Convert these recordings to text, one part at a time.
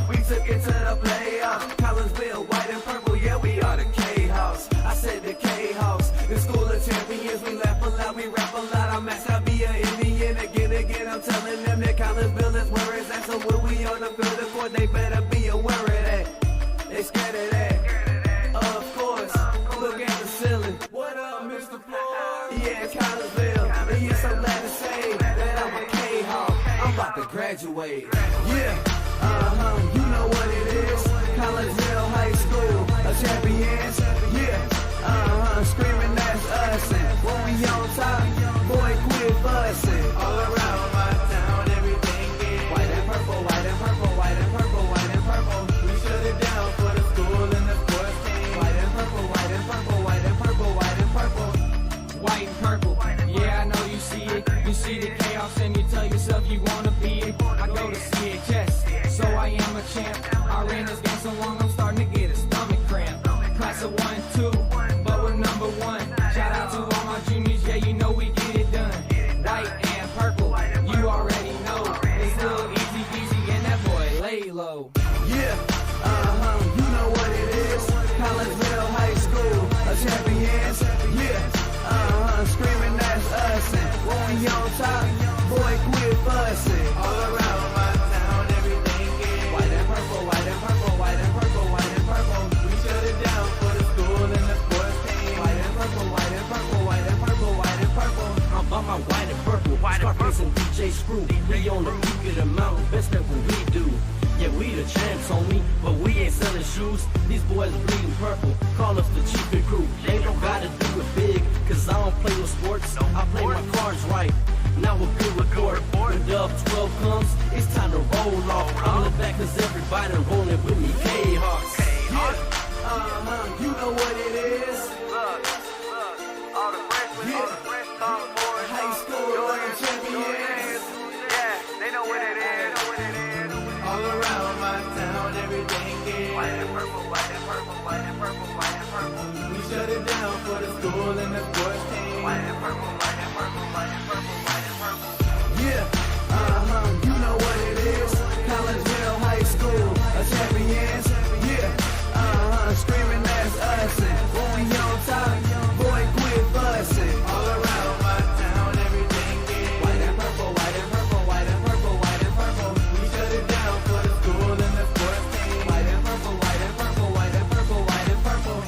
We took it to the playoffs. Collinsville, white and purple, yeah, we are the K-House. I said the K-House. The school of champions, we laugh a lot, we rap a lot. I'm asked to be an Indian again. I'm telling them that Collinsville is where it's at. So when we on the field of court, they better be aware of that. They scared of that. Of course, look at the ceiling. What up, Mr. Floyd? Yeah, it's Collinsville. And yes, I'm glad to say that I'm a K-Hawk. I'm about to graduate. Yeah, you know what it is. Collinsville High School, a champions. Yeah, screaming that's us. And when we on top, boy, quit fussing. All around my town, everything is white and purple, white and purple, white and purple, white and purple. We shut it down for the school and the sports team. White and purple, white and purple, white and purple, white and purple. White and purple, yeah, I know you see it. You see the chaos and you tell yourself you wanna be it. I go to see it, yes, so I am a champ. I ran this game so long, I'm starting to get a stomach cramp. Class of 1, 2, but we're number 1. Shout out to all my juniors, yeah, you know we get it done. White and purple, you already know. It's little easy peasy and that boy lay low. Yeah, you know what it is. Collinsville High School, a champions. Yeah, screaming that's us. And when we on top, boy, quit fussing. All around my town, everything is white and purple, white and purple, white and purple, white and purple. We shut it down for the school and the sports team. White and purple, white and purple, white and purple, white and purple. I'm by my white and purple, Scarface and DJ Screw. We on the peak of the mountain, best at what we do. Yeah, we the champs, homie, but we ain't selling shoes. These boys bleeding purple, call us the chief and crew. They don't gotta do it big, cause I don't play with sports. I play my cards right, now a good report. When Dub 12 comes, it's time to roll off. I'm in the back cause everybody rolling with me, K-Hawks. Yeah, you know what it is. Look, all the freshmen, all the fresh sophomores, High school champions. yeah, they know what it is. All around my town, everything is White and purple, white and purple, white and purple, white and purple. we shut it down for the school and the sports team. White and purple, white and purple, white and purple, white and purple. Yeah, you know what it is. Collinsville High School, a champions. Yeah, screaming that's us. And when we on top, boy, quit fussing. All around my town, everything is white and purple, white and purple, white and purple, white and purple. We shut it down for the school and the sports team. White and purple, white and purple, white and purple, white and purple.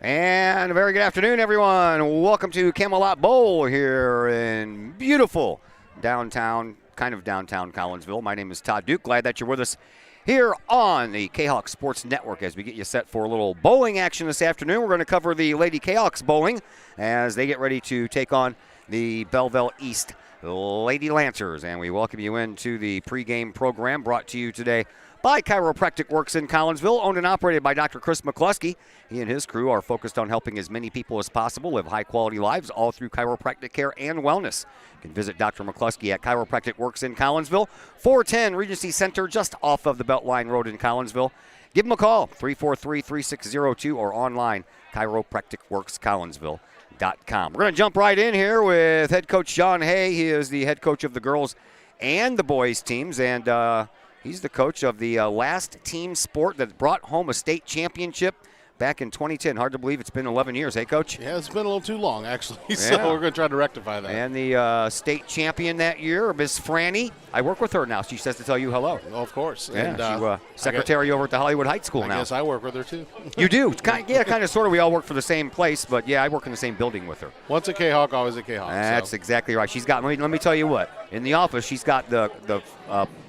And a very good afternoon, everyone. Welcome to Camelot Bowl here in beautiful downtown, kind of downtown Collinsville. My name is Todd Duke. Glad that you're with us here on the Kahok Sports Network as we get you set for a little bowling action this afternoon. We're going to cover the Lady Kahawks bowling as they get ready to take on the Belleville East Lady Lancers. And we welcome you into the pregame program brought to you today by Chiropractic Works in Collinsville, owned and operated by Dr. Chris McCluskey. He and his crew are focused on helping as many people as possible live high-quality lives all through chiropractic care and wellness. You can visit Dr. McCluskey at Chiropractic Works in Collinsville, 410 Regency Center, just off of the Beltline Road in Collinsville. Give them a call, 343-3602, or online, chiropracticworkscollinsville.com. We're going to jump right in here with head coach John Hay. He is the head coach of the girls and the boys teams, and he's the coach of the last team sport that brought home a state championship back in 2010. Hard to believe it's been 11 years, hey, Coach? Yeah, it's been a little too long, actually, so we're going to try to rectify that. And the state champion that year, Miss Franny, I work with her now. She says to tell you hello. Oh, of course. Yeah, and she's secretary over at the Hollywood Heights School now. I guess I work with her, too. You do? Kind of, sort of. We all work for the same place, but, yeah, I work in the same building with her. Once a K-Hawk, always a K-Hawk. That's exactly right. She's got, let me tell you what, in the office, she's got the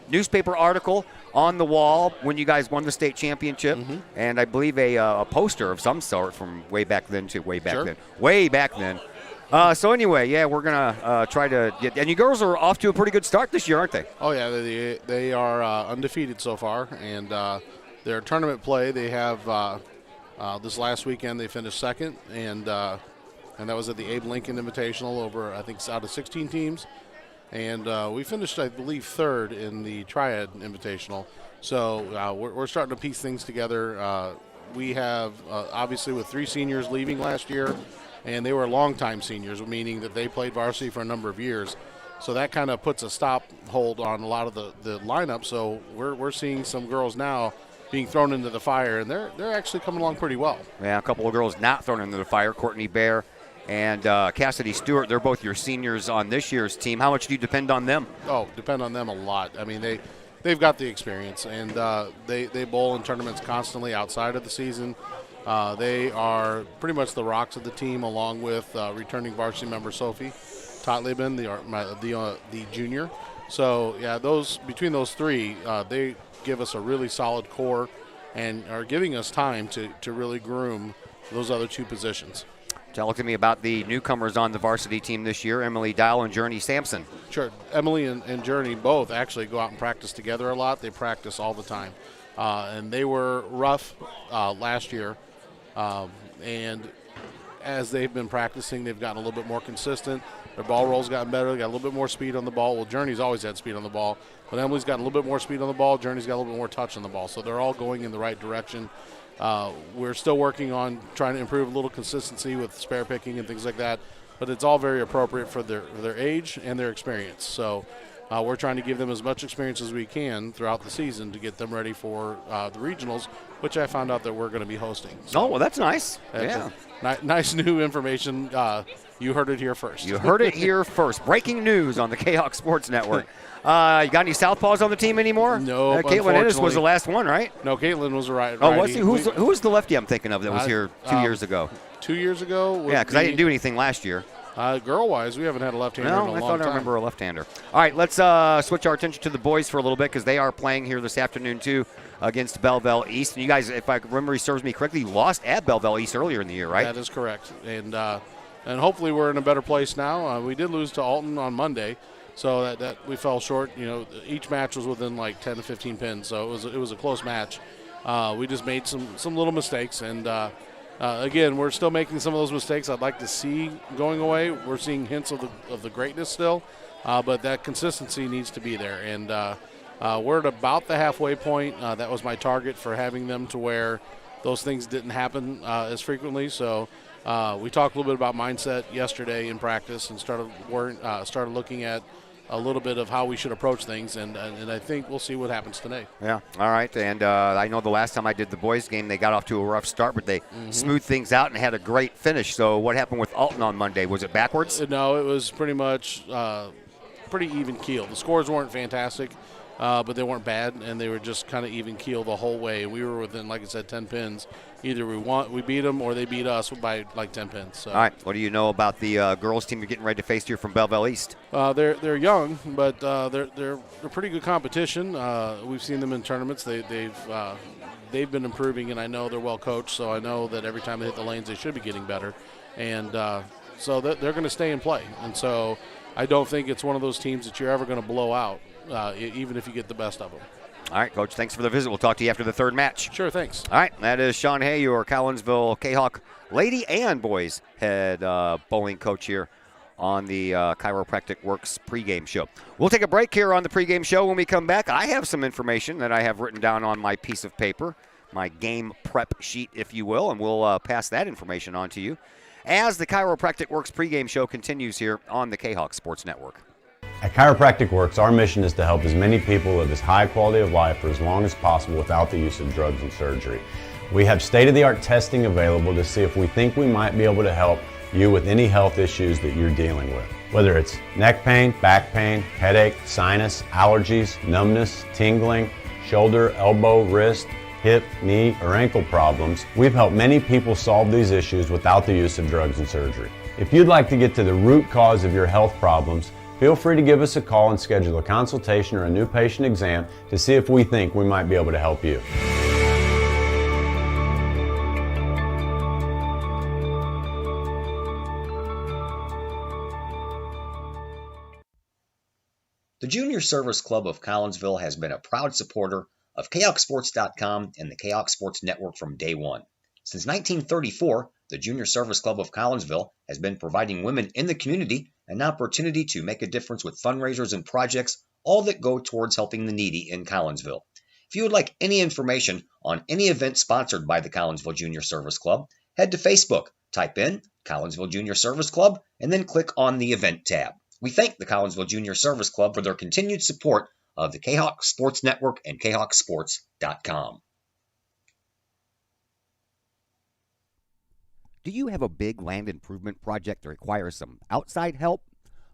newspaper article on the wall when you guys won the state championship, and I believe a poster of some sort from way back then to way back then. Way back then. So anyway, yeah, we're going to try to get – and you girls are off to a pretty good start this year, aren't they? Oh, yeah, they are undefeated so far, and their tournament play, they have this last weekend they finished second, and that was at the Abe Lincoln Invitational over, I think, out of 16 teams. And we finished, I believe, third in the Triad Invitational. So we're starting to piece things together we have obviously with 3 seniors leaving last year, and they were longtime seniors, meaning that they played varsity for a number of years. So that kind of puts a stop hold on a lot of the lineup. So we're seeing some girls now being thrown into the fire, and they're actually coming along pretty well. Yeah, a couple of girls not thrown into the fire. Courtney Bear and Cassidy Stewart, they're both your seniors on this year's team. How much do you depend on them? Oh, depend on them a lot. I mean, they've got the experience, and they bowl in tournaments constantly outside of the season. They are pretty much the rocks of the team, along with returning varsity member Sophie Totleben, the junior. So yeah, between those 3, they give us a really solid core, and are giving us time to really groom those other 2 positions. Talk to me about the newcomers on the varsity team this year, Emily Dial and Journey Sampson. Sure. Emily and Journey both actually go out and practice together a lot. They practice all the time. And they were rough last year. And as they've been practicing, they've gotten a little bit more consistent. Their ball roll's gotten better. They got a little bit more speed on the ball. Well, Journey's always had speed on the ball, but Emily's got a little bit more speed on the ball. Journey's got a little bit more touch on the ball. So they're all going in the right direction. We're still working on trying to improve a little consistency with spare picking and things like that, but it's all very appropriate for their age and their experience. So we're trying to give them as much experience as we can throughout the season to get them ready for the regionals, which I found out that we're going to be hosting. So Oh, well, that's nice. Yeah. nice new information. You heard it here first. You heard it here first. Breaking news on the Kahok Sports Network. You got any southpaws on the team anymore? No, Caitlin Ennis was unfortunately. the last one, right? No, Caitlin was right. Oh, was he? Who was the lefty I'm thinking of that was here 2 years ago? 2 years ago? Yeah, because I didn't do anything last year. Girl-wise, we haven't had a left-hander in a No, long I time. thought I remember a left-hander. All right, let's switch our attention to the boys for a little bit because they are playing here this afternoon, too, against Belleville East. And you guys, if my memory serves me correctly, you lost at Belleville East earlier in the year, right? That is correct. And hopefully we're in a better place now. We did lose to Alton on Monday, so that we fell short. You know, each match was within like 10 to 15 pins, so it was a close match. We just made some little mistakes, and again, we're still making some of those mistakes I'd like to see going away. We're seeing hints of the greatness still, but that consistency needs to be there. And we're at about the halfway point. That was my target for having them to where those things didn't happen as frequently. So we talked a little bit about mindset yesterday in practice and started looking at a little bit of how we should approach things, and I think we'll see what happens today. Yeah, all right. And I know the last time I did the boys game, they got off to a rough start, but they smoothed things out and had a great finish. So what happened with Alton on Monday? Was it backwards? No, it was pretty much pretty even keel. The scores weren't fantastic, but they weren't bad, and they were just kind of even keel the whole way. We were within, like I said, 10 pins. Either we beat them or they beat us by like 10 pins. So. All right. What do you know about the girls team you're getting ready to face here from Belleville East? They're young, but they're pretty good competition. We've seen them in tournaments. They've been improving, and I know they're well coached. So I know that every time they hit the lanes, they should be getting better, and so they're going to stay and play. And so I don't think it's one of those teams that you're ever going to blow out, even if you get the best of them. All right, Coach, thanks for the visit. We'll talk to you after the third match. Sure, thanks. All right, that is Sean Hay, your Collinsville Kahok lady and boys head bowling coach here on the Chiropractic Works pregame show. We'll take a break here on the pregame show. When we come back, I have some information that I have written down on my piece of paper, my game prep sheet, if you will, and we'll pass that information on to you as the Chiropractic Works pregame show continues here on the Kahok Sports Network. At Chiropractic Works, our mission is to help as many people live as high quality of life for as long as possible without the use of drugs and surgery. We have state-of-the-art testing available to see if we think we might be able to help you with any health issues that you're dealing with. Whether it's neck pain, back pain, headache, sinus, allergies, numbness, tingling, shoulder, elbow, wrist, hip, knee, or ankle problems, we've helped many people solve these issues without the use of drugs and surgery. If you'd like to get to the root cause of your health problems, feel free to give us a call and schedule a consultation or a new patient exam to see if we think we might be able to help you. The Junior Service Club of Collinsville has been a proud supporter of KahokSports.com and the Kahok Sports Network from day one. Since 1934, the Junior Service Club of Collinsville has been providing women in the community an opportunity to make a difference with fundraisers and projects, all that go towards helping the needy in Collinsville. If you would like any information on any event sponsored by the Collinsville Junior Service Club, head to Facebook, type in Collinsville Junior Service Club, and then click on the Event tab. We thank the Collinsville Junior Service Club for their continued support of the Kahok Sports Network and KahokSports.com. Do you have a big land improvement project that requires some outside help?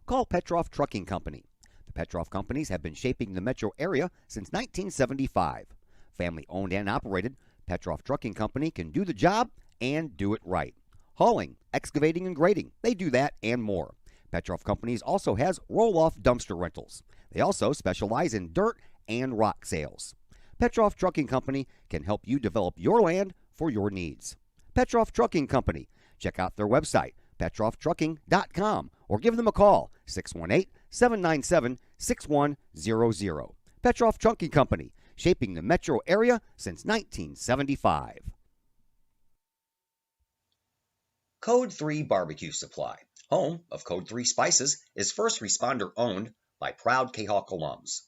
Call Petroff Trucking Company. The Petroff Companies have been shaping the metro area since 1975. Family owned and operated, Petroff Trucking Company can do the job and do it right. Hauling, excavating, and grading, they do that and more. Petroff Companies also has roll-off dumpster rentals. They also specialize in dirt and rock sales. Petroff Trucking Company can help you develop your land for your needs. Petroff Trucking Company. Check out their website, petrofftrucking.com, or give them a call, 618-797-6100. Petroff Trucking Company, shaping the metro area since 1975. Code 3 Barbecue Supply, home of Code 3 Spices, is first responder owned by proud Kahok alums.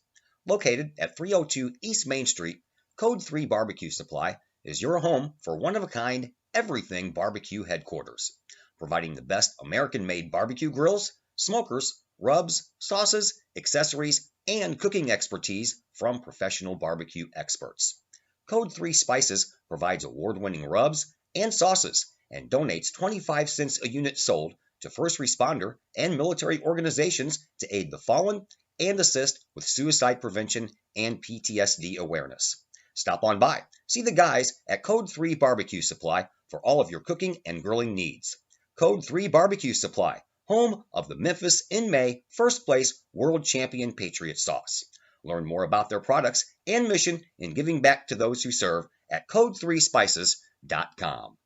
Located at 302 East Main Street, Code 3 Barbecue Supply is your home for one-of-a-kind everything barbecue headquarters, providing the best American-made barbecue grills, smokers, rubs, sauces, accessories, and cooking expertise from professional barbecue experts. Code 3 Spices provides award-winning rubs and sauces and donates 25 cents a unit sold to first responder and military organizations to aid the fallen and assist with suicide prevention and PTSD awareness. Stop on by. See the guys at Code 3 Barbecue Supply for all of your cooking and grilling needs. Code 3 Barbecue Supply, home of the Memphis in May first place world champion Patriot sauce. Learn more about their products and mission in giving back to those who serve at code3spices.com.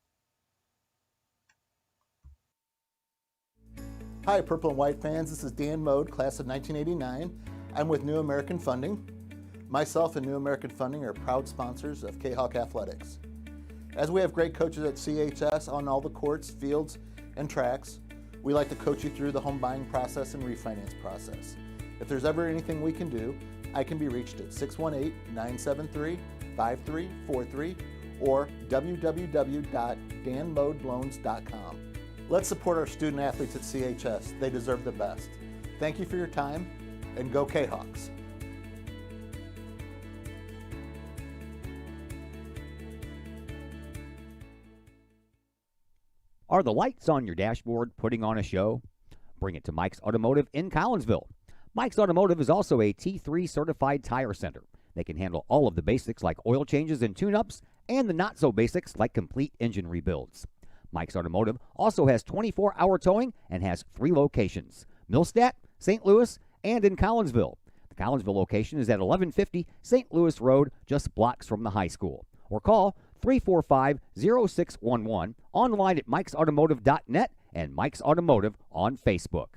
Hi, Purple and White fans. This is Dan Mode, class of 1989. I'm with New American Funding. Myself and New American Funding are proud sponsors of Kahok Athletics. As we have great coaches at CHS on all the courts, fields, and tracks, we like to coach you through the home buying process and refinance process. If there's ever anything we can do, I can be reached at 618-973-5343 or www.danmodeloans.com. Let's support our student athletes at CHS. They deserve the best. Thank you for your time, and go Kahawks. Are the lights on your dashboard putting on a show? Bring it to Mike's Automotive in Collinsville. Mike's Automotive is also a T3 certified tire center. They can handle all of the basics like oil changes and tune-ups and the not-so-basics like complete engine rebuilds. Mike's Automotive also has 24-hour towing and has 3 locations, Millstadt, St. Louis, and in Collinsville. The Collinsville location is at 1150 St. Louis Road, just blocks from the high school. Or call 345-0611, online at mikesautomotive.net and Mike's Automotive on Facebook.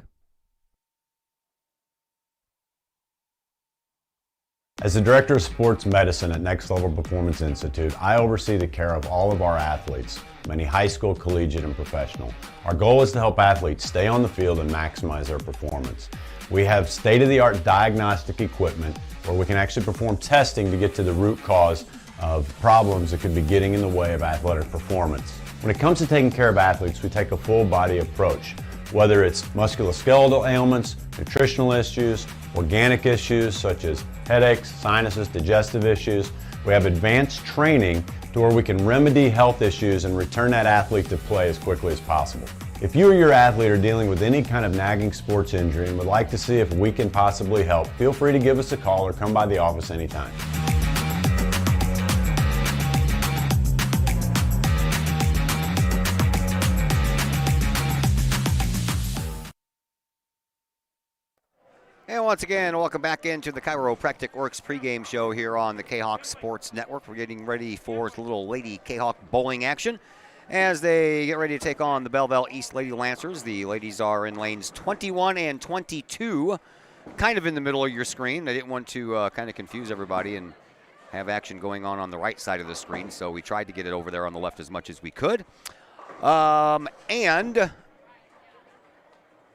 As the Director of Sports Medicine at Next Level Performance Institute, I oversee the care of all of our athletes, many high school, collegiate, and professional. Our goal is to help athletes stay on the field and maximize their performance. We have state-of-the-art diagnostic equipment where we can actually perform testing to get to the root cause of problems that could be getting in the way of athletic performance. When it comes to taking care of athletes, we take a full-body approach, whether it's musculoskeletal ailments, nutritional issues, organic issues such as headaches, sinuses, digestive issues. We have advanced training to where we can remedy health issues and return that athlete to play as quickly as possible. If you or your athlete are dealing with any kind of nagging sports injury and would like to see if we can possibly help, feel free to give us a call or come by the office anytime. And once again, welcome back into the Chiropractic Works pregame show here on the Kahok Sports Network. We're getting ready for a little Lady Kahok bowling action as they get ready to take on the Belleville East Lady Lancers. The ladies are in lanes 21 and 22, kind of in the middle of your screen. They didn't want to kind of confuse everybody and have action going on the right side of the screen, so we tried to get it over there on the left as much as we could. And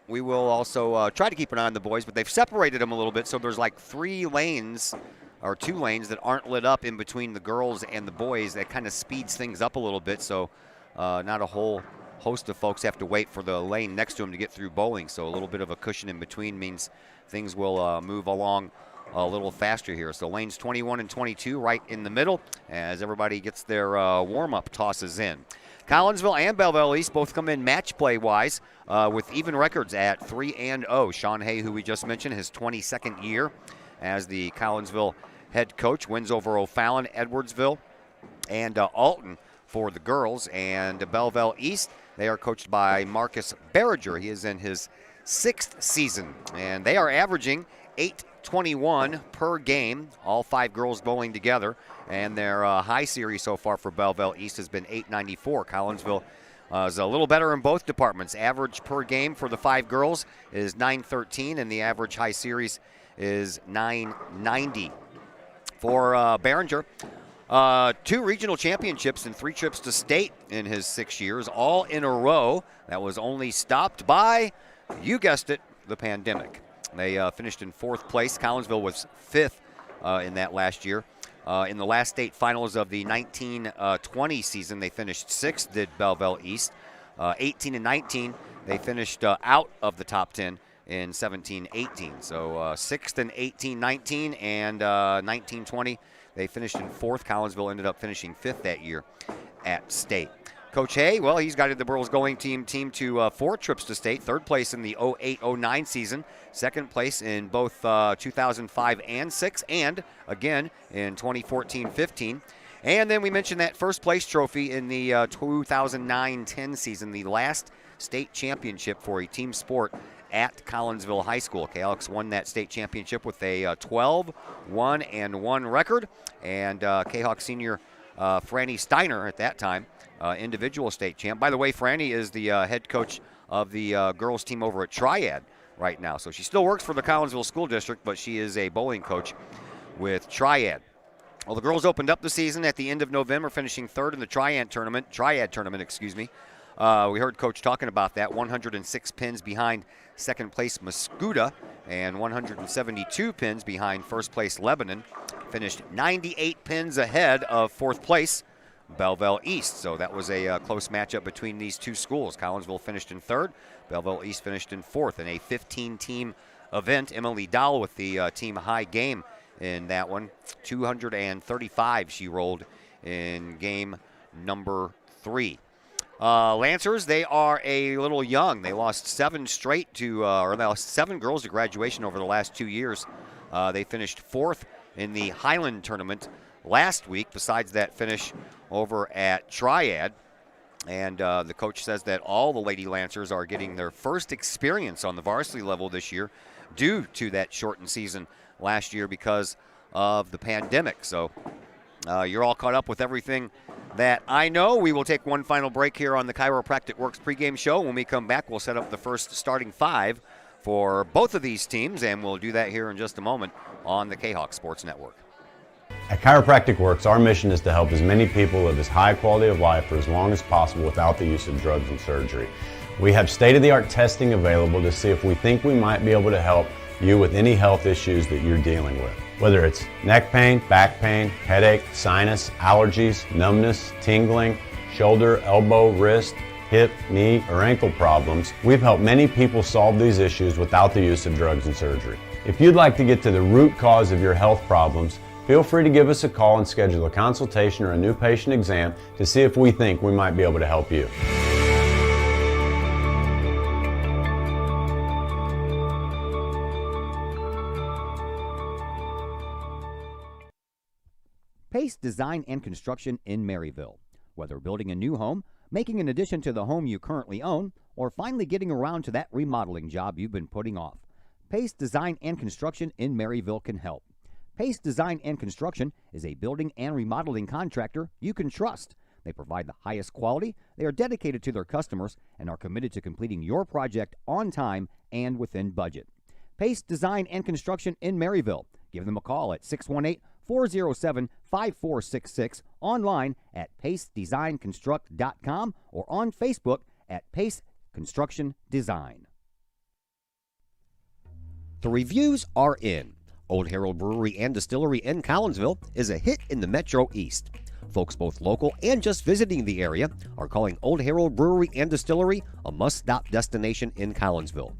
we will also try to keep an eye on the boys, but they've separated them a little bit, so there's like 3 lanes or 2 lanes that aren't lit up in between the girls and the boys. That kind of speeds things up a little bit, so not a whole host of folks have to wait for the lane next to them to get through bowling. So a little bit of a cushion in between means things will move along a little faster here. So lanes 21 and 22 right in the middle as everybody gets their warm-up tosses in. Collinsville and Belleville East both come in match play-wise with even records at 3-0. Sean Hay, who we just mentioned, his 22nd year as the Collinsville head coach, wins over O'Fallon, Edwardsville, and Alton for the girls. And Belleville East, they are coached by Marcus Berriger. He is in his 6th season, and they are averaging 821 per game, all 5 girls bowling together, and their high series so far for Belleville East has been 894. Collinsville is a little better in both departments. Average per game for the 5 girls is 913, and the average high series is 990. For Behringer, 2 regional championships and 3 trips to state in his 6 years, all in a row. That was only stopped by, you guessed it, the pandemic. They finished in 4th place. Collinsville was 5th in that last year. In the last state finals of the 1920 season, they finished 6th, did Belleville East. 18 and 19, they finished out of the top 10 in 17-18. So 6th in 18-19 and 19-20, they finished in 4th. Collinsville ended up finishing 5th that year at state. Coach Hay, well, he's guided the girls bowling team to 4 trips to state, 3rd place in the 08-09 season, 2nd place in both 2005 and 6, and again in 2014-15. And then we mentioned that 1st place trophy in the 2009-10 season, the last state championship for a team sport at Collinsville High School. Kahok's won that state championship with a 12-1-1 record, and Kahok senior Franny Steiner at that time, individual state champ. By the way, Franny is the head coach of the girls team over at Triad right now. So she still works for the Collinsville School District, but she is a bowling coach with Triad. Well, the girls opened up the season at the end of November, finishing 3rd in the Triad tournament. We heard Coach talking about that. 106 pins behind 2nd place Mascuda and 172 pins behind 1st place Lebanon. Finished 98 pins ahead of 4th place Belleville East. So that was a close matchup between these 2 schools. Collinsville finished in 3rd. Belleville East finished in 4th in a 15-team event. Emily Dahl with the team high game in that one. 235 she rolled in game number 3. Lancers, they are a little young. They lost 7 straight to, or they lost 7 girls to graduation over the last 2 years. They finished 4th in the Highland tournament last week, besides that finish over at Triad. And the coach says that all the Lady Lancers are getting their first experience on the varsity level this year due to that shortened season last year because of the pandemic. So you're all caught up with everything that I know. We will take one final break here on the Chiropractic Works pregame show. When we come back, we'll set up the first starting 5 for both of these teams, and we'll do that here in just a moment on the Kahok Sports Network. At Chiropractic Works, our mission is to help as many people live as high quality of life for as long as possible without the use of drugs and surgery. We have state-of-the-art testing available to see if we think we might be able to help you with any health issues that you're dealing with. Whether it's neck pain, back pain, headache, sinus, allergies, numbness, tingling, shoulder, elbow, wrist, hip, knee, or ankle problems, we've helped many people solve these issues without the use of drugs and surgery. If you'd like to get to the root cause of your health problems, feel free to give us a call and schedule a consultation or a new patient exam to see if we think we might be able to help you. Pace Design and Construction in Maryville. Whether building a new home, making an addition to the home you currently own, or finally getting around to that remodeling job you've been putting off, Pace Design and Construction in Maryville can help. Pace Design and Construction is a building and remodeling contractor you can trust. They provide the highest quality, they are dedicated to their customers, and are committed to completing your project on time and within budget. Pace Design and Construction in Maryville. Give them a call at 618-407-5466, online at pacedesignconstruct.com, or on Facebook at Pace Construction Design. The reviews are in. Old Herald Brewery and Distillery in Collinsville is a hit in the Metro East. Folks both local and just visiting the area are calling Old Herald Brewery and Distillery a must-stop destination in Collinsville.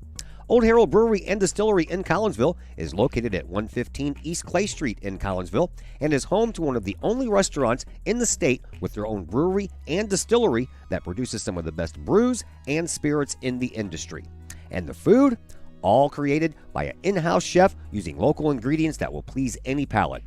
Old Herald Brewery and Distillery in Collinsville is located at 115 East Clay Street in Collinsville and is home to one of the only restaurants in the state with their own brewery and distillery that produces some of the best brews and spirits in the industry. And the food? All created by an in-house chef using local ingredients that will please any palate.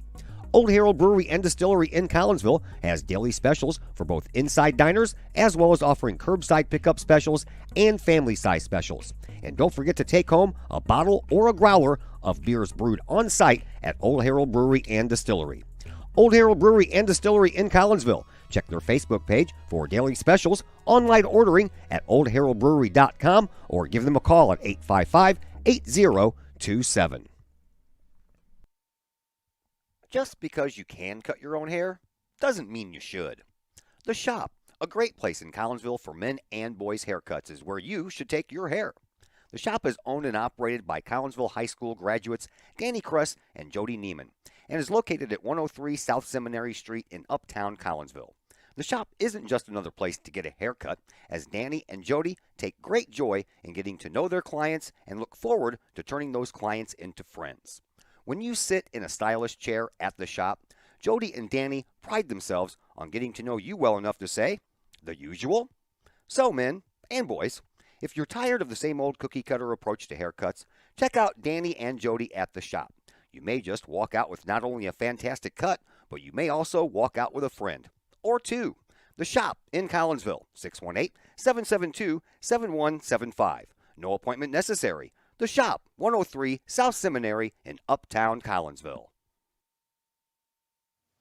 Old Herald Brewery and Distillery in Collinsville has daily specials for both inside diners as well as offering curbside pickup specials and family-size specials. And don't forget to take home a bottle or a growler of beers brewed on site at Old Herald Brewery and Distillery. Old Herald Brewery and Distillery in Collinsville. Check their Facebook page for daily specials, online ordering at oldheraldbrewery.com, or give them a call at 855-8027. Just because you can cut your own hair doesn't mean you should. The Shop, a great place in Collinsville for men and boys' haircuts, is where you should take your hair. The Shop is owned and operated by Collinsville High School graduates Danny Kress and Jody Neiman, and is located at 103 South Seminary Street in Uptown Collinsville. The Shop isn't just another place to get a haircut, as Danny and Jody take great joy in getting to know their clients and look forward to turning those clients into friends. When you sit in a stylish chair at the Shop, Jody and Danny pride themselves on getting to know you well enough to say, the usual? So, men and boys, if you're tired of the same old cookie-cutter approach to haircuts, check out Danny and Jody at the Shop. You may just walk out with not only a fantastic cut, but you may also walk out with a friend. Or two. The Shop in Collinsville, 618-772-7175. No appointment necessary. The Shop, 103 South Seminary in Uptown Collinsville.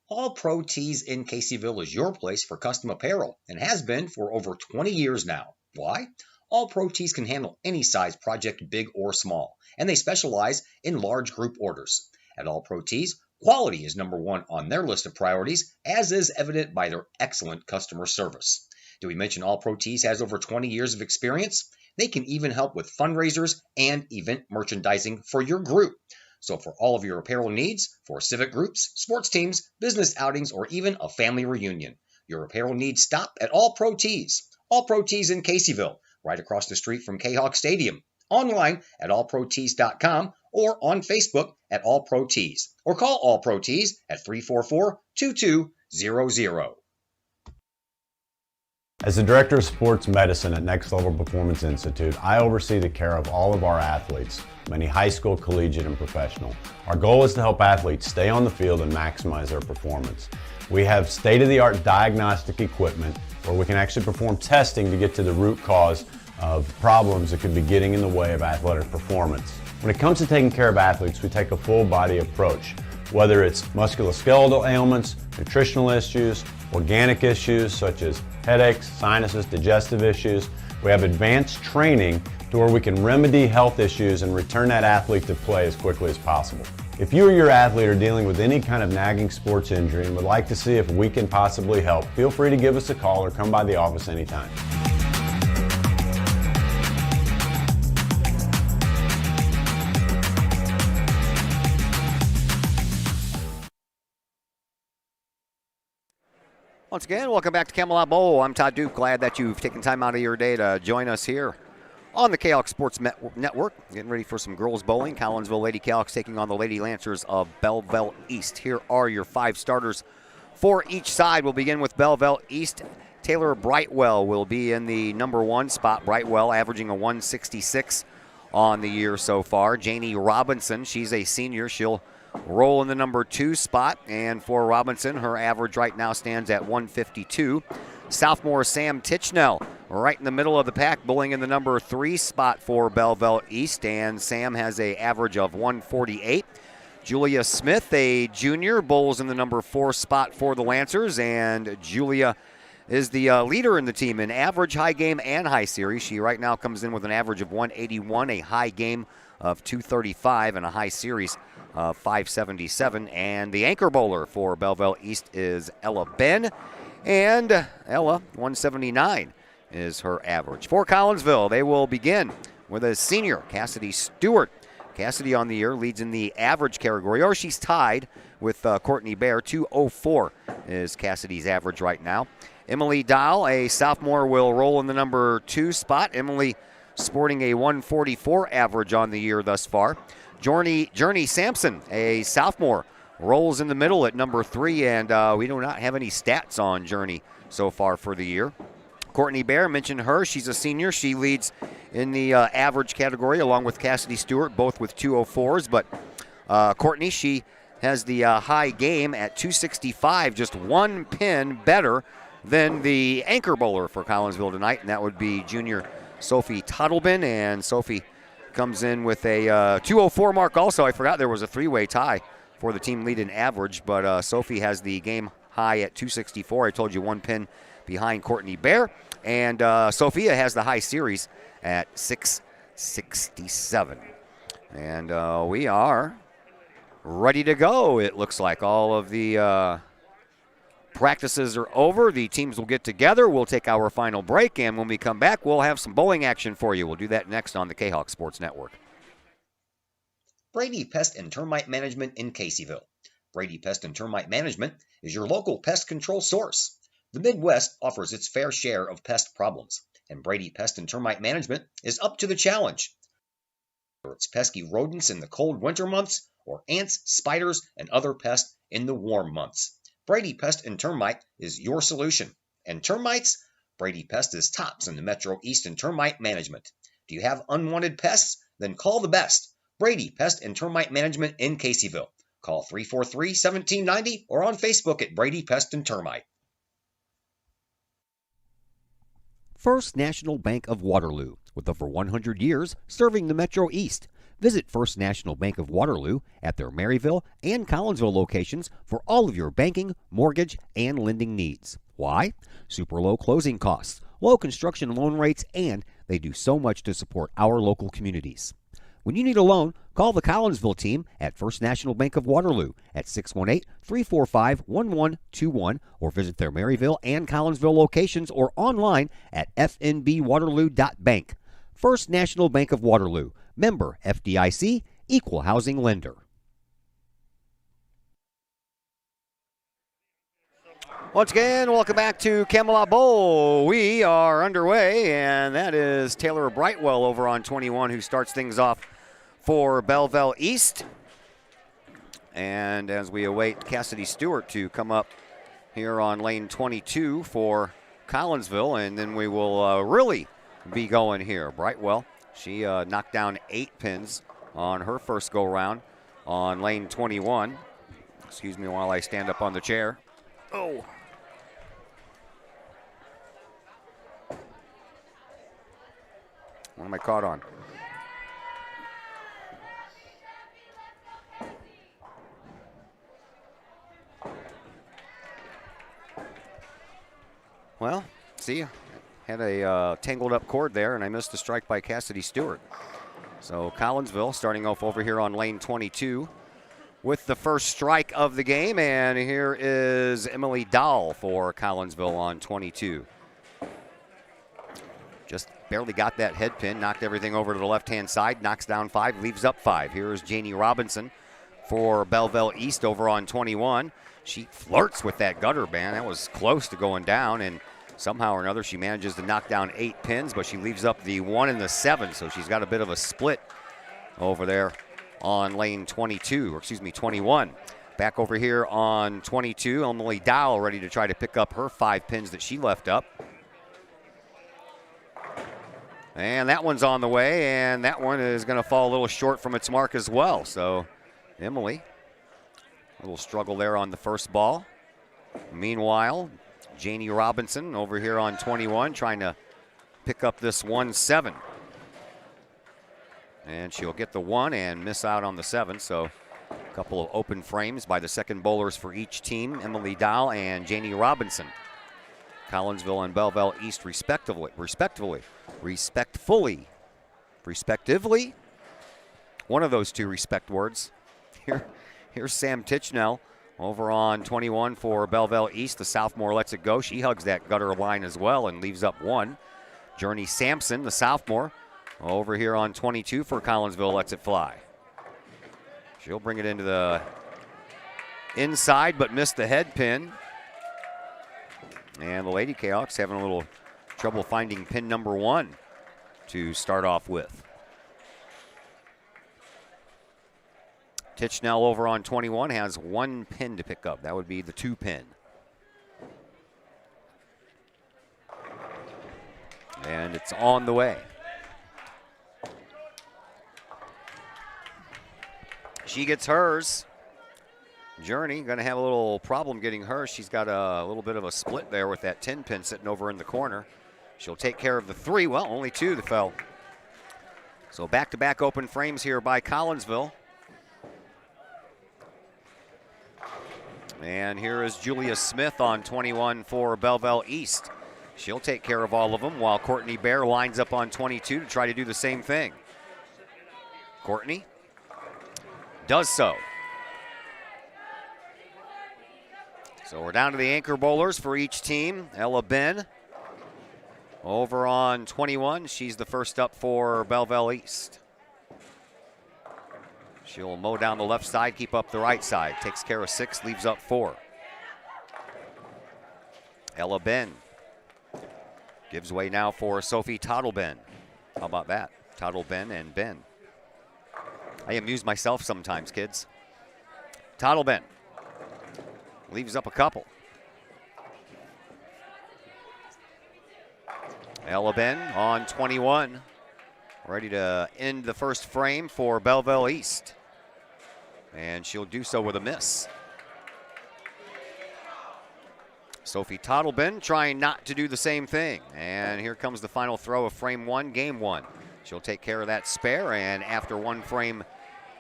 All Pro Tees in Caseyville is your place for custom apparel and has been for over 20 years now. Why? All Pro Tees can handle any size project, big or small, and they specialize in large group orders. At All Pro Tees, quality is number one on their list of priorities, as is evident by their excellent customer service. Did we mention All Pro Tees has over 20 years of experience? They can even help with fundraisers and event merchandising for your group. So for all of your apparel needs, for civic groups, sports teams, business outings, or even a family reunion, your apparel needs stop at All Pro Tees. All Pro Tees in Caseyville, right across the street from Kahok Stadium. Online at allprotees.com or on Facebook at All Pro Tees. Or call All Pro Tees at 344-2200. As the Director of Sports Medicine at Next Level Performance Institute, I oversee the care of all of our athletes, many high school, collegiate, and professional. Our goal is to help athletes stay on the field and maximize their performance. We have state-of-the-art diagnostic equipment where we can actually perform testing to get to the root cause of problems that could be getting in the way of athletic performance. When it comes to taking care of athletes, we take a full body approach, whether it's musculoskeletal ailments, nutritional issues, organic issues such as headaches, sinuses, digestive issues. We have advanced training to where we can remedy health issues and return that athlete to play as quickly as possible. If you or your athlete are dealing with any kind of nagging sports injury and would like to see if we can possibly help, feel free to give us a call or come by the office anytime. Once again, welcome back to Camelot Bowl. I'm Todd Duke. Glad that you've taken time out of your day to join us here on the Kahok Sports Network. Getting ready for some girls bowling. Collinsville Lady Cahoks taking on the Lady Lancers of Belleville East. Here are your five starters for each side. We'll begin with Belleville East. Taylor Brightwell will be in the number one spot. Brightwell averaging a 166 on the year so far. Janie Robinson, she's a senior. She'll roll in the number two spot, and for Robinson, her average right now stands at 152. Sophomore Sam Tichnell right in the middle of the pack, bowling in the number three spot for Belleville East, and Sam has an average of 148. Julia Smith, a junior, bowls in the number four spot for the Lancers, and Julia is the leader in the team in average, high game, and high series. She right now comes in with an average of 181, a high game of 235, and a high series of 577. And the anchor bowler for Belleville East is Ella Ben, and Ella, 179 is her average. For Collinsville, they will begin with a senior, Cassidy Stewart. Cassidy on the year leads in the average category, or she's tied with Courtney Bear. 204 is Cassidy's average right now. Emily Dahl, a sophomore, will roll in the number 2 spot. Emily sporting a 144 average on the year thus far. Journey Sampson, a sophomore, rolls in the middle at number 3, and we do not have any stats on Journey so far for the year. Courtney Bear, mentioned her. She's a senior. She leads in the average category along with Cassidy Stewart, both with 204s. But Courtney, she has the high game at 265, just 1 pin better than the anchor bowler for Collinsville tonight, and that would be junior Sophie Tuttlebin. And Sophie comes in with a 204 mark also. I forgot there was a 3-way tie for the team lead in average, but Sophie has the game high at 264. I told you 1 pin behind Courtney Bear. And Sophia has the high series at 667. And we are ready to go. It looks like all of the practices are over. The teams will get together. We'll take our final break, and when we come back, we'll have some bowling action for you. We'll do that next on the Kahok Sports Network. Brady Pest and Termite Management in Caseyville. Brady Pest and Termite Management is your local pest control source. The Midwest offers its fair share of pest problems, and Brady Pest and Termite Management is up to the challenge. Whether it's pesky rodents in the cold winter months or ants, spiders, and other pests in the warm months, Brady Pest and Termite is your solution. And termites? Brady Pest is tops in the Metro East in termite management. Do you have unwanted pests? Then call the best. Brady Pest and Termite Management in Caseyville. Call 343-1790 or on Facebook at Brady Pest and Termite. First National Bank of Waterloo, with over 100 years serving the Metro East. Visit First National Bank of Waterloo at their Maryville and Collinsville locations for all of your banking, mortgage, and lending needs. Why? Super low closing costs, low construction loan rates, and they do so much to support our local communities. When you need a loan, call the Collinsville team at First National Bank of Waterloo at 618-345-1121 or visit their Maryville and Collinsville locations or online at fnbwaterloo.bank. First National Bank of Waterloo, member FDIC, equal housing lender. Once again, welcome back to Camelot Bowl. We are underway, and that is Taylor Brightwell over on 21 who starts things off for Belleville East. And as we await Cassidy Stewart to come up here on lane 22 for Collinsville, and then we will really be going here. Brightwell, she knocked down 8 pins on her first go-round on lane 21. Excuse me while I stand up on the chair. Oh. What am I caught on? Well, see, had a tangled up cord there, and I missed the strike by Cassidy Stewart. So Collinsville starting off over here on lane 22 with the first strike of the game, and here is Emily Dahl for Collinsville on 22. Just barely got that head pin, knocked everything over to the left-hand side, knocks down 5, leaves up 5. Here is Janie Robinson for Belleville East over on 21. She flirts with that gutter band. That was close to going down, and somehow or another she manages to knock down 8 pins, but she leaves up the 1 and the 7, so she's got a bit of a split over there on lane 21. Back over here on 22, Emily Dow ready to try to pick up her 5 pins that she left up. And that one's on the way, and that one is going to fall a little short from its mark as well. So Emily, a little struggle there on the first ball. Meanwhile, Janie Robinson over here on 21 trying to pick up this 1-7. And she'll get the 1 and miss out on the 7. So a couple of open frames by the second bowlers for each team, Emily Dow and Janie Robinson. Collinsville and Belleville East respectively. One of those two respect words. Here's Sam Tichnell over on 21 for Belleville East. The sophomore lets it go. She hugs that gutter line as well and leaves up 1. Journey Sampson, the sophomore, over here on 22 for Collinsville, lets it fly. She'll bring it into the inside, but missed the head pin. And the Lady Kahawks having a little trouble finding pin number 1 to start off with. Tichnell over on 21 has 1 pin to pick up. That would be the 2 pin. And it's on the way. She gets hers. Journey going to have a little problem getting hers. She's got a little bit of a split there with that 10 pin sitting over in the corner. She'll take care of the 3. Well, only 2 that fell. So back-to-back open frames here by Collinsville. And here is Julia Smith on 21 for Belleville East. She'll take care of all of them while Courtney Bear lines up on 22 to try to do the same thing. Courtney does so. So we're down to the anchor bowlers for each team. Ella Ben over on 21. She's the first up for Belleville East. She'll mow down the left side, keep up the right side. Takes care of 6, leaves up 4. Ella Ben gives way now for Sophie Tottleben. How about that? Tottleben and Ben. I amuse myself sometimes, kids. Tottleben leaves up a couple. Ella Ben on 21. Ready to end the first frame for Belleville East. And she'll do so with a miss. Sophie Tottleben trying not to do the same thing. And here comes the final throw of frame 1, game 1. She'll take care of that spare, and after 1 frame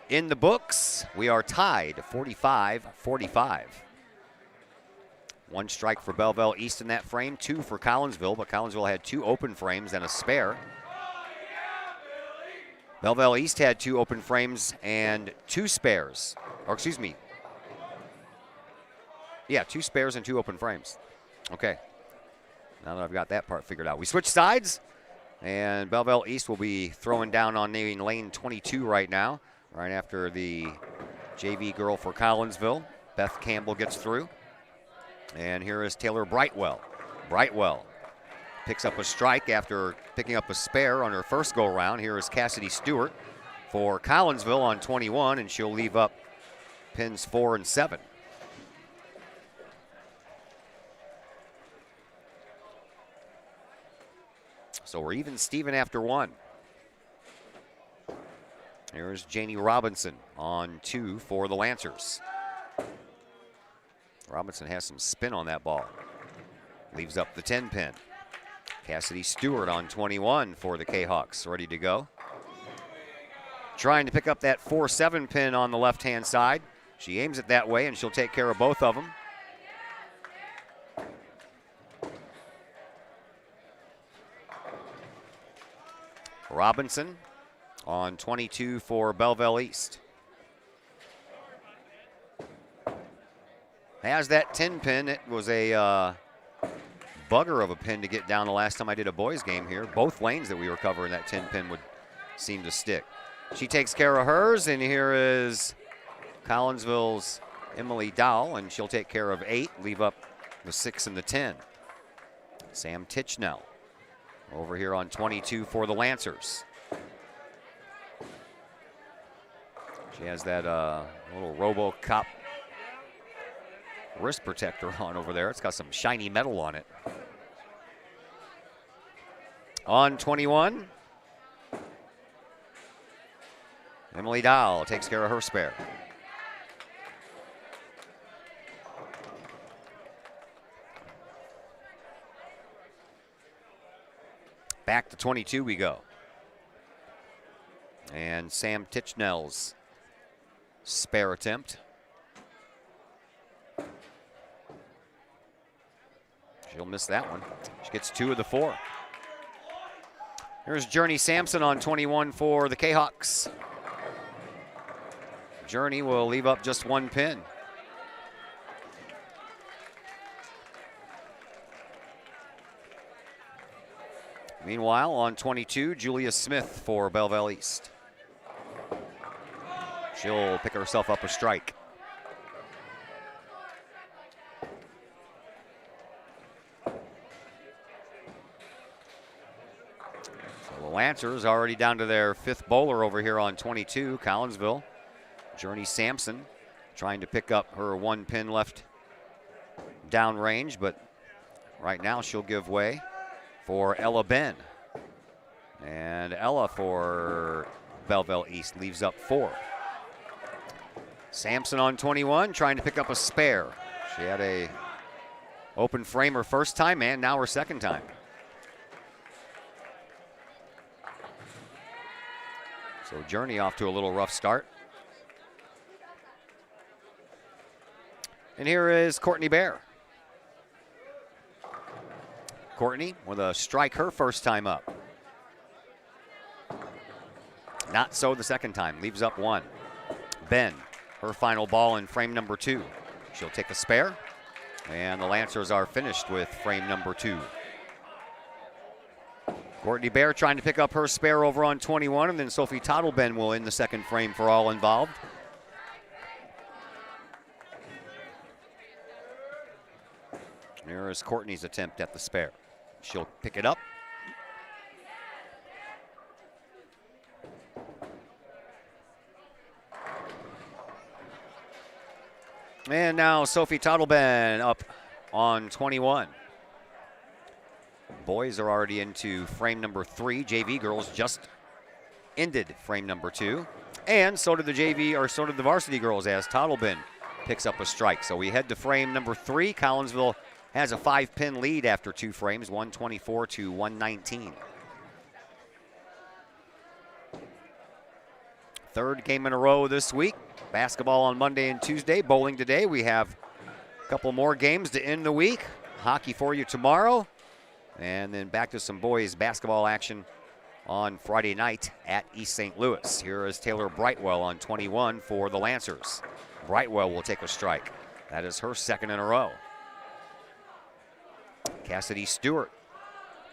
in the books, we are tied 45-45. 1 strike for Belleville East in that frame, 2 for Collinsville, but Collinsville had 2 open frames and a spare. Belleville East had 2 open frames and 2 spares. Or excuse me. Yeah, 2 spares and 2 open frames. Okay. Now that I've got that part figured out. We switch sides, and Belleville East will be throwing down on lane 22 right now, right after the JV girl for Collinsville. Beth Campbell gets through. And here is Taylor Brightwell. Brightwell picks up a strike after picking up a spare on her first go-around. Here is Cassidy Stewart for Collinsville on 21, and she'll leave up pins 4 and 7. So we're even Steven after 1. Here's Janie Robinson on 2 for the Lancers. Robinson has some spin on that ball. Leaves up the 10 pin. Cassidy Stewart on 21 for the Kahawks, ready to go. Trying to pick up that 4-7 pin on the left-hand side. She aims it that way, and she'll take care of both of them. Robinson on 22 for Belleville East. Has that 10 pin. It was a bugger of a pin to get down the last time I did a boys game here. Both lanes that we were covering, that 10 pin would seem to stick. She takes care of hers, and here is Collinsville's Emily Dowell, and she'll take care of 8, leave up the 6 and the 10. Sam Tichnell over here on 22 for the Lancers. She has that little RoboCop wrist protector on over there. It's got some shiny metal on it. On 21, Emily Dowell takes care of her spare. Back to 22 we go. And Sam Tichnell's spare attempt. She'll miss that one. She gets 2 of the 4. Here's Journey Sampson on 21 for the Kahawks. Journey will leave up just 1 pin. Meanwhile, on 22, Julia Smith for Belleville East. She'll pick herself up a strike. So the Lancers already down to their 5th bowler over here on 22, Collinsville. Journey Sampson trying to pick up her 1 pin left downrange, but right now she'll give way for Ella Ben. And Ella for Belleville East leaves up 4. Sampson on 21 trying to pick up a spare. She had a open frame her first time and now her second time. So Journey off to a little rough start. And here is Courtney Bear. Courtney with a strike her first time up. Not so the second time, leaves up 1. Ben, her final ball in frame number 2. She'll take a spare, and the Lancers are finished with frame number 2. Courtney Bear trying to pick up her spare over on 21, and then Sophie Tottleben will end the second frame for all involved. Here is Courtney's attempt at the spare. She'll pick it up. And now Sophie Tottleben up on 21. Boys are already into frame number 3. JV girls just ended frame number 2. And so did the varsity girls as Tottleben picks up a strike. So we head to frame number 3. Collinsville has a 5-pin lead after 2 frames, 124 to 119. Third game in a row this week. Basketball on Monday and Tuesday, bowling today. We have a couple more games to end the week. Hockey for you tomorrow. And then back to some boys basketball action on Friday night at East St. Louis. Here is Taylor Brightwell on 21 for the Lancers. Brightwell will take a strike. That is her second in a row. Cassidy Stewart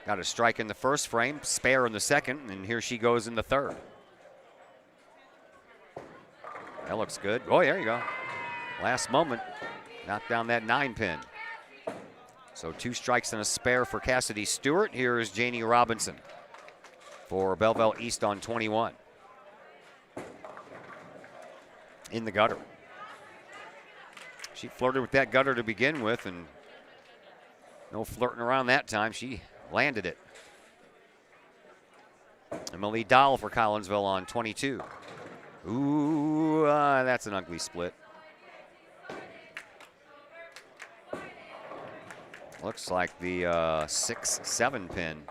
got a strike in the first frame, spare in the second, and here she goes in the third. That looks good. Oh, there you go. Last moment, knocked down that 9-pin. So 2 strikes and a spare for Cassidy Stewart. Here is Janie Robinson for Belleville East on 21. In the gutter. She flirted with that gutter to begin with, and no flirting around that time. She landed it. Emily Dahl for Collinsville on 22. Ooh, that's an ugly split. Looks like the 6-7 pin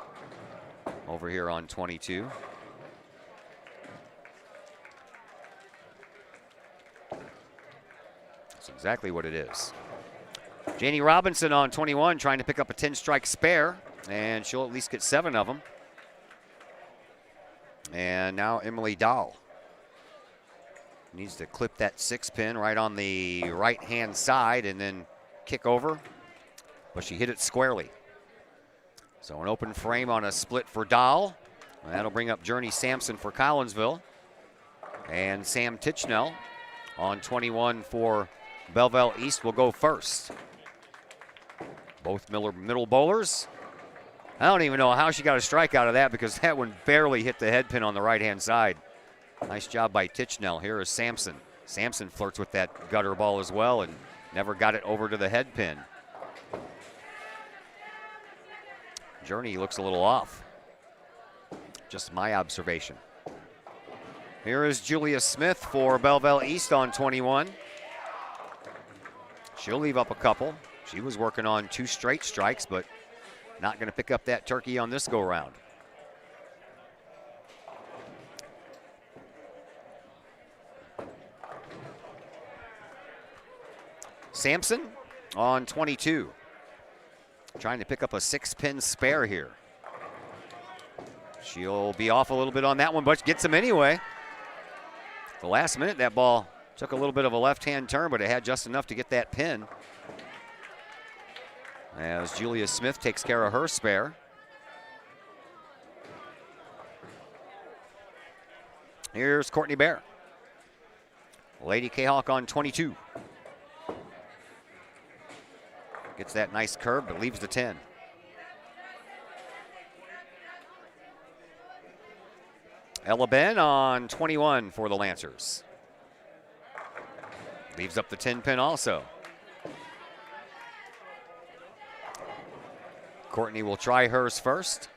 over here on 22. That's exactly what it is. Janie Robinson on 21 trying to pick up a 10-strike spare, and she'll at least get 7 of them. And now Emily Dahl needs to clip that 6-pin right on the right-hand side and then kick over, but she hit it squarely. So an open frame on a split for Dahl. That'll bring up Journey Sampson for Collinsville. And Sam Tichnell on 21 for Belleville East will go first. Both middle bowlers. I don't even know how she got a strike out of that because that one barely hit the head pin on the right-hand side. Nice job by Tichnell. Here is Sampson. Sampson flirts with that gutter ball as well and never got it over to the head pin. Journey looks a little off. Just my observation. Here is Julia Smith for Belleville East on 21. She'll leave up a couple. She was working on 2 straight strikes, but not going to pick up that turkey on this go-round. Sampson on 22. Trying to pick up a 6-pin spare here. She'll be off a little bit on that one, but gets him anyway. The last minute, that ball took a little bit of a left-hand turn, but it had just enough to get that pin. As Julia Smith takes care of her spare. Here's Courtney Bear. Lady Kahok on 22. Gets that nice curve, but leaves the 10. Ella Ben on 21 for the Lancers. Leaves up the 10 pin also. Courtney will try hers first.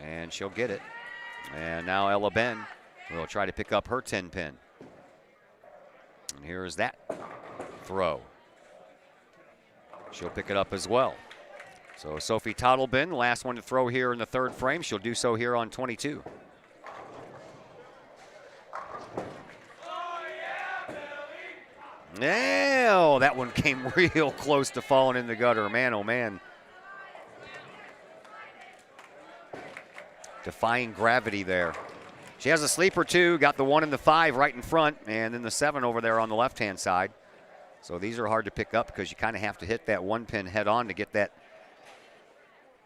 And she'll get it. And now Ella Ben will try to pick up her 10 pin. And here's that throw. She'll pick it up as well. So Sophie Tottleben, last one to throw here in the third frame. She'll do so here on 22. Now that one came real close to falling in the gutter. Man, oh man. Defying gravity there. She has a sleeper too, got the 1 and the 5 right in front, and then the 7 over there on the left-hand side. So these are hard to pick up because you kind of have to hit that 1 pin head on to get that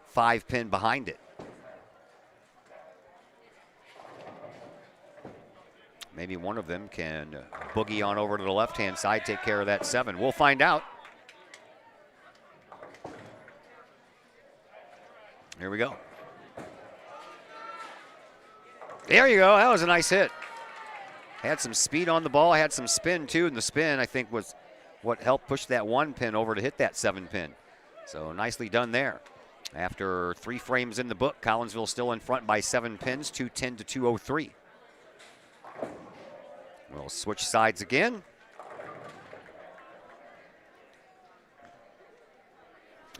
5 pin behind it. Maybe one of them can boogie on over to the left-hand side, take care of that 7. We'll find out. Here we go. There you go. That was a nice hit. Had some speed on the ball. Had some spin, too, and the spin, I think, was what helped push that 1 pin over to hit that 7 pin. So nicely done there. After 3 frames in the book, Collinsville still in front by 7 pins, 210 to 203. We'll switch sides again.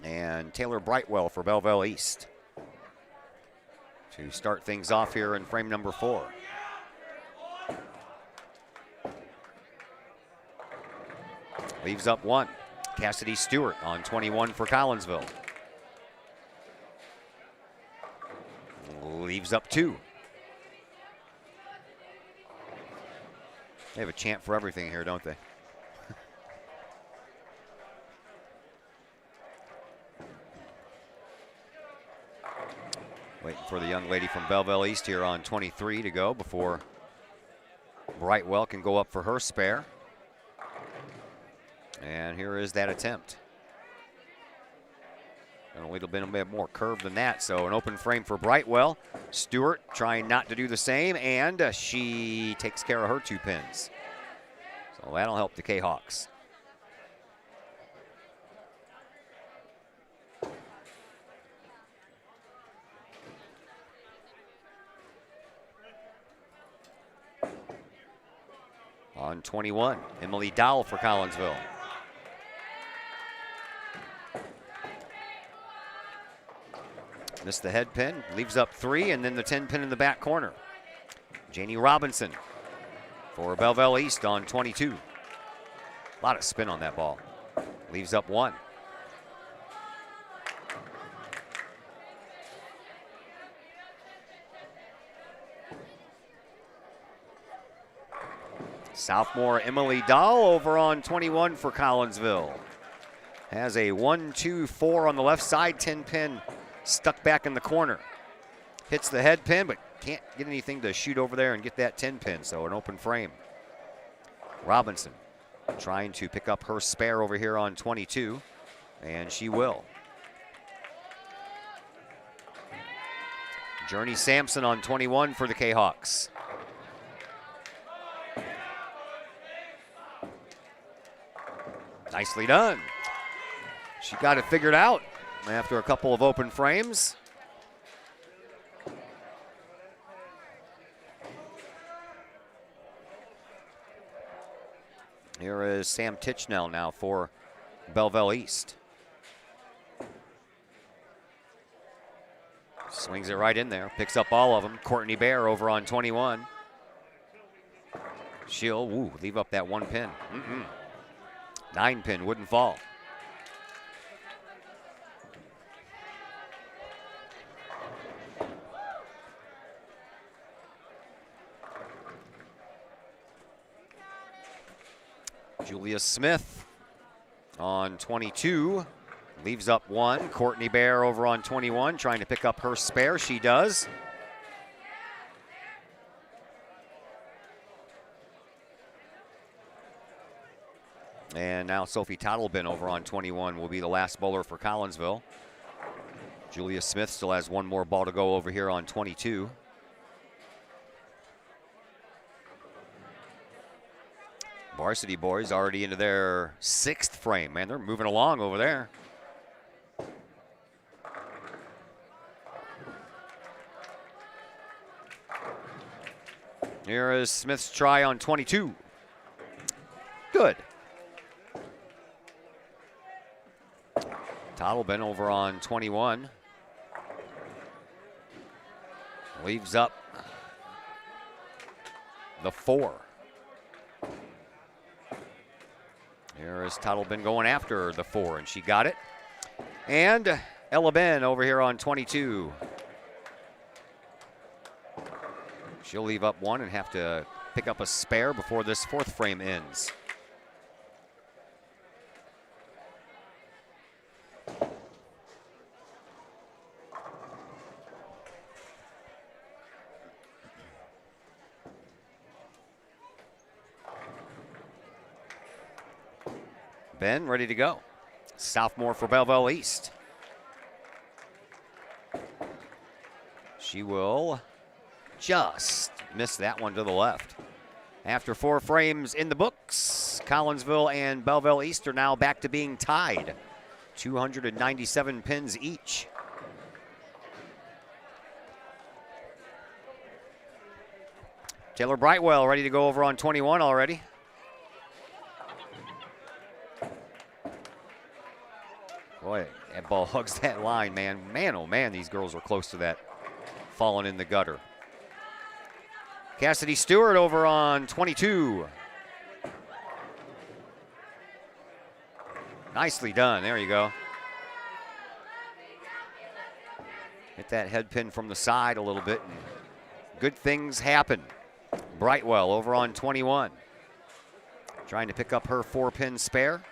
And Taylor Brightwell for Belleville East to start things off here in frame number 4. Leaves up 1. Cassidy Stewart on 21 for Collinsville. Leaves up 2. They have a chant for everything here, don't they? Waiting for the young lady from Belleville East here on 23 to go before Brightwell can go up for her spare. And here is that attempt. And a little bit more curve than that, so an open frame for Brightwell. Stewart trying not to do the same, and she takes care of her 2 pins. So that'll help the Kahawks. On 21, Emily Dowell for Collinsville. Missed the head pin, leaves up 3, and then the 10 pin in the back corner. Janie Robinson for Belleville East on 22. A lot of spin on that ball. Leaves up 1. Sophomore Emily Dahl over on 21 for Collinsville. Has a 1-2-4 on the left side, 10 pin stuck back in the corner. Hits the head pin, but can't get anything to shoot over there and get that 10 pin, so an open frame. Robinson trying to pick up her spare over here on 22, and she will. Journey Sampson on 21 for the Kahawks. Nicely done. She got it figured out after a couple of open frames. Here is Sam Tichnell now for Belleville East. Swings it right in there, picks up all of them. Courtney Bear over on 21. She'll leave up that 1 pin. 9 pin wouldn't fall. Julia Smith on 22, leaves up 1. Courtney Bear over on 21, trying to pick up her spare. She does. And now Sophie Tottleben over on 21 will be the last bowler for Collinsville. Julia Smith still has one more ball to go over here on 22. Varsity boys already into their 6th frame. Man, they're moving along over there. Here is Smith's try on 22. Good. Tottleben over on 21. Leaves up the 4. Here is Tottleben going after the 4, and she got it. And Ella Ben over here on 22. She'll leave up 1 and have to pick up a spare before this 4th frame ends. Ben ready to go. Sophomore for Belleville East. She will just miss that one to the left. After 4 frames in the books, Collinsville and Belleville East are now back to being tied. 297 pins each. Taylor Brightwell ready to go over on 21 already. Boy, that ball hugs that line, man. Man, oh man, these girls are close to that falling in the gutter. Cassidy Stewart over on 22. Nicely done, there you go. Hit that head pin from the side a little bit, and good things happen. Brightwell over on 21. Trying to pick up her 4-pin spare.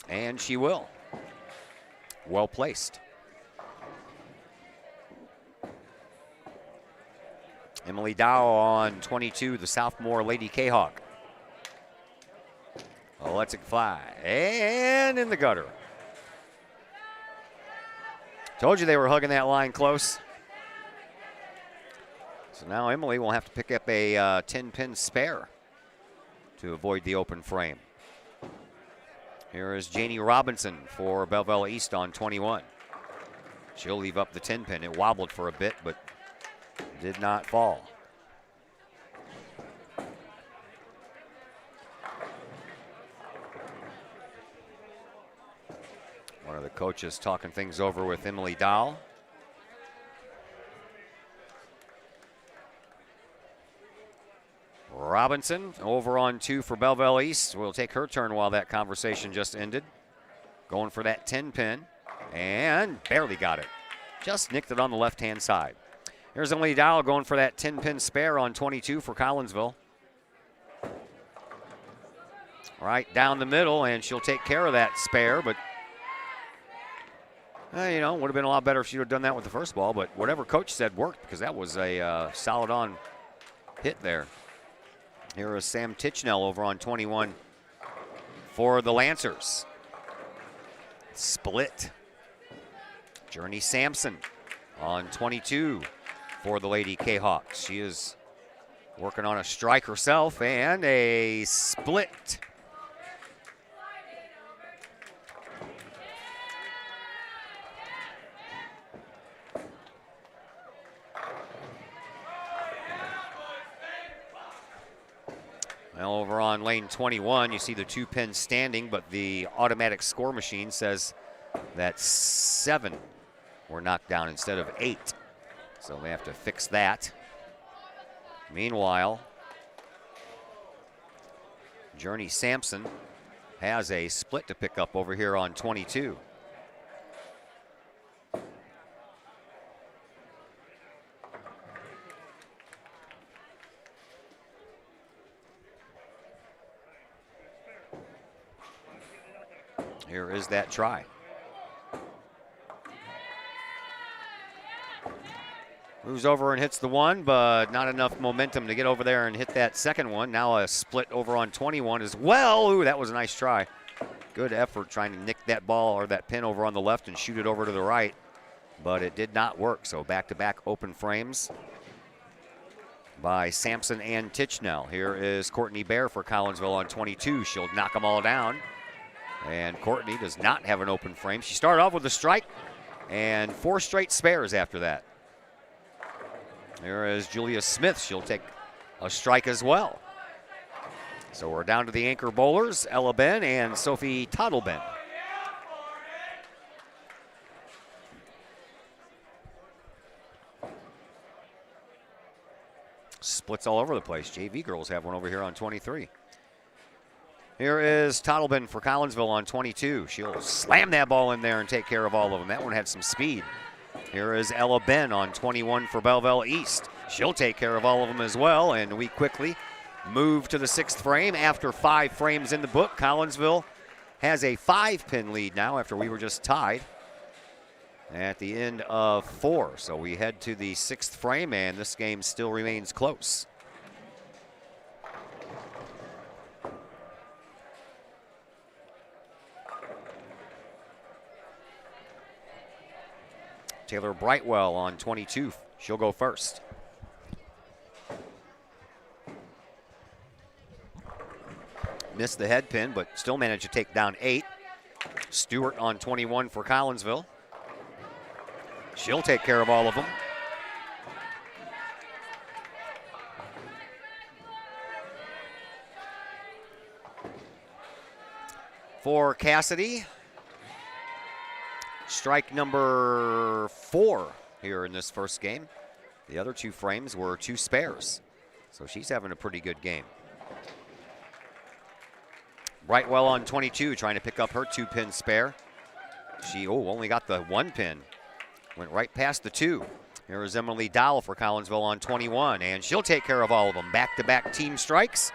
And she will. Well placed. Emily Dow on 22, the sophomore Lady Kahok. Oh, lets it fly. And in the gutter. Told you they were hugging that line close. So now Emily will have to pick up a 10-pin spare to avoid the open frame. Here is Janie Robinson for Belleville East on 21. She'll leave up the 10-pin. It wobbled for a bit, but did not fall. One of the coaches talking things over with Emily Dahl. Robinson over on 2 for Belleville East. Will take her turn while that conversation just ended. Going for that 10-pin and barely got it. Just nicked it on the left-hand side. Here's Emily Dow going for that 10-pin spare on 22 for Collinsville. Right down the middle, and she'll take care of that spare, but you know, would have been a lot better if she would have done that with the first ball, but whatever coach said worked because that was a solid on hit there. Here is Sam Tichnell over on 21 for the Lancers. Split. Journey Sampson on 22 for the Lady Kahawks. She is working on a strike herself and a split. Well, over on lane 21, you see the 2-pin standing, but the automatic score machine says that 7 were knocked down instead of 8. So they have to fix that. Meanwhile, Journey Sampson has a split to pick up over here on 22. Here is that try. Moves over and hits the one, but not enough momentum to get over there and hit that second one. Now a split over on 21 as well. Ooh, that was a nice try. Good effort trying to nick that ball or that pin over on the left and shoot it over to the right, but it did not work. So back-to-back open frames by Sampson and Tichnell. Here is Courtney Bear for Collinsville on 22. She'll knock them all down. And Courtney does not have an open frame. She started off with a strike and 4 straight spares after that. There is Julia Smith. She'll take a strike as well. So we're down to the anchor bowlers, Ella Ben and Sophie Tottleben. Splits all over the place. JV girls have one over here on 23. Here is Tottleben for Collinsville on 22. She'll slam that ball in there and take care of all of them. That one had some speed. Here is Ella Ben on 21 for Belleville East. She'll take care of all of them as well, and we quickly move to the 6th frame. After 5 frames in the book, Collinsville has a 5-pin lead now after we were just tied at the end of 4. So we head to the 6th frame, and this game still remains close. Taylor Brightwell on 22. She'll go first. Missed the head pin, but still managed to take down 8. Stewart on 21 for Collinsville. She'll take care of all of them. For Cassidy, strike number 4 here in this first game. The other 2 frames were 2 spares, so she's having a pretty good game. Brightwell on 22, trying to pick up her 2-pin spare. She only got the 1 pin. Went right past the 2. Here is Emily Dowell for Collinsville on 21, and she'll take care of all of them. Back-to-back team strikes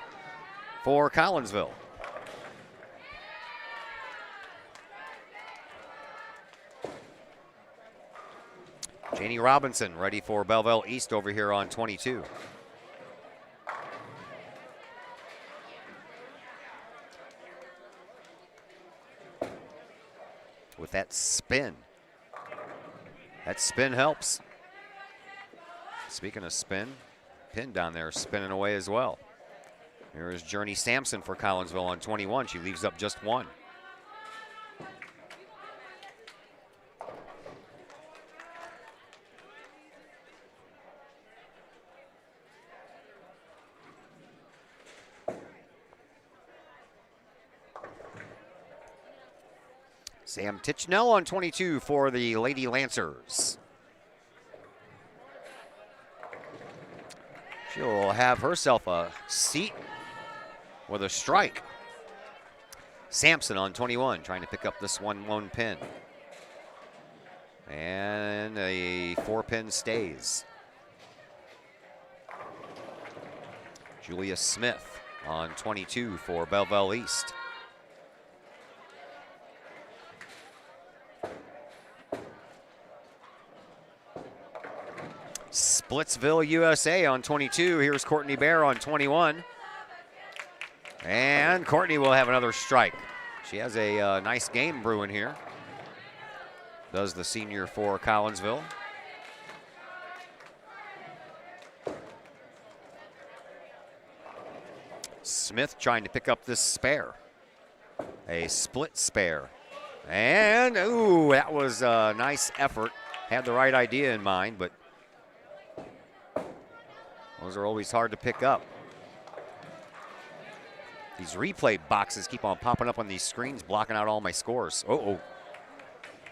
for Collinsville. Janie Robinson ready for Belleville East over here on 22. With that spin. That spin helps. Speaking of spin, pin down there spinning away as well. Here is Journey Sampson for Collinsville on 21. She leaves up just 1. Sam Tichnell on 22 for the Lady Lancers. She'll have herself a seat with a strike. Sampson on 21 trying to pick up this 1 lone pin. And a 4-pin stays. Julia Smith on 22 for Belleville East. Splitsville, USA on 22. Here's Courtney Bear on 21. And Courtney will have another strike. She has a nice game brewing here. Does the senior for Collinsville. Smith trying to pick up this spare. A split spare. And, ooh, that was a nice effort. Had the right idea in mind, but those are always hard to pick up. These replay boxes keep on popping up on these screens, blocking out all my scores.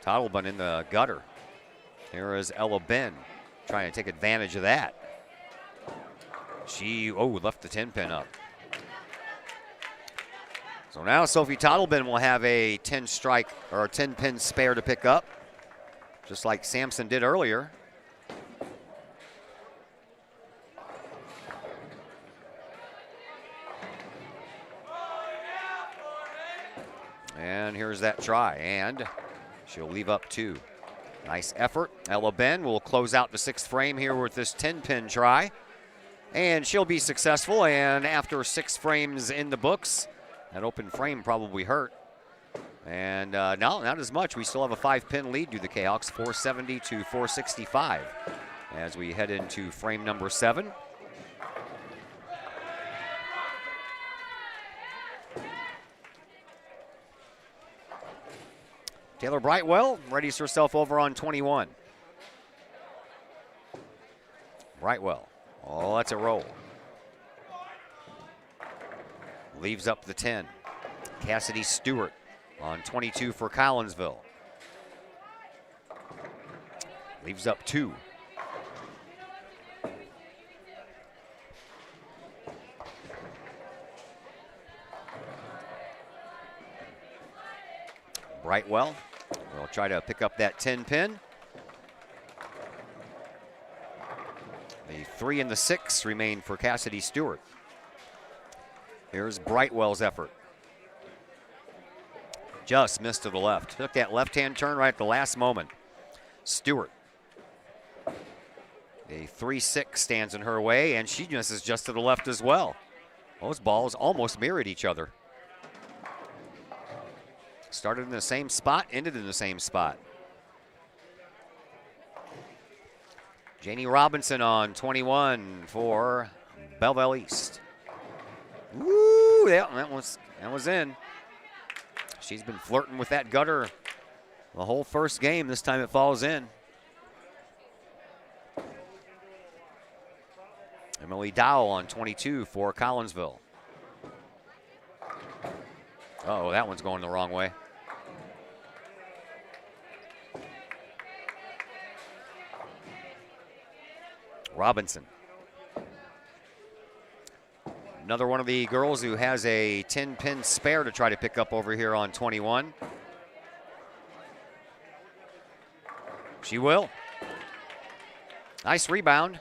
Tottleben in the gutter. Here is Ella Ben trying to take advantage of that. She, left the 10-pin up. So now Sophie Tottleben will have a 10-strike or a 10-pin spare to pick up, just like Sampson did earlier. And here's that try, and she'll leave up 2. Nice effort. Ella Ben will close out the 6th frame here with this 10-pin try. And she'll be successful, and after 6 frames in the books, that open frame probably hurt. And no, not as much. We still have a 5-pin lead to the Kahawks, 470 to 465, as we head into frame number 7. Taylor Brightwell readies herself over on 21. Brightwell. Oh, that's a roll. Leaves up the 10. Cassidy Stewart on 22 for Collinsville. Leaves up 2. Brightwell will try to pick up that 10-pin. The 3 and the 6 remain for Cassidy Stewart. Here's Brightwell's effort. Just missed to the left. Took that left-hand turn right at the last moment. Stewart. A 3-6 stands in her way, and she misses just to the left as well. Those balls almost mirrored each other. Started in the same spot, ended in the same spot. Janie Robinson on 21 for Belleville East. Woo, that was in. She's been flirting with that gutter the whole first game. This time it falls in. Emily Dowell on 22 for Collinsville. Oh, that one's going the wrong way. Robinson. Another one of the girls who has a 10-pin spare to try to pick up over here on 21. She will. Nice rebound.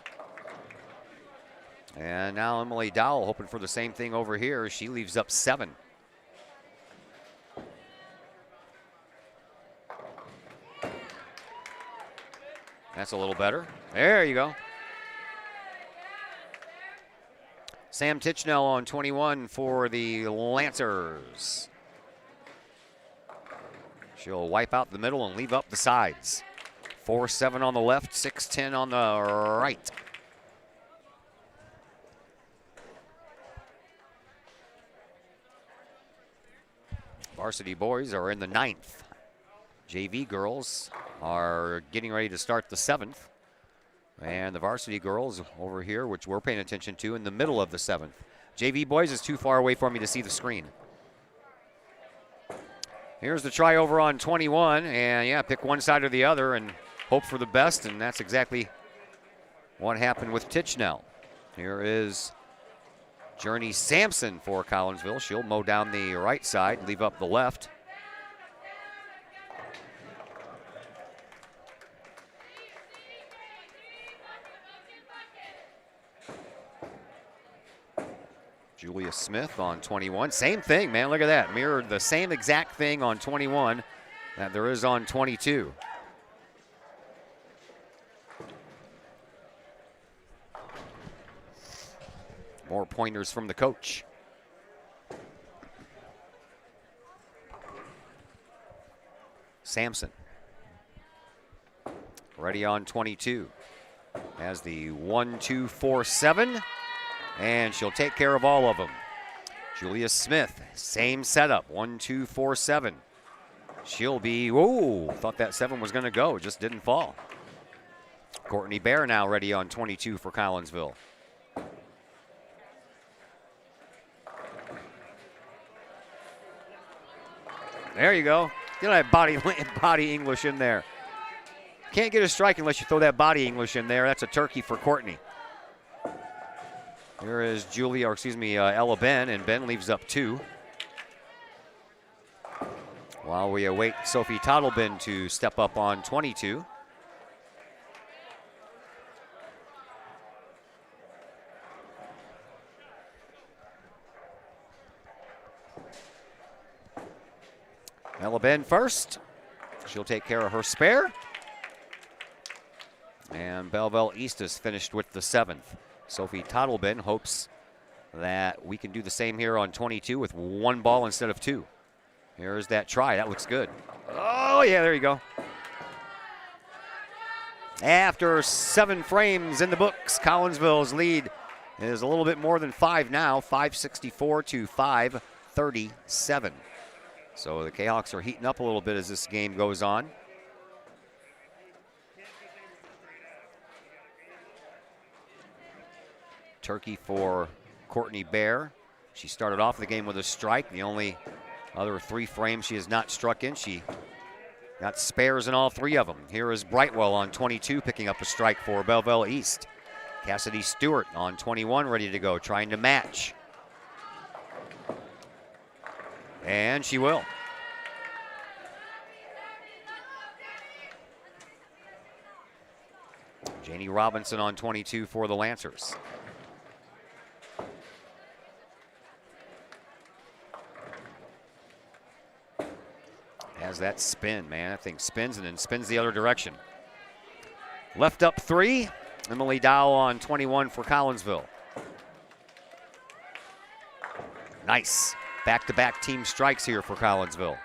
And now Emily Dowell hoping for the same thing over here. She leaves up 7. That's a little better. There you go. Sam Tichnell on 21 for the Lancers. She'll wipe out the middle and leave up the sides. 4-7 on the left, 6-10 on the right. Varsity boys are in the 9th. JV girls are getting ready to start the 7th. And the varsity girls over here, which we're paying attention to, in the middle of the 7th. JV boys is too far away for me to see the screen. Here's the try over on 21. And yeah, pick one side or the other and hope for the best. And that's exactly what happened with Tichnell. Here is Journey Sampson for Collinsville. She'll mow down the right side, leave up the left. Julia Smith on 21. Same thing, man. Look at that. Mirrored the same exact thing on 21 that there is on 22. More pointers from the coach. Sampson. Ready on 22. Has the 1-2-4-7. And she'll take care of all of them. Julia Smith, same setup, 1-2-4-7. She'll be, whoa, thought that 7 was going to go, just didn't fall. Courtney Bear now ready on 22 for Collinsville. There you go. Get that body English in there. Can't get a strike unless you throw that body English in there. That's a turkey for Courtney. Here is Ella Ben, and Ben leaves up 2. While we await Sophie Tottleben to step up on 22. Ella Ben first. She'll take care of her spare. And Belleville East is finished with the 7th. Sophie Tottleben hopes that we can do the same here on 22 with 1 ball instead of 2. Here's that try. That looks good. Oh, yeah, there you go. After 7 frames in the books, Collinsville's lead is a little bit more than 5 now, 564 to 537. So the Kahawks are heating up a little bit as this game goes on. Turkey for Courtney Bear. She started off the game with a strike. The only other 3 frames she has not struck in. She got spares in all 3 of them. Here is Brightwell on 22 picking up a strike for Belleville East. Cassidy Stewart on 21 ready to go, trying to match. And she will. Janie Robinson on 22 for the Lancers. Has that spin, man. That thing spins and then spins the other direction. Left up 3. Emily Dow on 21 for Collinsville. Nice. Back-to-back team strikes here for Collinsville.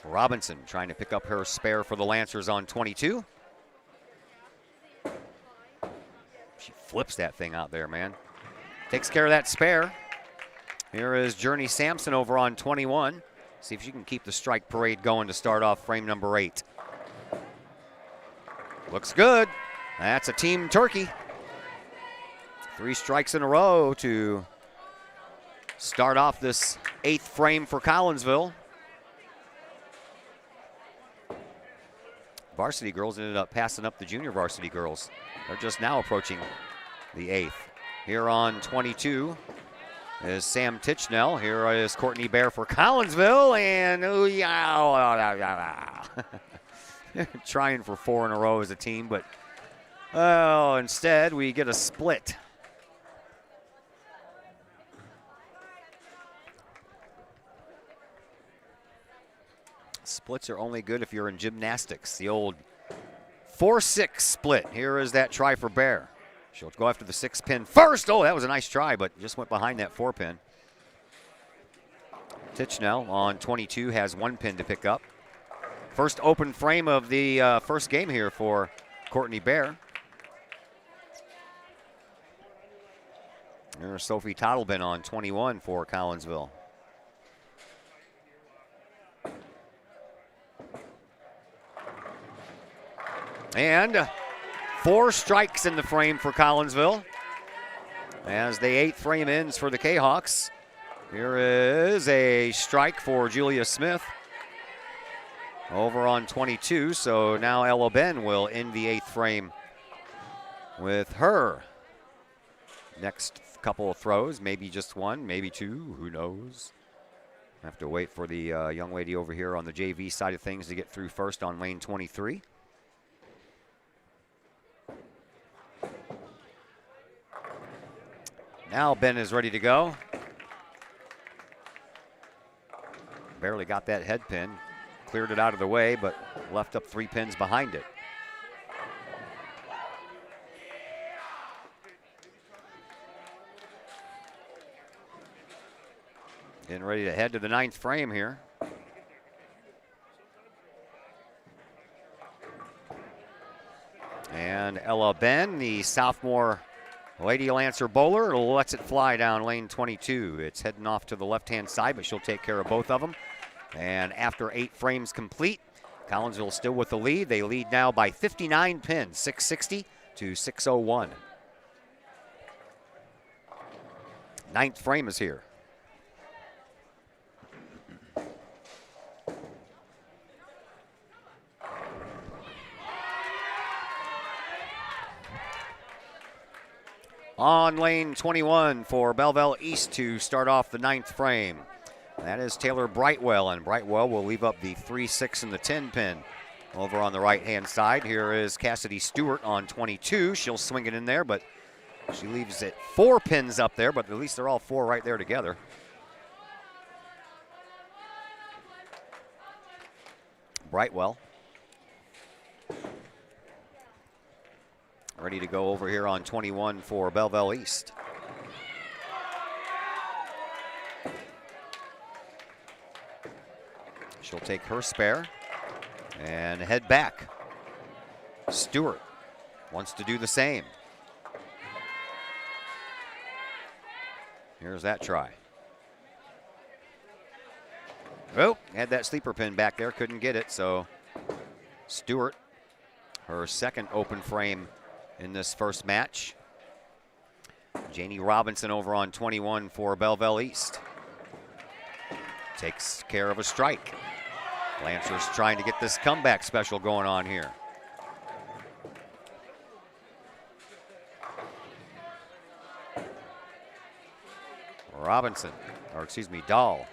Robinson trying to pick up her spare for the Lancers on 22. She flips that thing out there, man. Takes care of that spare. Here is Journey Sampson over on 21. See if she can keep the strike parade going to start off frame number 8. Looks good. That's a team turkey. 3 strikes in a row to start off this 8th frame for Collinsville. Varsity girls ended up passing up the junior varsity girls. They're just now approaching the 8th. Here on 22 is Sam Tichnell. Here is Courtney Bear for Collinsville, and trying for 4 in a row as a team, but instead we get a split. Splits are only good if you're in gymnastics. The old 4-6 split. Here is that try for Bear. She'll go after the 6 pin first. Oh, that was a nice try, but just went behind that 4 pin. Tichnell on 22 has 1 pin to pick up. First open frame of the first game here for Courtney Bear. There's Sophie Tottleben on 21 for Collinsville. And 4 strikes in the frame for Collinsville. As the 8th frame ends for the Kahawks. Here is a strike for Julia Smith over on 22. So now Ella Ben will end the 8th frame with her next couple of throws. Maybe just 1, maybe 2, who knows. Have to wait for the young lady over here on the JV side of things to get through first on lane 23. Now Ben is ready to go. Barely got that head pin. Cleared it out of the way, but left up 3 pins behind it. Getting ready to head to the 9th frame here. And Ella Ben, the sophomore Lady Lancer bowler, lets it fly down lane 22. It's heading off to the left-hand side, but she'll take care of both of them. And after 8 frames complete, Collinsville still with the lead. They lead now by 59 pins, 660 to 601. 9th frame is here. On lane 21 for Belleville East to start off the 9th frame. That is Taylor Brightwell, and Brightwell will leave up the 3, 6, and the 10 pin Over on the right-hand side, here is Cassidy Stewart on 22. She'll swing it in there, but she leaves it 4 pins up there, but at least they're all 4 right there together. Brightwell. Ready to go over here on 21 for Belleville East. She'll take her spare and head back. Stewart wants to do the same. Here's that try. Oh, had that sleeper pin back there, couldn't get it, so Stewart, her second open frame in this first match. Janie Robinson over on 21 for Belleville East. Takes care of a strike. Lancers trying to get this comeback special going on here. Robinson, or excuse me, Dahl,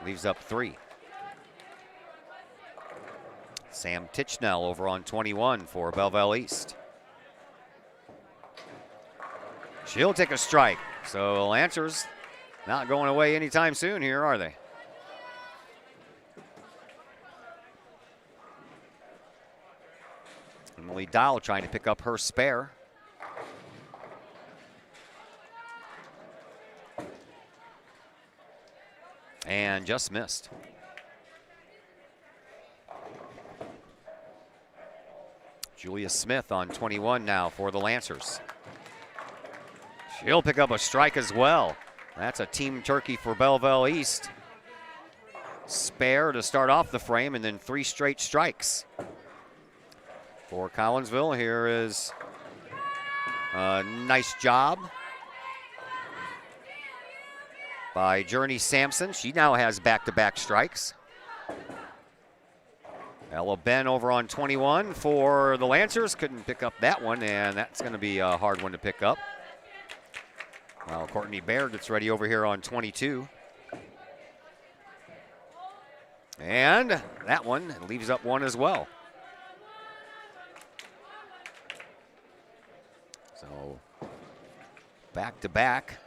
leaves up 3. Sam Tichnell over on 21 for Belleville East. She'll take a strike. So the Lancers not going away anytime soon here, are they? Emily Dahl trying to pick up her spare. And just missed. Julia Smith on 21 now for the Lancers. She'll pick up a strike as well. That's a team turkey for Belleville East. Spare to start off the frame and then 3 straight strikes. For Collinsville, here is a nice job by Journey Sampson. She now has back-to-back strikes. Ella Ben over on 21 for the Lancers. Couldn't pick up that one, and that's going to be a hard one to pick up. Well, Courtney Baird gets ready over here on 22. And that one leaves up 1 as well. So back-to-back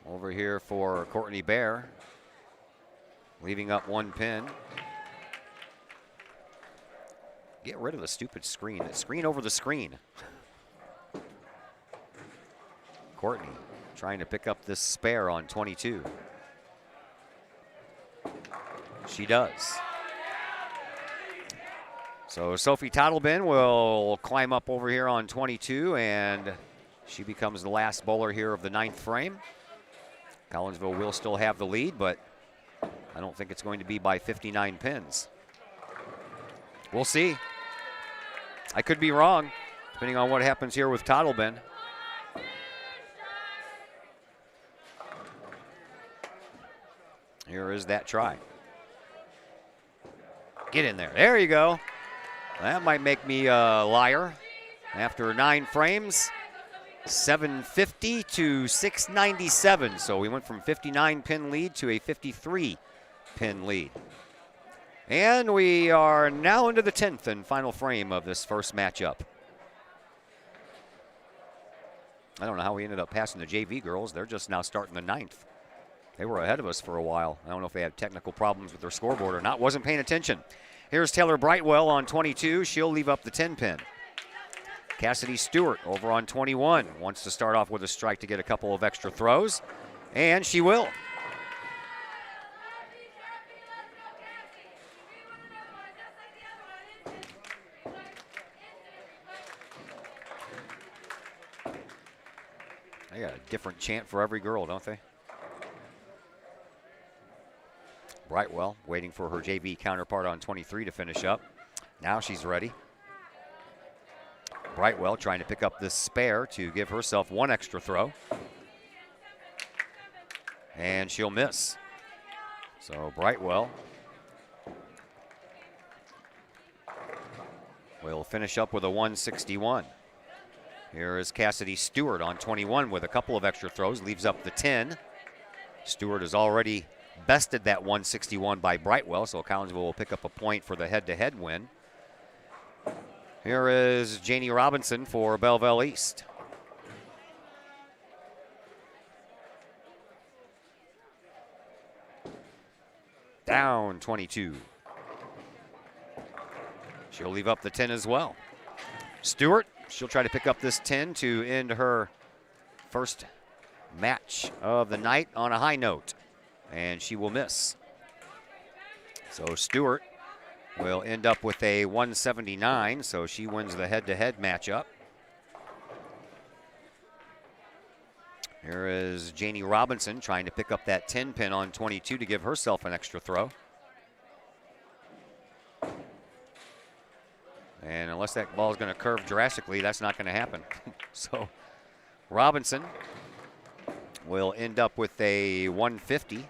over here for Courtney Bear, leaving up 1 pin. Get rid of the stupid screen. The screen over the screen. Courtney trying to pick up this spare on 22. She does. So Sophie Tottleben will climb up over here on 22, and she becomes the last bowler here of the 9th frame. Collinsville will still have the lead, but I don't think it's going to be by 59 pins. We'll see. I could be wrong, depending on what happens here with Tottleben. Here is that try. Get in there. There you go. That might make me a liar. After 9 frames, 750 to 697. So we went from 59 pin lead to a 53 pin lead. And we are now into the 10th and final frame of this first matchup. I don't know how we ended up passing the JV girls. They're just now starting the 9th. They were ahead of us for a while. I don't know if they had technical problems with their scoreboard or not. Wasn't paying attention. Here's Taylor Brightwell on 22. She'll leave up the 10 pin. Cassidy Stewart over on 21. Wants to start off with a strike to get a couple of extra throws. And she will. They got a different chant for every girl, don't they? Brightwell waiting for her JV counterpart on 23 to finish up. Now she's ready. Brightwell trying to pick up this spare to give herself 1 extra throw. And she'll miss. So Brightwell will finish up with a 161. Here is Cassidy Stewart on 21 with a couple of extra throws, leaves up the 10. Stewart has already bested that 161 by Brightwell, so Collinsville will pick up a point for the head-to-head win. Here is Janie Robinson for Belleville East. Down 22. She'll leave up the 10 as well. Stewart, she'll try to pick up this 10 to end her first match of the night on a high note, and she will miss. So Stewart will end up with a 179, so she wins the head-to-head matchup. Here is Janie Robinson trying to pick up that 10 pin on 22 to give herself an extra throw. And unless that ball is going to curve drastically, that's not going to happen. So Robinson will end up with a 150.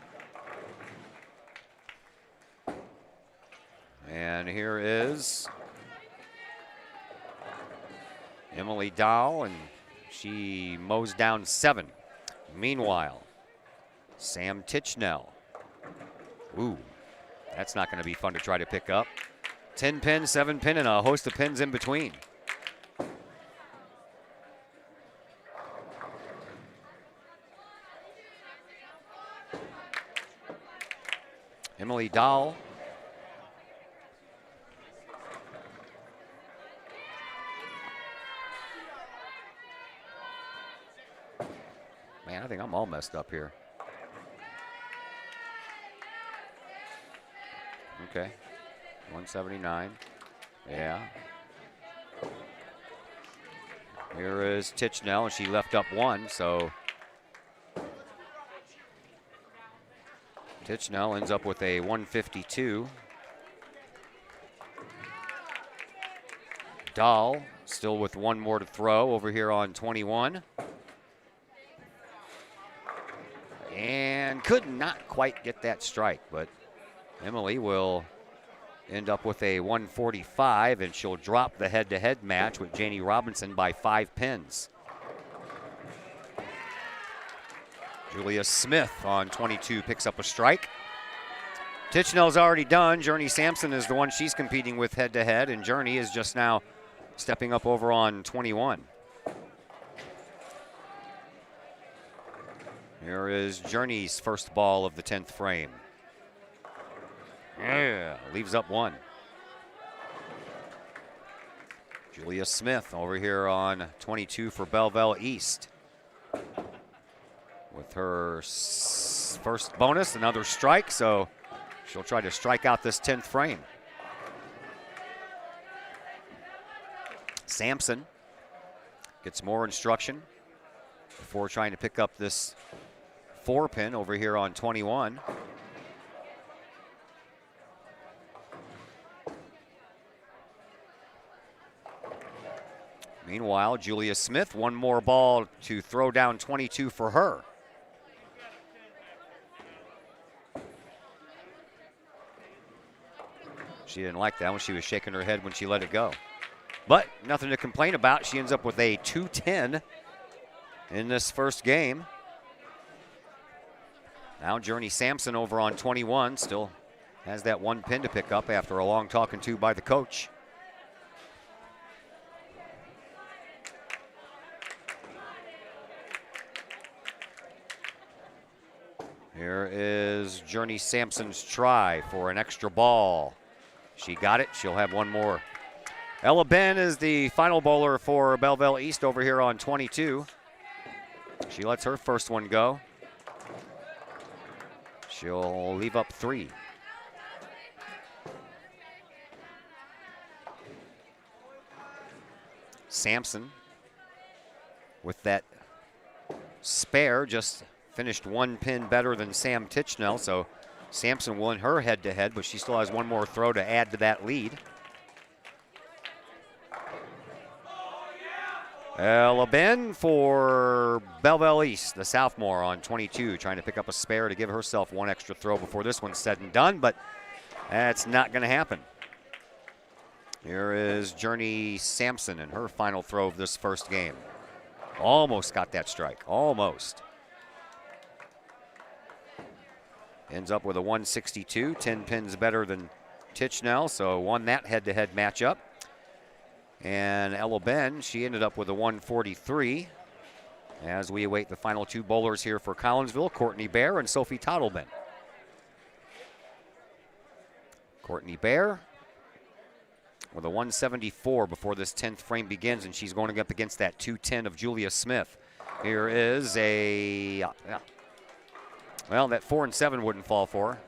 And here is Emily Dahl, and she mows down 7. Meanwhile, Sam Tichnell. Ooh, that's not going to be fun to try to pick up. 10 pin, 7 pin, and a host of pins in between. Emily Dahl. Man, I think I'm all messed up here. Okay. 179. Yeah. Here is Tichnell, and she left up 1, so Tichnell ends up with a 152. Dahl still with 1 more to throw over here on 21. And could not quite get that strike, but Emily will end up with a 145, and she'll drop the head-to-head match with Janie Robinson by 5 pins. Julia Smith on 22 picks up a strike. Tichnell's already done. Journey Sampson is the one she's competing with head-to-head, and Journey is just now stepping up over on 21. Here is Journey's first ball of the 10th frame. Yeah, leaves up 1. Julia Smith over here on 22 for Belleville East. With her first bonus, another strike, so she'll try to strike out this 10th frame. Sampson gets more instruction before trying to pick up this 4 pin over here on 21. Meanwhile, Julia Smith, 1 more ball to throw down 22 for her. She didn't like that one. She was shaking her head when she let it go. But nothing to complain about. She ends up with a 210 in this first game. Now Journey Sampson over on 21 still has that 1 pin to pick up after a long talking to by the coach. Here is Journey Sampson's try for an extra ball. She got it. She'll have 1 more. Ella Ben is the final bowler for Belleville East over here on 22. She lets her first one go. She'll leave up 3. Sampson with that spare just finished 1 pin better than Sam Tichnell, so Sampson won her head-to-head, but she still has 1 more throw to add to that lead. Ella Ben for Belleville East, the sophomore on 22, trying to pick up a spare to give herself 1 extra throw before this one's said and done, but that's not going to happen. Here is Journey Sampson in her final throw of this first game. Almost got that strike, almost. Ends up with a 162, 10 pins better than Tichnell, so won that head-to-head matchup. And Ella Ben, she ended up with a 143. As we await the final two bowlers here for Collinsville, Courtney Bear and Sophie Tottleben. Courtney Bear with a 174 before this 10th frame begins, and she's going up against that 210 of Julia Smith. Here is a, well, that 4 and 7 wouldn't fall for her.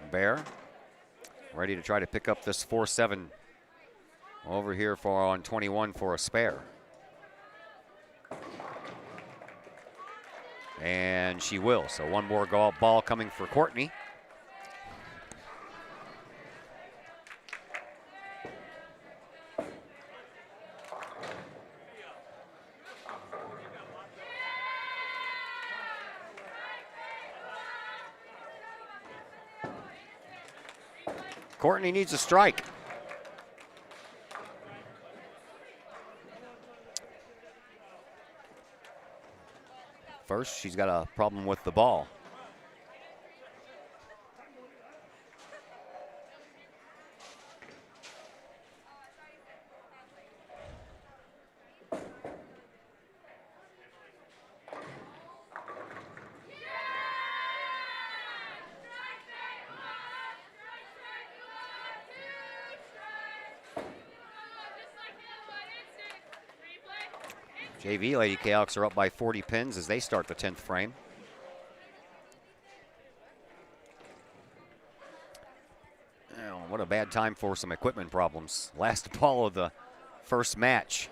Bear ready to try to pick up this 4-7 over here for on 21 for a spare. And she will. So one more ball coming for Courtney. Courtney needs a strike. First, she's got a problem with the ball. JV Lady Kahawks are up by 40 pins as they start the 10th frame. Oh, what a bad time for some equipment problems. Last ball of the first match.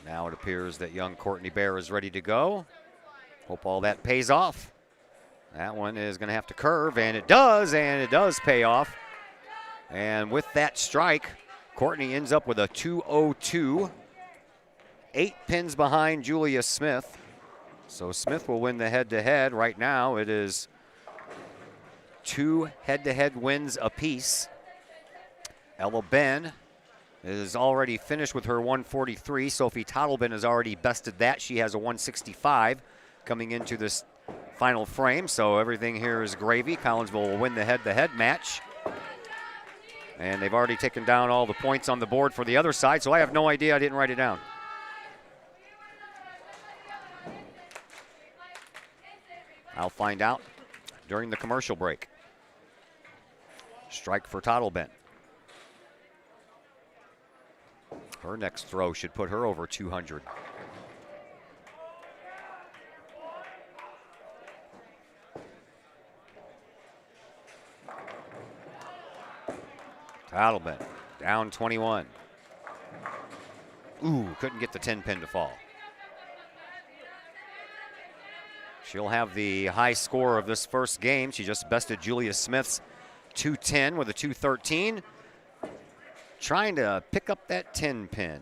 Now it appears that young Courtney Bear is ready to go. Hope all that pays off. That one is going to have to curve, and it does pay off. And with that strike, Courtney ends up with a 202. 8 pins behind Julia Smith. So Smith will win the head-to-head. Right now it is 2 head-to-head wins apiece. Ella Ben is already finished with her 143. Sophie Tottleben has already bested that. She has a 165 coming into this final frame, so everything here is gravy. Collinsville will win the head-to-head match. And they've already taken down all the points on the board for the other side, so I have no idea. I didn't write it down. I'll find out during the commercial break. Strike for Tottleben. Her next throw should put her over 200. Tottleben down 21. Ooh, couldn't get the 10 pin to fall. She'll have the high score of this first game. She just bested Julia Smith's 210 with a 213. Trying to pick up that 10 pin.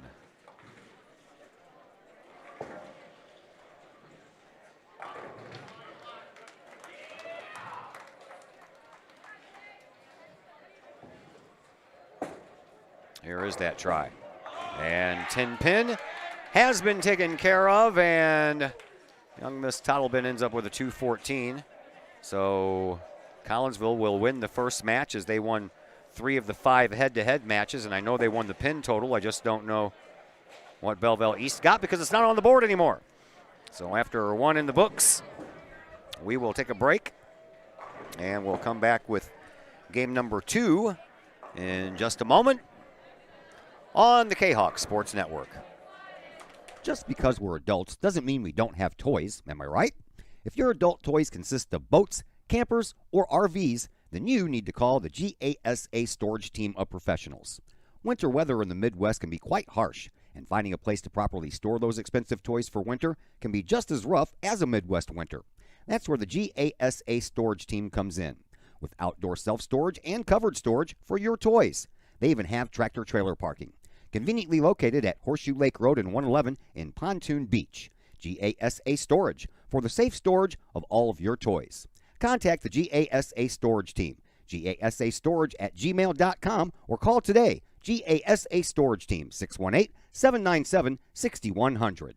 Here is that try. And 10 pin has been taken care of, and young Miss Tottleben ends up with a 214. So Collinsville will win the first match as they won 3 of the 5 head-to-head matches, and I know they won the pin total. I just don't know what Belleville East got because it's not on the board anymore. So after 1 in the books, we will take a break, and we'll come back with game number 2 in just a moment on the Kahok Sports Network. Just because we're adults doesn't mean we don't have toys, am I right? If your adult toys consist of boats, campers, or RVs, then you need to call the GASA storage team of professionals. Winter weather in the Midwest can be quite harsh, and finding a place to properly store those expensive toys for winter can be just as rough as a Midwest winter. That's where the GASA storage team comes in. with outdoor self-storage and covered storage for your toys. They even have tractor-trailer parking. Conveniently located at Horseshoe Lake Road and 111 in Pontoon Beach. GASA Storage for the safe storage of all of your toys. Contact the GASA Storage team, gasastorage@gmail.com, or call today, GASA Storage Team, 618-797-6100.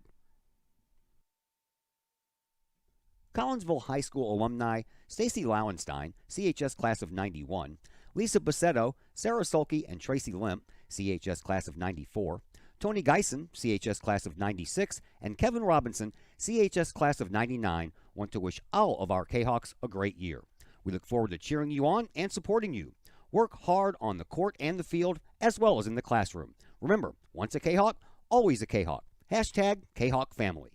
Collinsville High School alumni Stacy Lauenstein, CHS Class of 91, Lisa Bassetto, Sarah Sulke, and Tracy Limp, CHS Class of 94, Tony Geisen, CHS Class of 96, and Kevin Robinson, CHS Class of 99, want to wish all of our Kahawks a great year. We look forward to cheering you on and supporting you. Work hard on the court and the field, as well as in the classroom. Remember, once a Kahawk, always a Kahawk. Hashtag Kahawk Family.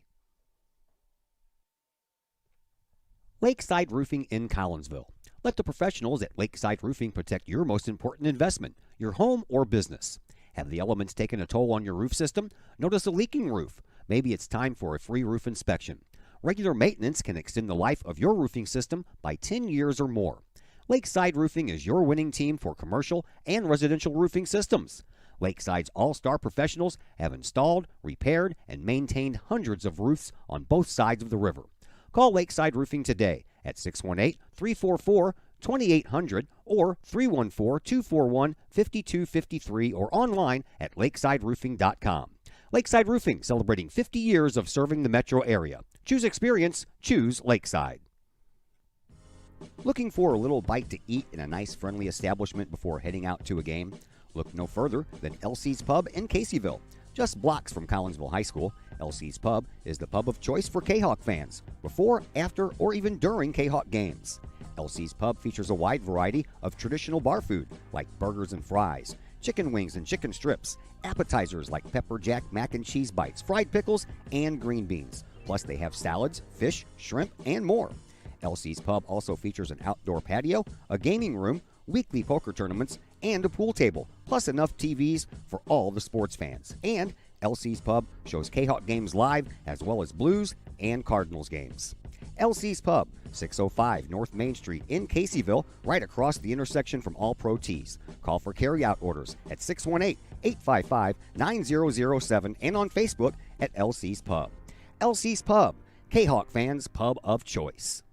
Lakeside Roofing in Collinsville. Let the professionals at Lakeside Roofing protect your most important investment, your home or business. Have the elements taken a toll on your roof system? Notice a leaking roof? Maybe it's time for a free roof inspection. Regular maintenance can extend the life of your roofing system by 10 years or more. Lakeside Roofing is your winning team for commercial and residential roofing systems. Lakeside's all-star professionals have installed, repaired, and maintained hundreds of roofs on both sides of the river. Call Lakeside Roofing today at 618-344-2800 or 314-241-5253 or online at lakesideroofing.com. Lakeside Roofing, celebrating 50 years of serving the metro area. Choose experience, choose Lakeside. Looking for a little bite to eat in a nice, friendly establishment before heading out to a game? Look no further than LC's Pub in Caseyville. Just blocks from Collinsville High School, LC's Pub is the pub of choice for Kahawk fans, before, after, or even during Kahawk games. LC's Pub features a wide variety of traditional bar food, like burgers and fries, chicken wings and chicken strips, appetizers like pepper jack mac and cheese bites, fried pickles, and green beans. Plus, they have salads, fish, shrimp, and more. LC's Pub also features an outdoor patio, a gaming room, weekly poker tournaments, and a pool table, plus enough TVs for all the sports fans. And LC's Pub shows Kahawk games live, as well as Blues and Cardinals games. LC's Pub, 605 North Main Street in Caseyville, right across the intersection from All Pro Tees. Call for carryout orders at 618-855-9007 and on Facebook at LC's Pub. LC's Pub, Kahawk fans' pub of choice.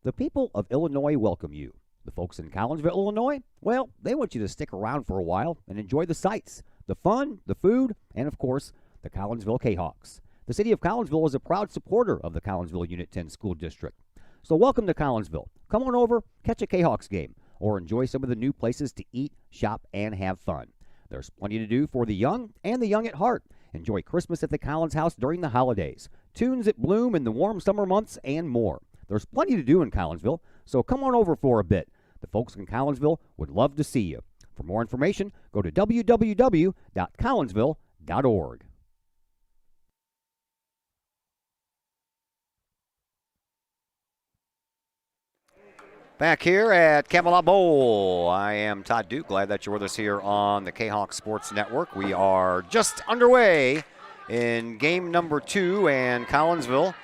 The people of Illinois welcome you. The folks in Collinsville, Illinois, well, they want you to stick around for a while and enjoy the sights, the fun, the food, and of course, the Collinsville Kahawks. The city of Collinsville is a proud supporter of the Collinsville Unit 10 School District. So welcome to Collinsville. Come on over, catch a Kahawks game, or enjoy some of the new places to eat, shop, and have fun. There's plenty to do for the young and the young at heart. Enjoy Christmas at the Collins House during the holidays, tunes at Bloom in the warm summer months, and more. There's plenty to do in Collinsville, so come on over for a bit. The folks in Collinsville would love to see you. For more information, go to www.collinsville.org. Back here at Camelot Bowl, I am Todd Duke. Glad that you're with us here on the Kahawk Sports Network. We are just underway in game number 2, and Collinsville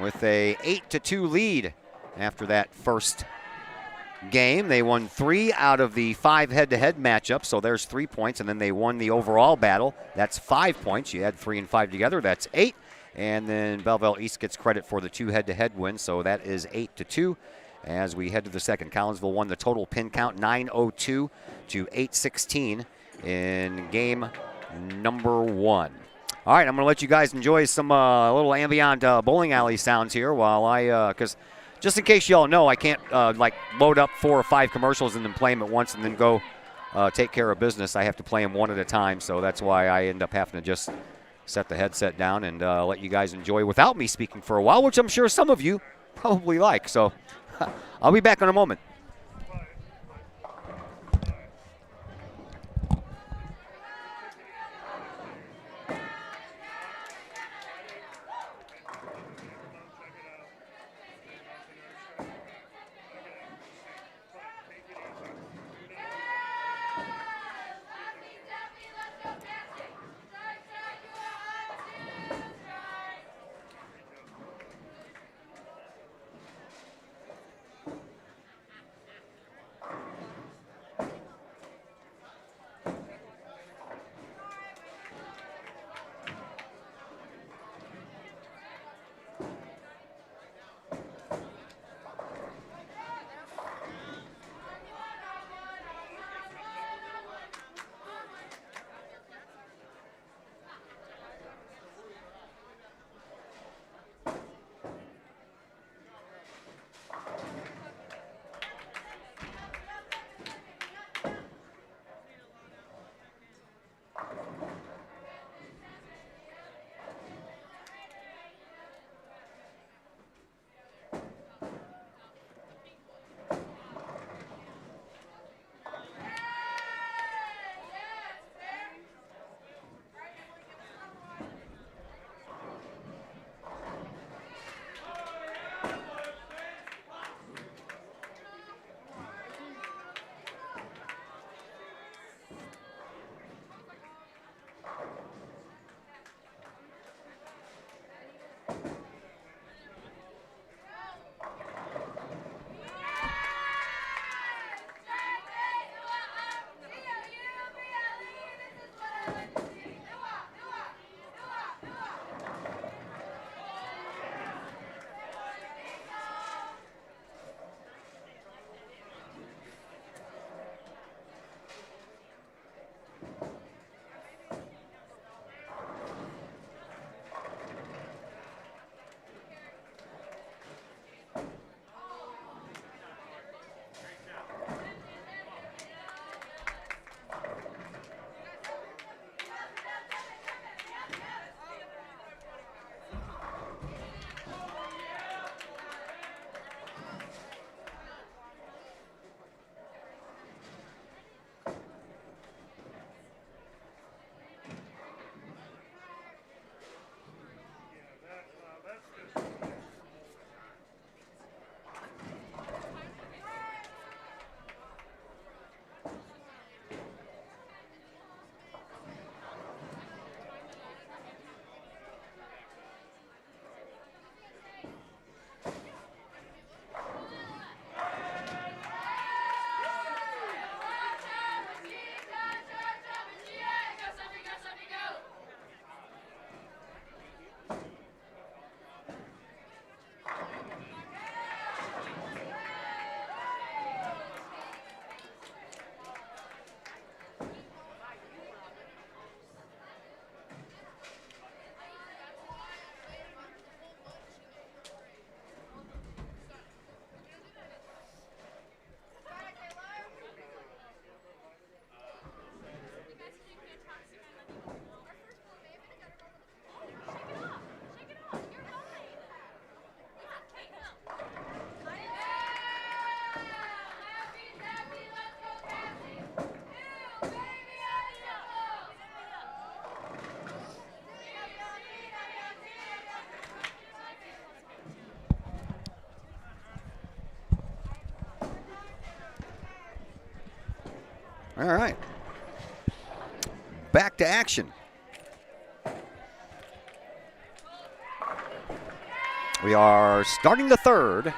with a 8-2 lead after that first game. They won 3 out of the 5 head-to-head matchups, so there's 3 points, and then they won the overall battle. That's 5 points. You add 3 and 5 together, that's 8. And then Belleville East gets credit for the 2 head-to-head wins, so that is 8-2. As we head to the second, Collinsville won the total pin count 902 to 816 in game number 1. All right, I'm going to let you guys enjoy some little ambient bowling alley sounds here while because just in case y'all know, I can't load up 4 or 5 commercials and then play them at once and then go take care of business. I have to play them one at a time, so that's why I end up having to just set the headset down and let you guys enjoy without me speaking for a while, which I'm sure some of you probably like. So I'll be back in a moment. All right. Back to action. We are starting the third.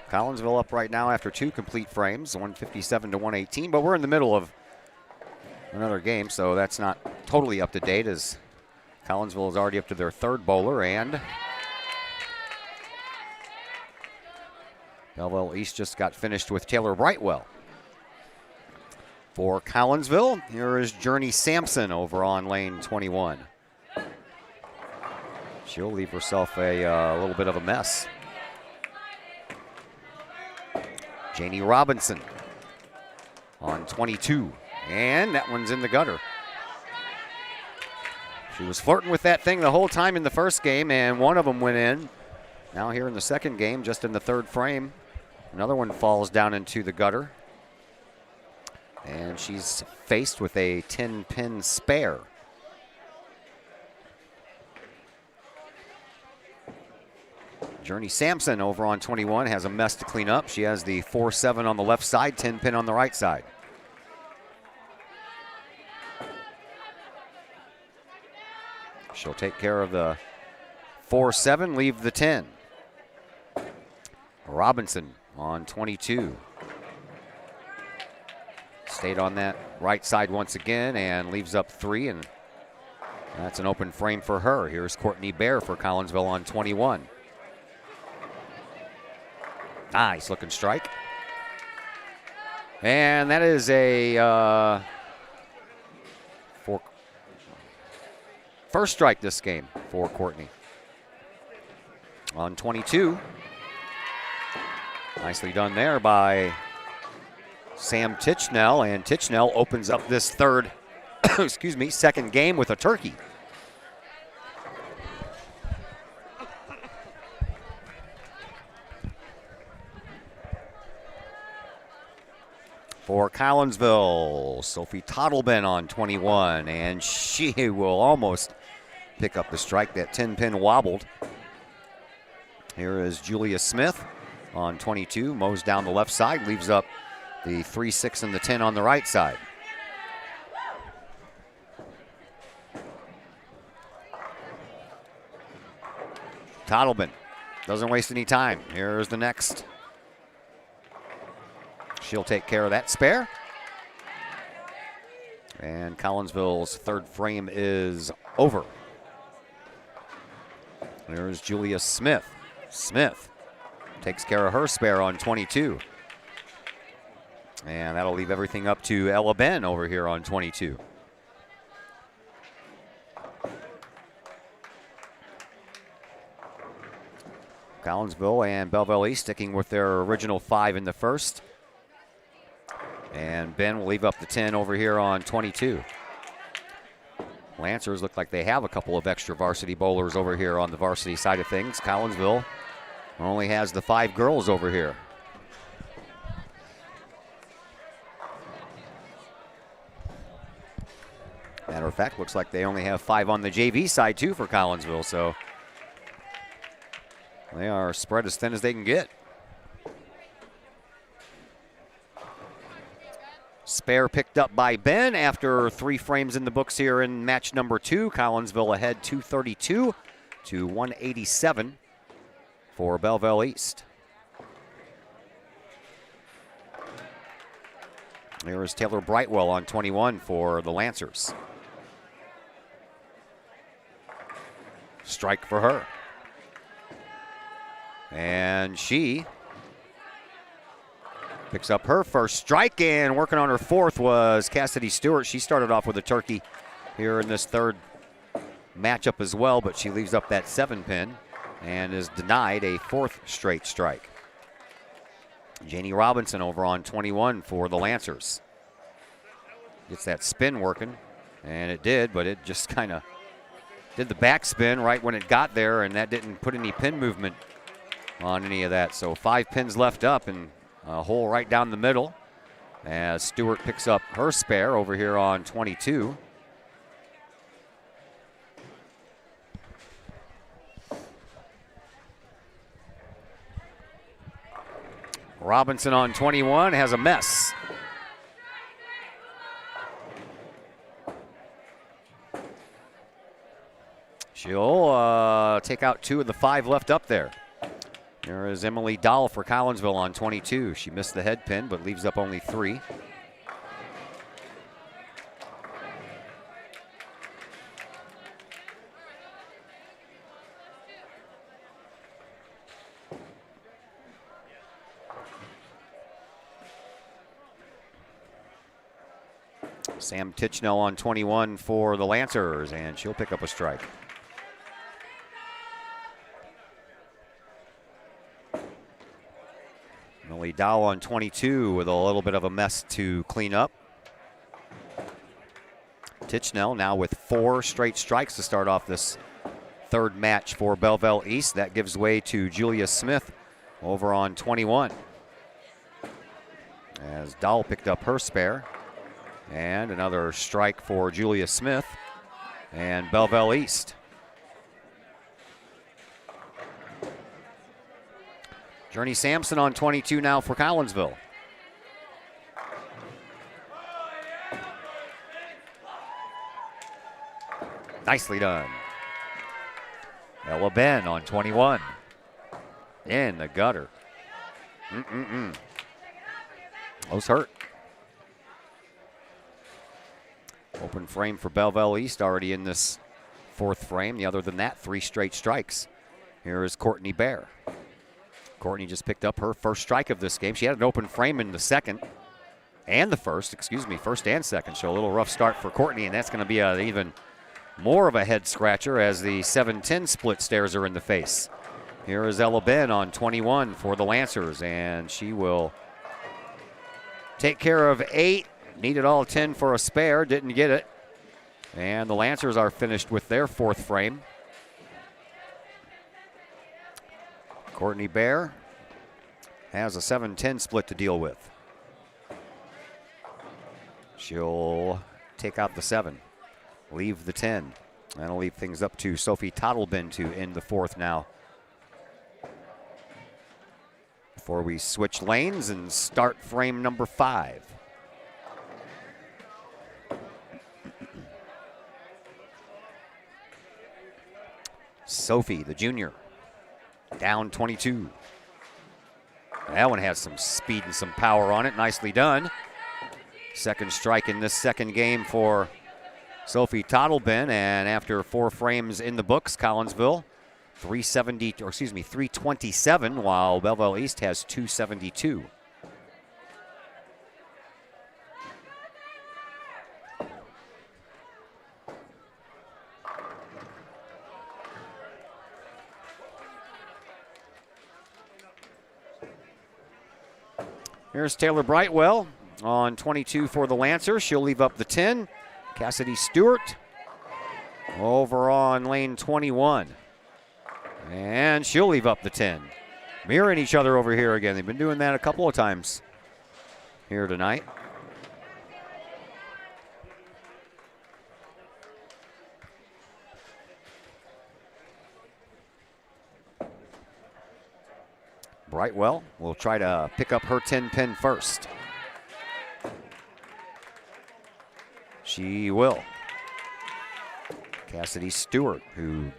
Collinsville up right now after 2 complete frames, 157 to 118, but we're in the middle of another game, so that's not totally up to date as Collinsville is already up to their 3rd bowler, and Belleville East just got finished with Taylor Brightwell. For Collinsville, here is Journey Sampson over on lane 21. She'll leave herself a little bit of a mess. Janie Robinson on 22, and that one's in the gutter. She was flirting with that thing the whole time in the first game, and one of them went in. Now here in the second game, just in the 3rd frame, another one falls down into the gutter. And she's faced with a 10-pin spare. Journey Sampson over on 21 has a mess to clean up. She has the 4-7 on the left side, 10-pin on the right side. She'll take care of the 4-7, leave the 10. Robinson on 22. Stayed on that right side once again and leaves up 3, and that's an open frame for her. Here's Courtney Bear for Collinsville on 21. Nice looking strike. And that is a first strike this game for Courtney. On 22. Nicely done there by Sam Tichnell, and Tichnell opens up this third, second game with a turkey. For Collinsville, Sophie Tottleben on 21, and she will almost pick up the strike. That 10-pin wobbled. Here is Julia Smith on 22, mows down the left side, leaves up the 3-6 and the 10 on the right side. Tottleben doesn't waste any time. Here's the next. She'll take care of that spare. And Collinsville's 3rd frame is over. There's Julia Smith. Smith takes care of her spare on 22. And that'll leave everything up to Ella Ben over here on 22. Collinsville and Belleville East sticking with their original 5 in the first. And Ben will leave up the 10 over here on 22. Lancers look like they have a couple of extra varsity bowlers over here on the varsity side of things. Collinsville only has the 5 girls over here. Matter of fact, looks like they only have 5 on the JV side too for Collinsville, so they are spread as thin as they can get. Spare picked up by Ben after 3 frames in the books here in match number 2. Collinsville ahead 232 to 187 for Belleville East. There is Taylor Brightwell on 21 for the Lancers. Strike for her. And she picks up her first strike, and working on her 4th was Cassidy Stewart. She started off with a turkey here in this 3rd matchup as well, but she leaves up that 7-pin and is denied a 4th straight strike. Janie Robinson over on 21 for the Lancers. Gets that spin working, and it did, but it just kind of did the backspin right when it got there, and that didn't put any pin movement on any of that. So 5 pins left up and a hole right down the middle as Stewart picks up her spare over here on 22. Robinson on 21 has a mess. She'll take out 2 of the 5 left up there. There is Emily Dahl for Collinsville on 22. She missed the head pin, but leaves up only 3. Sam Tichnell on 21 for the Lancers, and she'll pick up a strike. Emily Dow on 22 with a little bit of a mess to clean up. Tichnell now with 4 straight strikes to start off this 3rd match for Belleville East. That gives way to Julia Smith over on 21. As Dahl picked up her spare. And another strike for Julia Smith and Belleville East. Journey Sampson on 22 now for Collinsville. Nicely done. Ella Ben on 21. In the gutter. Those hurt. Open frame for Belleville East already in this 4th frame. The other than that, 3 straight strikes. Here is Courtney Bear. Courtney just picked up her 1st strike of this game. She had an open frame in the 2nd and the 1st, 1st and 2nd. So a little rough start for Courtney, and that's going to be even more of a head scratcher as the 7-10 split stares her in the face. Here is Ella Ben on 21 for the Lancers, and she will take care of 8. Needed all 10 for a spare, didn't get it. And the Lancers are finished with their 4th frame. Courtney Bear has a 7-10 split to deal with. She'll take out the 7, leave the 10. That'll leave things up to Sophie Tottleben to end the 4th now. Before we switch lanes and start frame number 5. Sophie, the junior, down 22. That one has some speed and some power on it. Nicely done. 2nd strike in this 2nd game for Sophie Tottleben, and after 4 frames in the books, Collinsville 327, while Belleville East has 272. Here's Taylor Brightwell on 22 for the Lancers. She'll leave up the 10. Cassidy Stewart over on lane 21. And she'll leave up the 10. Mirroring each other over here again. They've been doing that a couple of times here tonight. Brightwell will try to pick up her 10 pin first. She will. Cassidy Stewart, who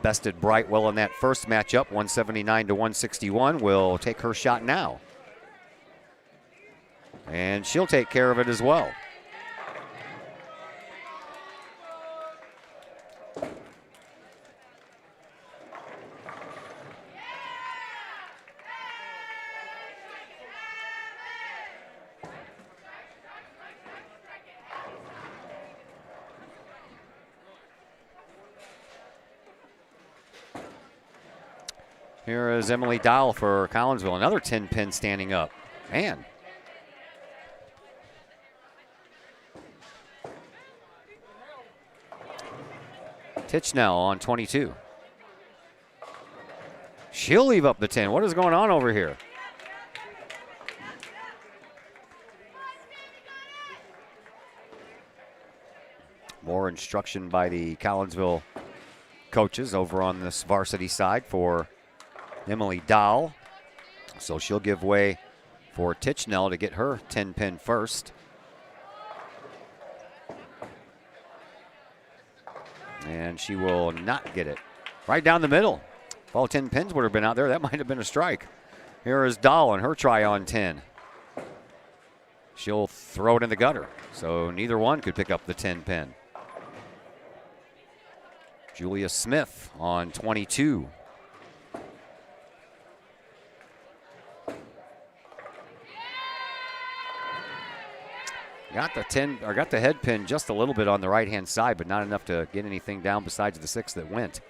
bested Brightwell in that first matchup, 179 to 161, will take her shot now. And she'll take care of it as well. Here is Emily Dahl for Collinsville. Another 10 pin standing up. Man. Tichnell on 22. She'll leave up the 10. What is going on over here? More instruction by the Collinsville coaches over on this varsity side for Emily Dahl. So she'll give way for Tichnell to get her 10 pin first. And she will not get it. Right down the middle. If all 10 pins would have been out there, that might have been a strike. Here is Dahl on her try on 10. She'll throw it in the gutter. So neither one could pick up the 10 pin. Julia Smith on 22. Got the head pin just a little bit on the right-hand side, but not enough to get anything down besides the 6 that went.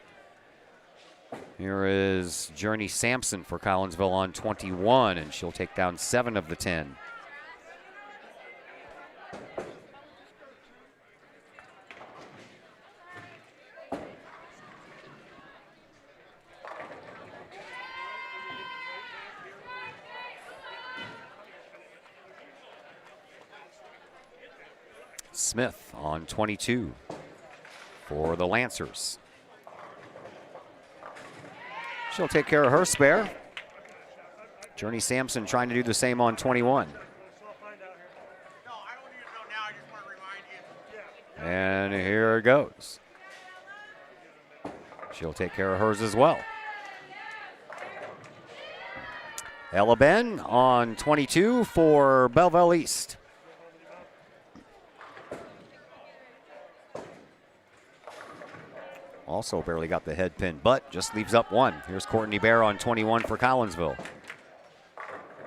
Here is Journey Sampson for Collinsville on 21, and she'll take down 7 of the 10. Smith on 22 for the Lancers. She'll take care of her spare. Journey Sampson trying to do the same on 21. And here it goes. She'll take care of hers as well. Ella Ben on 22 for Belleville East. Also barely got the head pin, but just leaves up 1. Here's Courtney Bear on 21 for Collinsville.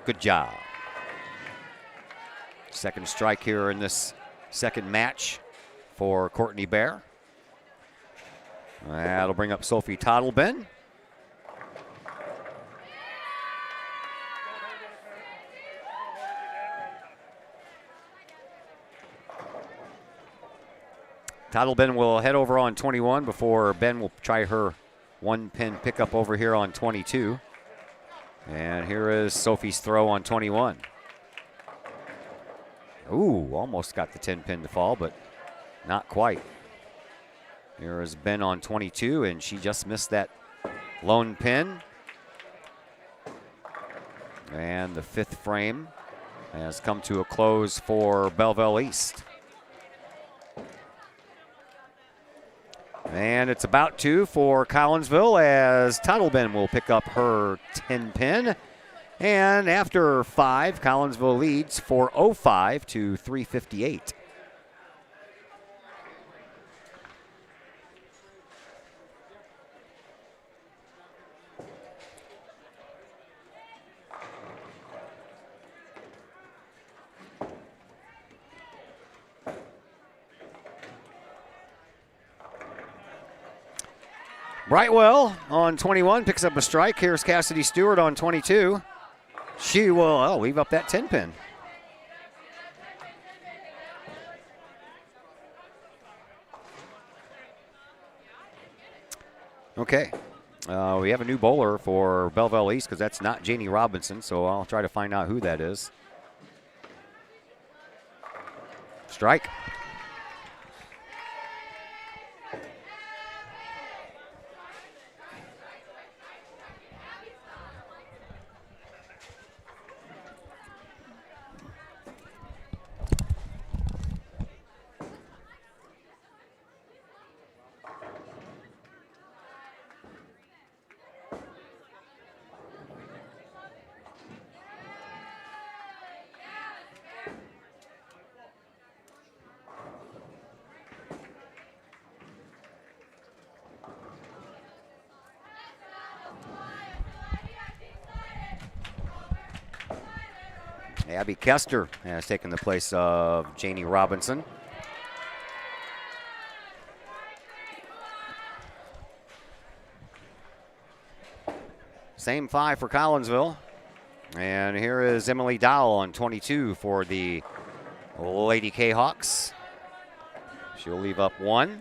Good job. Second strike here in this second match for Courtney Bear. That'll bring up Sophie Tottleben. Tottleben will head over on 21 before Ben will try her 1 pin pickup over here on 22. And here is Sophie's throw on 21. Ooh, almost got the 10 pin to fall, but not quite. Here is Ben on 22, and she just missed that lone pin. And the 5th frame has come to a close for Belleville East. And it's about to for Collinsville as Tottleben will pick up her 10 pin. And after 5, Collinsville leads 405 to 358. Brightwell on 21 picks up a strike. Here's Cassidy Stewart on 22. She will leave up that 10 pin. Okay. We have a new bowler for Belleville East because that's not Janie Robinson, so I'll try to find out who that is. Strike. Abby Kester has taken the place of Janie Robinson. Same 5 for Collinsville. And here is Emily Dowell on 22 for the Lady Kahawks. She'll leave up 1.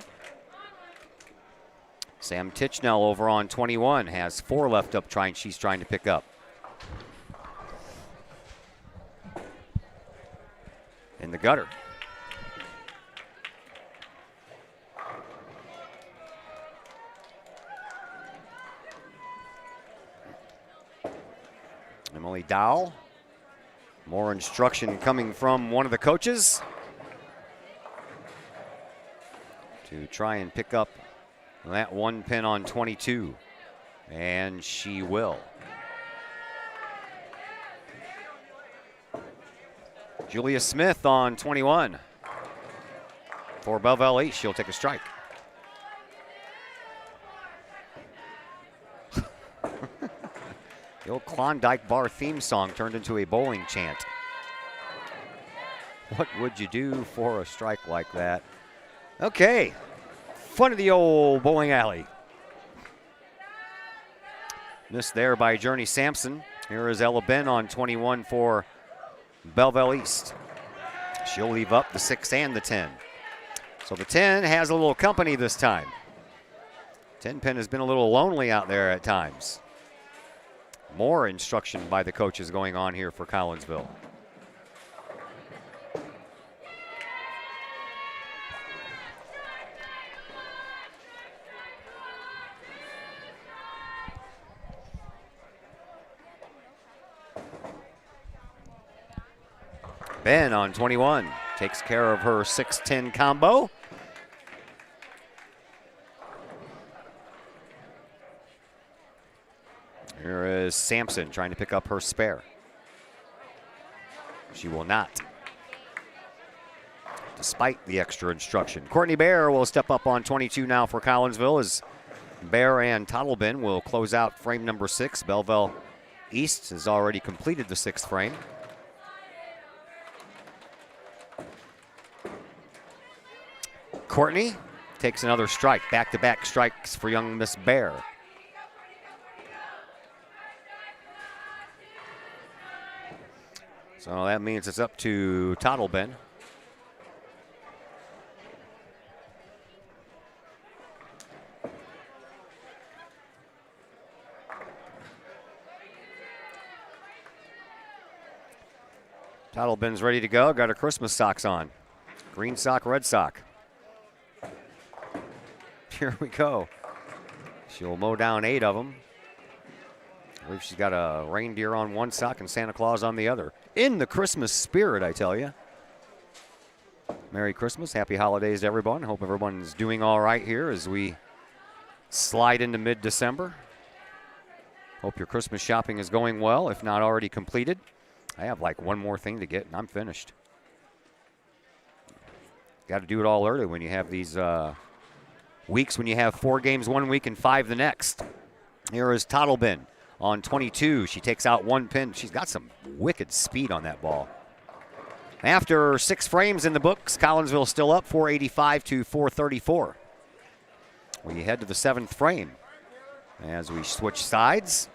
Sam Tichnell over on 21 has 4 left up she's trying to pick up. In the gutter. Emily Dowell. More instruction coming from one of the coaches to try and pick up that 1 pin on 22. And she will. Julia Smith on 21. For Belleville East, she'll take a strike. The old Klondike Bar theme song turned into a bowling chant. What would you do for a strike like that? Okay, fun of the old bowling alley. Missed there by Journey Sampson. Here is Ella Ben on 21 for Belleville East. She'll leave up the 6 and the 10. So the 10 has a little company this time. 10 pin has been a little lonely out there at times. More instruction by the coaches going on here for Collinsville. Ben on 21 takes care of her 6-10 combo. Here is Sampson trying to pick up her spare. She will not, despite the extra instruction. Courtney Bear will step up on 22 now for Collinsville as Bear and Tottleben will close out frame number 6. Belleville East has already completed the 6th frame. Courtney takes another strike. Back-to-back strikes for young Miss Bear. So that means it's up to Tottleben. Tottleben's ready to go. Got her Christmas socks on. Green sock, red sock. Here we go. She'll mow down 8 of them. I believe she's got a reindeer on one sock and Santa Claus on the other. In the Christmas spirit, I tell you. Merry Christmas. Happy holidays to everyone. Hope everyone's doing all right here as we slide into mid-December. Hope your Christmas shopping is going well, if not already completed. I have like one more thing to get and I'm finished. Got to do it all early when you have these weeks when you have 4 games one week and 5 the next. Here is Tottleben on 22. She takes out 1 pin. She's got some wicked speed on that ball. After 6 frames in the books, Collinsville still up 485 to 434. We head to the 7th frame as we switch sides.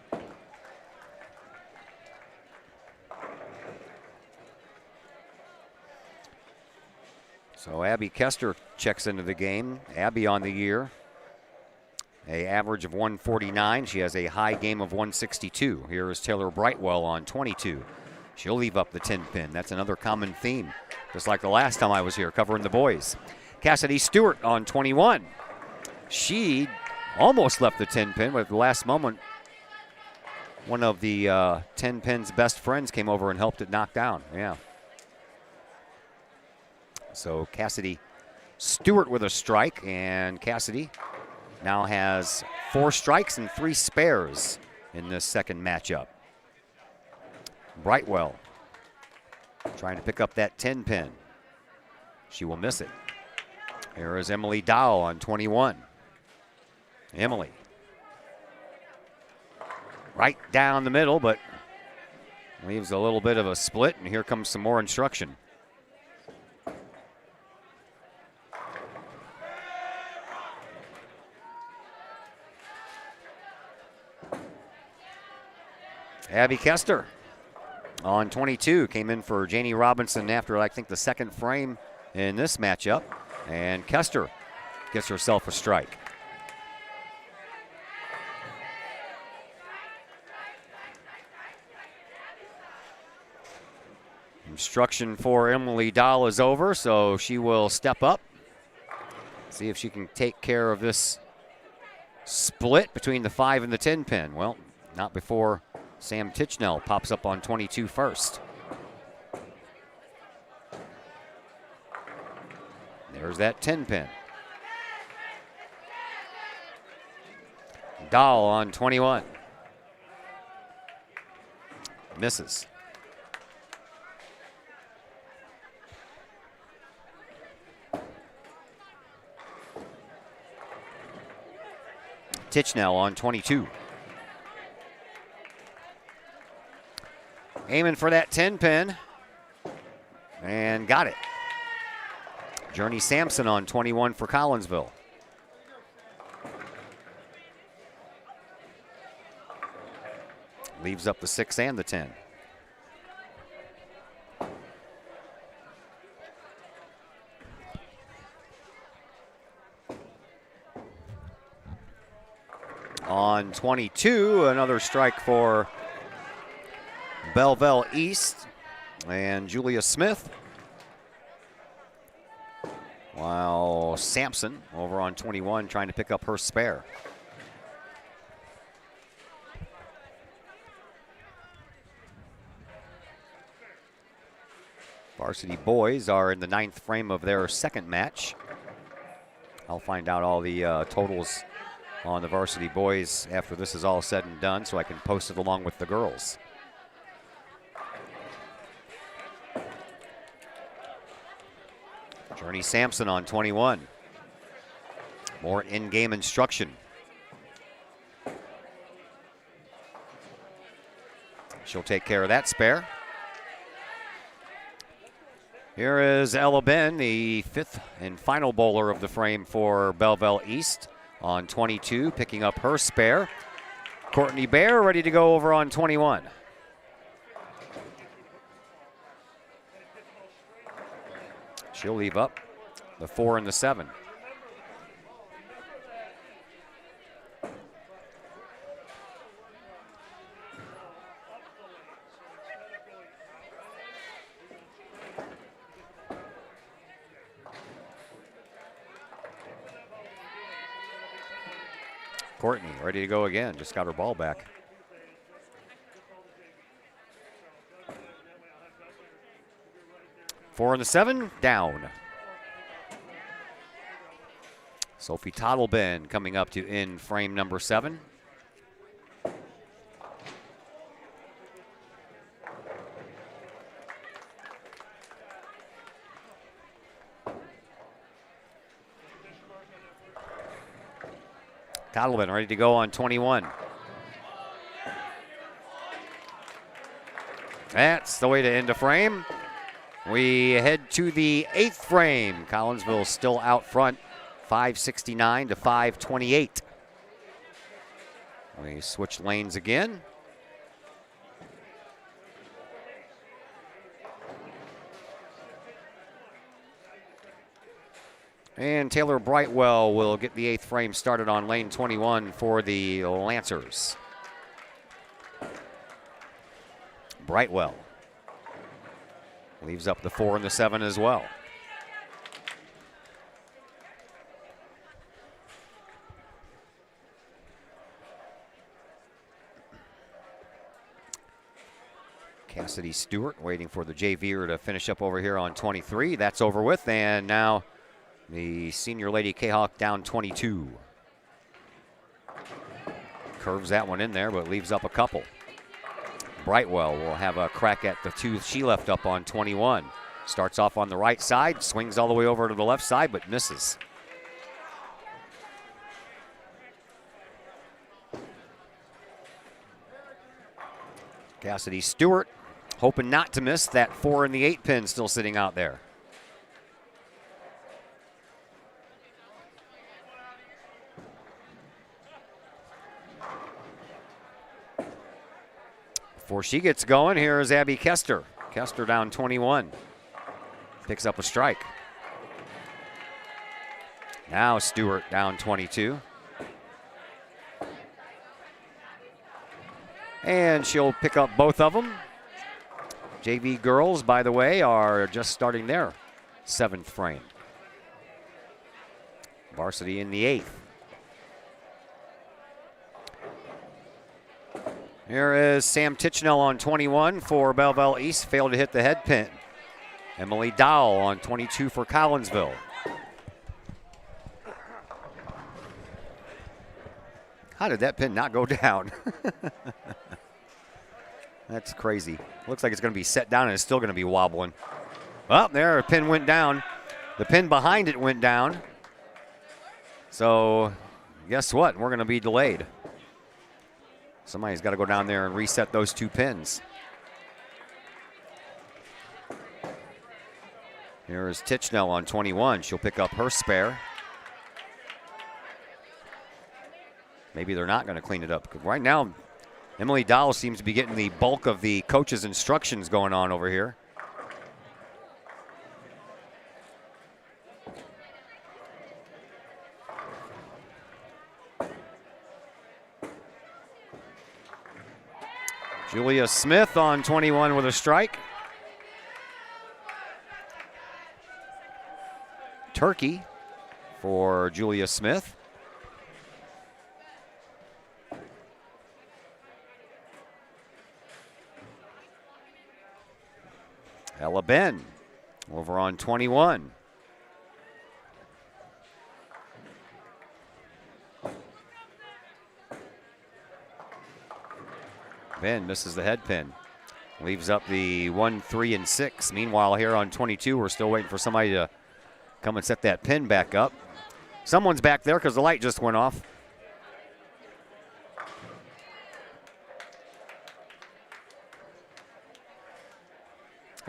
So Abby Kester checks into the game. Abby on the year, an average of 149. She has a high game of 162. Here is Taylor Brightwell on 22. She'll leave up the 10 pin. That's another common theme, just like the last time I was here covering the boys. Cassidy Stewart on 21. She almost left the 10 pin, but at the last moment, one of the 10 pin's best friends came over and helped it knock down. Yeah. So Cassidy Stewart with a strike, and Cassidy now has 4 strikes and 3 spares in this second matchup. Brightwell trying to pick up that 10 pin. She will miss it. Here is Emily Dow on 21. Emily right down the middle, but leaves a little bit of a split, and here comes some more instruction. Abby Kester on 22 came in for Janie Robinson after, I think, the 2nd frame in this matchup. And Kester gets herself a strike. Instruction for Emily Dahl is over, so she will step up. See if she can take care of this split between the 5 and the 10 pin. Well, not before Sam Tichnell pops up on 22 first. There's that 10 pin. Dahl on 21. Misses. Tichnell on 22. Aiming for that 10 pin. And got it. Journey Sampson on 21 for Collinsville. Leaves up the 6 and the 10. On 22, another strike for Belleville East and Julia Smith. While Sampson over on 21 trying to pick up her spare. Varsity boys are in the 9th frame of their second match. I'll find out all the totals on the varsity boys after this is all said and done so I can post it along with the girls. Journey Sampson on 21. More in-game instruction. She'll take care of that spare. Here is Ella Ben, the 5th and final bowler of the frame for Belleville East on 22, picking up her spare. Courtney Bear ready to go over on 21. She'll leave up the 4 and the 7. Courtney ready to go again, just got her ball back. Four and the 7, down. Sophie Tottleben coming up to in frame number 7. Tottleben ready to go on 21. That's the way to end a frame. We head to the 8th frame. Collinsville still out front, 569 to 528. We switch lanes again. And Taylor Brightwell will get the 8th frame started on lane 21 for the Lancers. Brightwell leaves up the 4 and the 7 as well. Cassidy Stewart waiting for the JVer to finish up over here on 23. That's over with, and now the senior lady Kahok down 22. Curves that one in there, but leaves up a couple. Brightwell will have a crack at the 2 she left up on 21. Starts off on the right side, swings all the way over to the left side, but misses. Cassidy Stewart hoping not to miss that 4 and the 8 pin still sitting out there. Before she gets going, here is Abby Kester. Kester down 21. Picks up a strike. Now Stewart down 22. And she'll pick up both of them. JV girls, by the way, are just starting their 7th frame. Varsity in the 8th. Here is Sam Tichnell on 21 for Belleville East. Failed to hit the head pin. Emily Dowell on 22 for Collinsville. How did that pin not go down? That's crazy. Looks like it's going to be set down and it's still going to be wobbling. Well, there, a pin went down. The pin behind it went down. So, guess what? We're going to be delayed. Somebody's got to go down there and reset those 2 pins. Here is Tichnell on 21. She'll pick up her spare. Maybe they're not going to clean it up. Right now, Emily Dow seems to be getting the bulk of the coach's instructions going on over here. Julia Smith on 21 with a strike. Turkey for Julia Smith. Ella Ben over on 21. Ben misses the head pin. Leaves up the 1, 3, and 6. Meanwhile, here on 22, we're still waiting for somebody to come and set that pin back up. Someone's back there because the light just went off.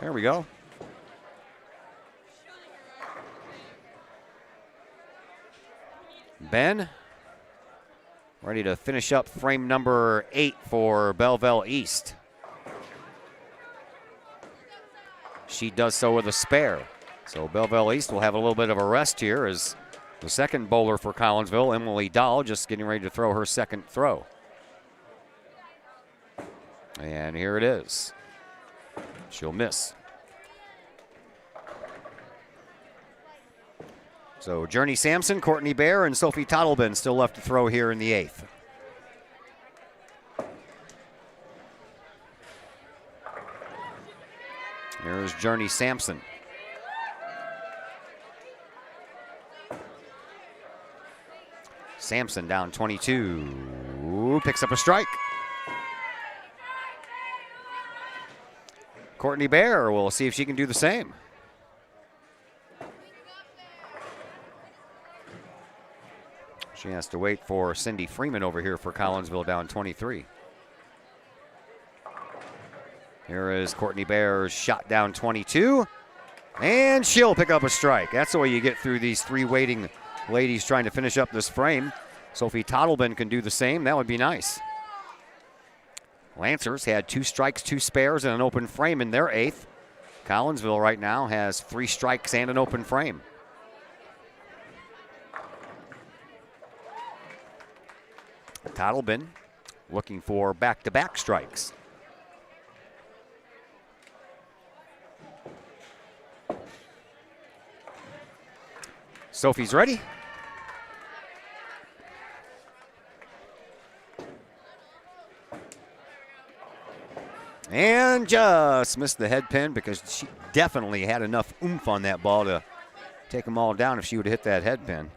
There we go. Ben, ready to finish up frame number 8 for Belleville East. She does so with a spare. So Belleville East will have a little bit of a rest here as the second bowler for Collinsville, Emily Dahl, just getting ready to throw her second throw. And here it is. She'll miss. So Journey Sampson, Courtney Bear, and Sophie Tottleben still left to throw here in the 8th. Here's Journey Sampson. Sampson down 22, picks up a strike. Courtney Bear will see if she can do the same. She has to wait for Cindy Freeman over here for Collinsville down 23. Here is Courtney Bear's shot down 22, and she'll pick up a strike. That's the way you get through these 3 waiting ladies trying to finish up this frame. Sophie Tottleben can do the same. That would be nice. Lancers had 2 strikes, 2 spares, and an open frame in their 8th. Collinsville right now has 3 strikes and an open frame. Tottleben looking for back-to-back strikes. Sophie's ready. And just missed the head pin because she definitely had enough oomph on that ball to take them all down if she would have hit that head pin.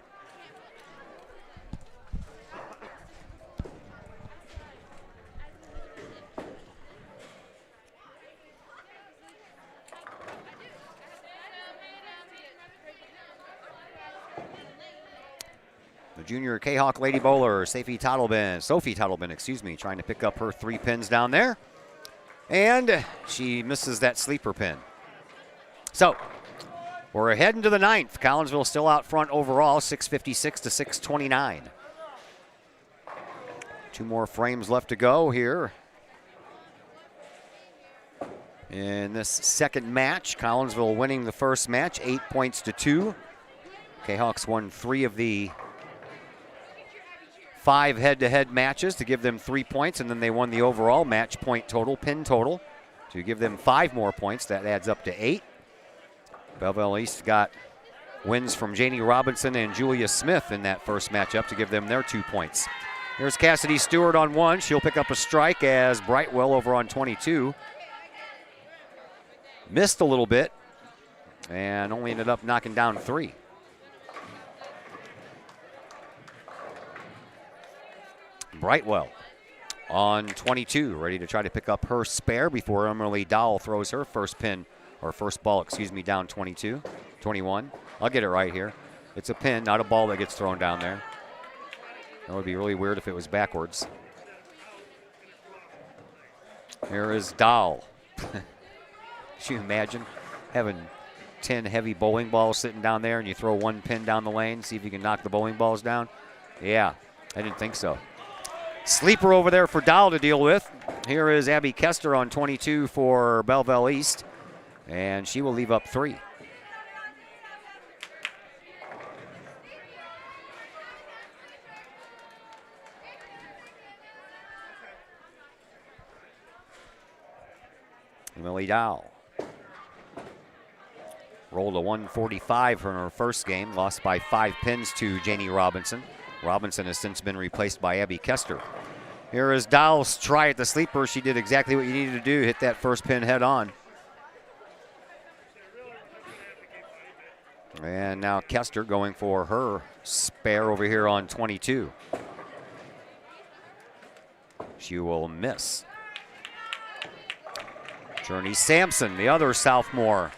The junior Kahok Lady Bowler, Sophie Tottleben, excuse me, trying to pick up her 3 pins down there. And she misses that sleeper pin. So we're ahead into the 9th. Collinsville still out front overall, 656 to 629. 2 more frames left to go here in this second match. Collinsville winning the first match, 8 points to 2. Kahawks won 3 of the 5 head-to-head matches to give them 3 points, and then they won the overall match point total, pin total, to give them 5 more points. That adds up to 8. Belleville East got wins from Janie Robinson and Julia Smith in that first matchup to give them their 2 points. Here's Cassidy Stewart on 1. She'll pick up a strike as Brightwell over on 22. Missed a little bit and only ended up knocking down 3. Brightwell on 22, ready to try to pick up her spare before Emily Dowell throws her first pin, or first ball, excuse me, down 21. I'll get it right here. It's a pin, not a ball that gets thrown down there. That would be really weird if it was backwards. Here is Dowell. Can you imagine having 10 heavy bowling balls sitting down there and you throw one pin down the lane, see if you can knock the bowling balls down? Yeah, I didn't think so. Sleeper over there for Dowell to deal with. Here is Abby Kester on 22 for Belleville East, and she will leave up 3. Emily Dowell rolled a 145 from her first game, lost by 5 pins to Janie Robinson. Robinson has since been replaced by Abby Kester. Here is Dowell's try at the sleeper. She did exactly what you needed to do, hit that first pin head on. And now Kester going for her spare over here on 22. She will miss. Journey Sampson, the other sophomore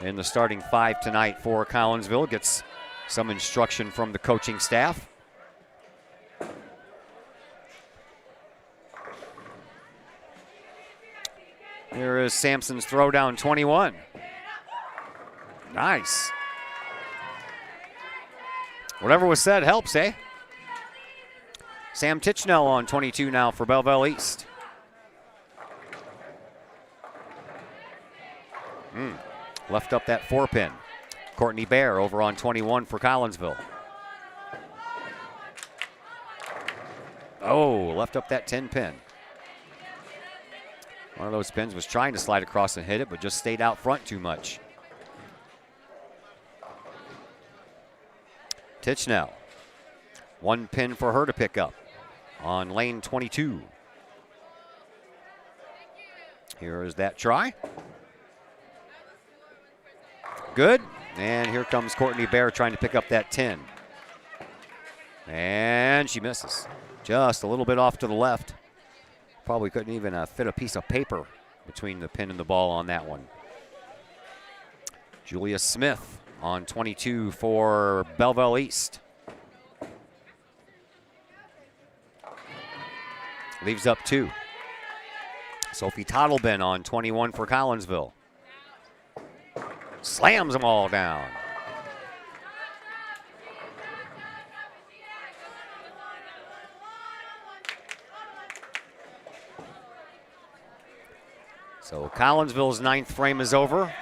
in the starting 5 tonight for Collinsville, gets some instruction from the coaching staff. Here is Sampson's throw down 21. Nice. Whatever was said helps, eh? Sam Tichnell on 22 now for Belleville East. Left up that 4 pin. Courtney Bear over on 21 for Collinsville. Oh, left up that 10 pin. One of those pins was trying to slide across and hit it, but just stayed out front too much. Tichnell. 1 pin for her to pick up on lane 22. Here is that try. Good. And here comes Courtney Bear trying to pick up that 10. And she misses. Just a little bit off to the left. Probably couldn't even fit a piece of paper between the pin and the ball on that one. Julia Smith on 22 for Belleville East. Leaves up 2. Sophie Tottleben on 21 for Collinsville. Slams them all down. So Collinsville's 9th frame is over.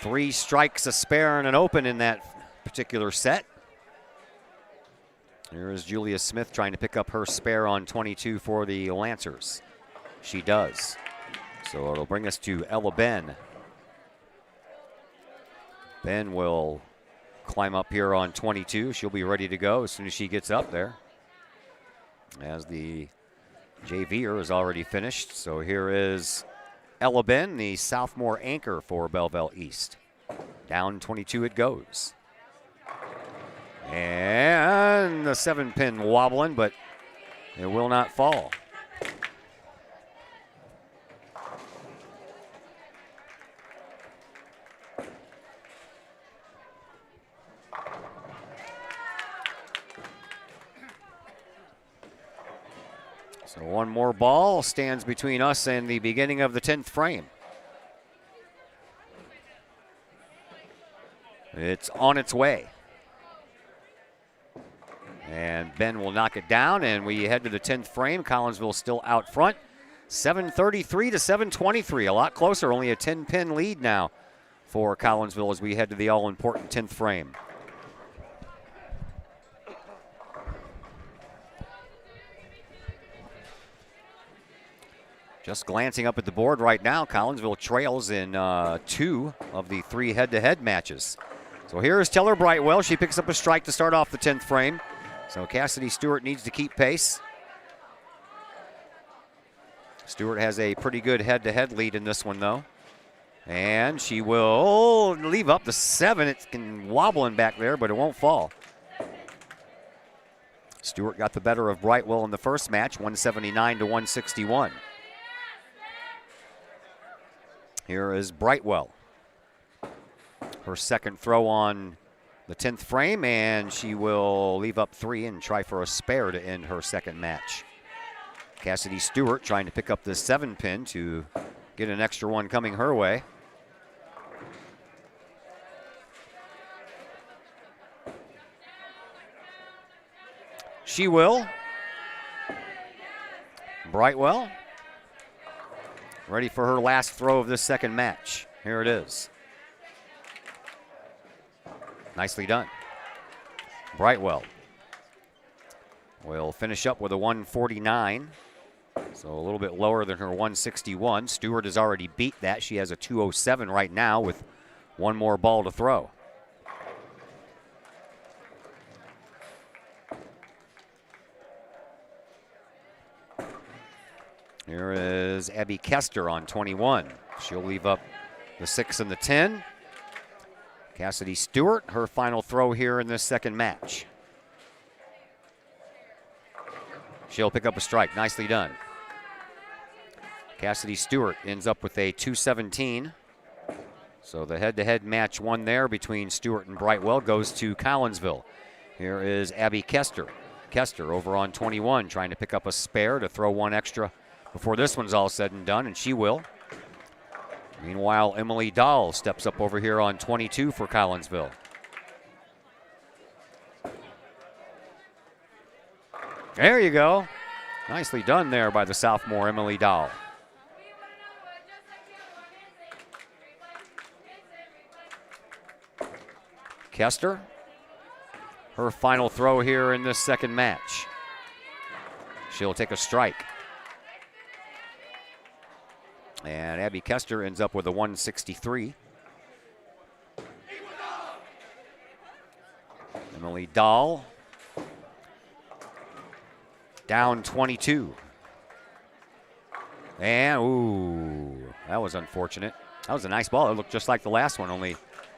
3 strikes, a spare, and an open in that particular set. Here is Julia Smith trying to pick up her spare on 22 for the Lancers. She does. So it'll bring us to Ella Ben. Ben will climb up here on 22. She'll be ready to go as soon as she gets up there. As the JVer is already finished. So here is Ella Ben, the sophomore anchor for Belleville East. Down 22 it goes. And the 7 pin wobbling, but it will not fall. So one more ball stands between us and the beginning of the 10th frame. It's on its way. And Ben will knock it down, and we head to the 10th frame. Collinsville still out front. 7:33 to 7:23, a lot closer, only a 10-pin lead now for Collinsville as we head to the all-important 10th frame. Just glancing up at the board right now, Collinsville trails in 2 of the 3 head-to-head matches. So here is Teller Brightwell. She picks up a strike to start off the 10th frame. So Cassidy Stewart needs to keep pace. Stewart has a pretty good head-to-head lead in this one, though. And she will leave up the 7. It's wobbling back there, but it won't fall. Stewart got the better of Brightwell in the first match, 179 to 161. Here is Brightwell. Her second throw on the 10th frame, and she will leave up 3 and try for a spare to end her second match. Cassidy Stewart trying to pick up the 7 pin to get an extra one coming her way. She will. Brightwell ready for her last throw of this second match. Here it is. Nicely done. Brightwell will finish up with a 149. So a little bit lower than her 161. Stewart has already beat that. She has a 207 right now with one more ball to throw. Here is Abby Kester on 21. She'll leave up the 6 and the 10. Cassidy Stewart, her final throw here in this second match. She'll pick up a strike. Nicely done. Cassidy Stewart ends up with a 217. So the head-to-head match won there between Stewart and Brightwell goes to Collinsville. Here is Abby Kester. Kester over on 21 trying to pick up a spare to throw one extra before this one's all said and done, and she will. Meanwhile, Emily Dahl steps up over here on 22 for Collinsville. There you go. Nicely done there by the sophomore Emily Dahl. Kester, her final throw here in this second match. She'll take a strike. And Abby Kester ends up with a 163. Emily Dahl down 22. And, ooh, that was unfortunate. That was a nice ball. It looked just like the last one, only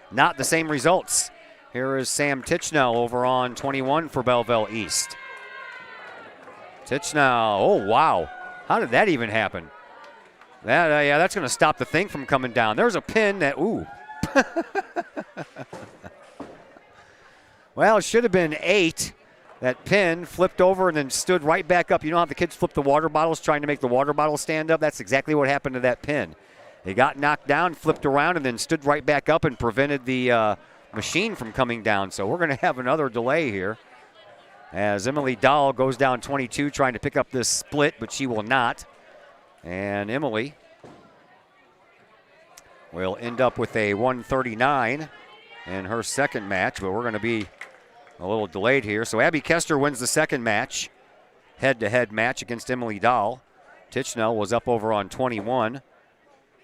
not the same results. Here is Sam Tichnell over on 21 for Belleville East. Tichnell, oh, wow. How did that even happen? Yeah, that's going to stop the thing from coming down. There's a pin that, ooh. Well, it should have been 8. That pin flipped over and then stood right back up. You know how the kids flip the water bottles trying to make the water bottle stand up? That's exactly what happened to that pin. They got knocked down, flipped around, and then stood right back up and prevented the machine from coming down. So we're going to have another delay here as Emily Dahl goes down 22 trying to pick up this split, but she will not. And Emily will end up with a 139 in her second match, but we're going to be a little delayed here. So Abby Kester wins the second match, head-to-head match against Emily Dahl. Tichnell was up over on 21,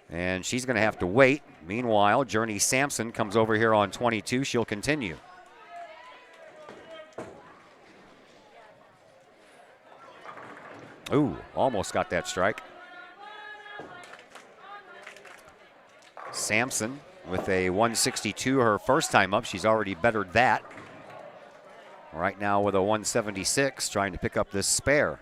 and she's going to have to wait. Meanwhile, Journey Sampson comes over here on 22. She'll continue. Ooh, almost got that strike. Sampson with a 162 her first time up. She's already bettered that. Right now with a 176, trying to pick up this spare.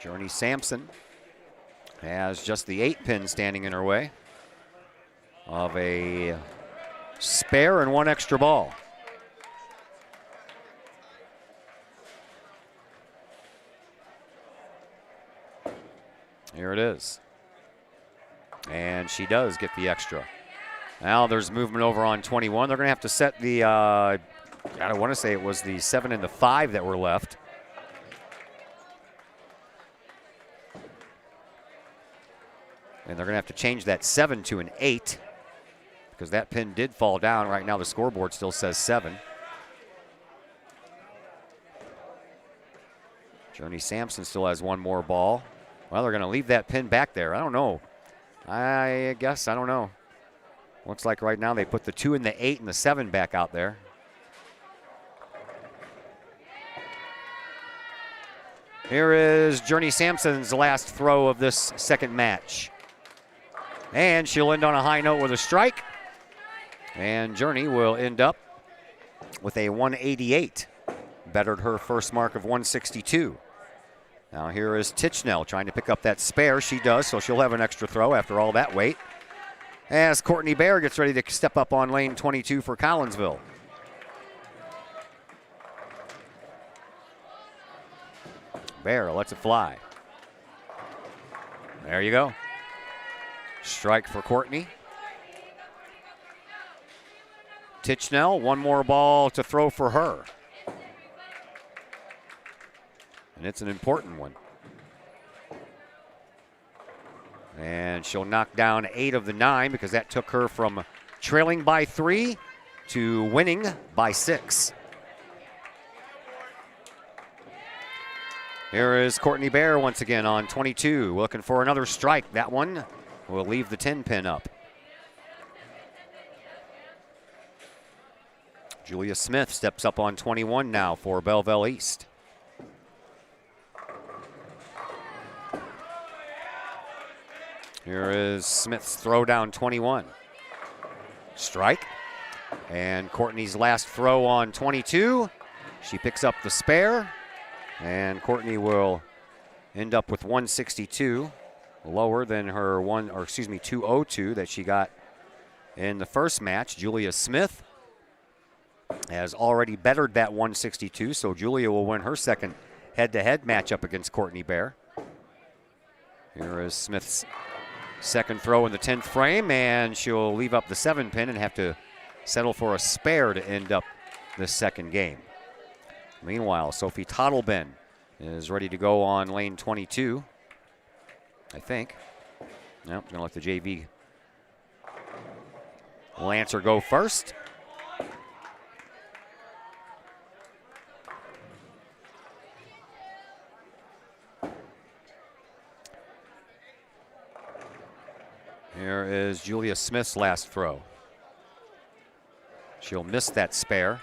Journey Sampson has just the 8 pin standing in her way of a spare and one extra ball. Here it is. And she does get the extra. Now there's movement over on 21. They're going to have to set the, I want to say it was the 7 and the 5 that were left. And they're going to have to change that 7 to an 8 because that pin did fall down. Right now the scoreboard still says 7. Journey Sampson still has one more ball. Well, they're going to leave that pin back there. I don't know. I guess, I don't know. Looks like right now they put the 2 and the 8 and the 7 back out there. Here is Journey Sampson's last throw of this second match. And she'll end on a high note with a strike. And Journey will end up with a 188. Bettered her first mark of 162. Now here is Tichnell trying to pick up that spare. She does, so she'll have an extra throw after all that weight. As Courtney Bear gets ready to step up on lane 22 for Collinsville. Bear lets it fly. There you go. Strike for Courtney. Tichnell, one more ball to throw for her. And it's an important one. And she'll knock down 8 of the 9 because that took her from trailing by 3 to winning by 6. Here is Courtney Bear once again on 22, looking for another strike. That one will leave the 10 pin up. Julia Smith steps up on 21 now for Belleville East. Here is Smith's throw down 21. Strike. And Courtney's last throw on 22. She picks up the spare. And Courtney will end up with 162, lower than her 202 that she got in the first match. Julia Smith has already bettered that 162, so Julia will win her second head-to-head matchup against Courtney Bear. Here is Smith's second throw in the 10th frame, and she'll leave up the 7 pin and have to settle for a spare to end up this second game. Meanwhile, Sophie Tottleben is ready to go on lane 22, I think. Nope, gonna let the JV Lancer go first. Here is Julia Smith's last throw. She'll miss that spare,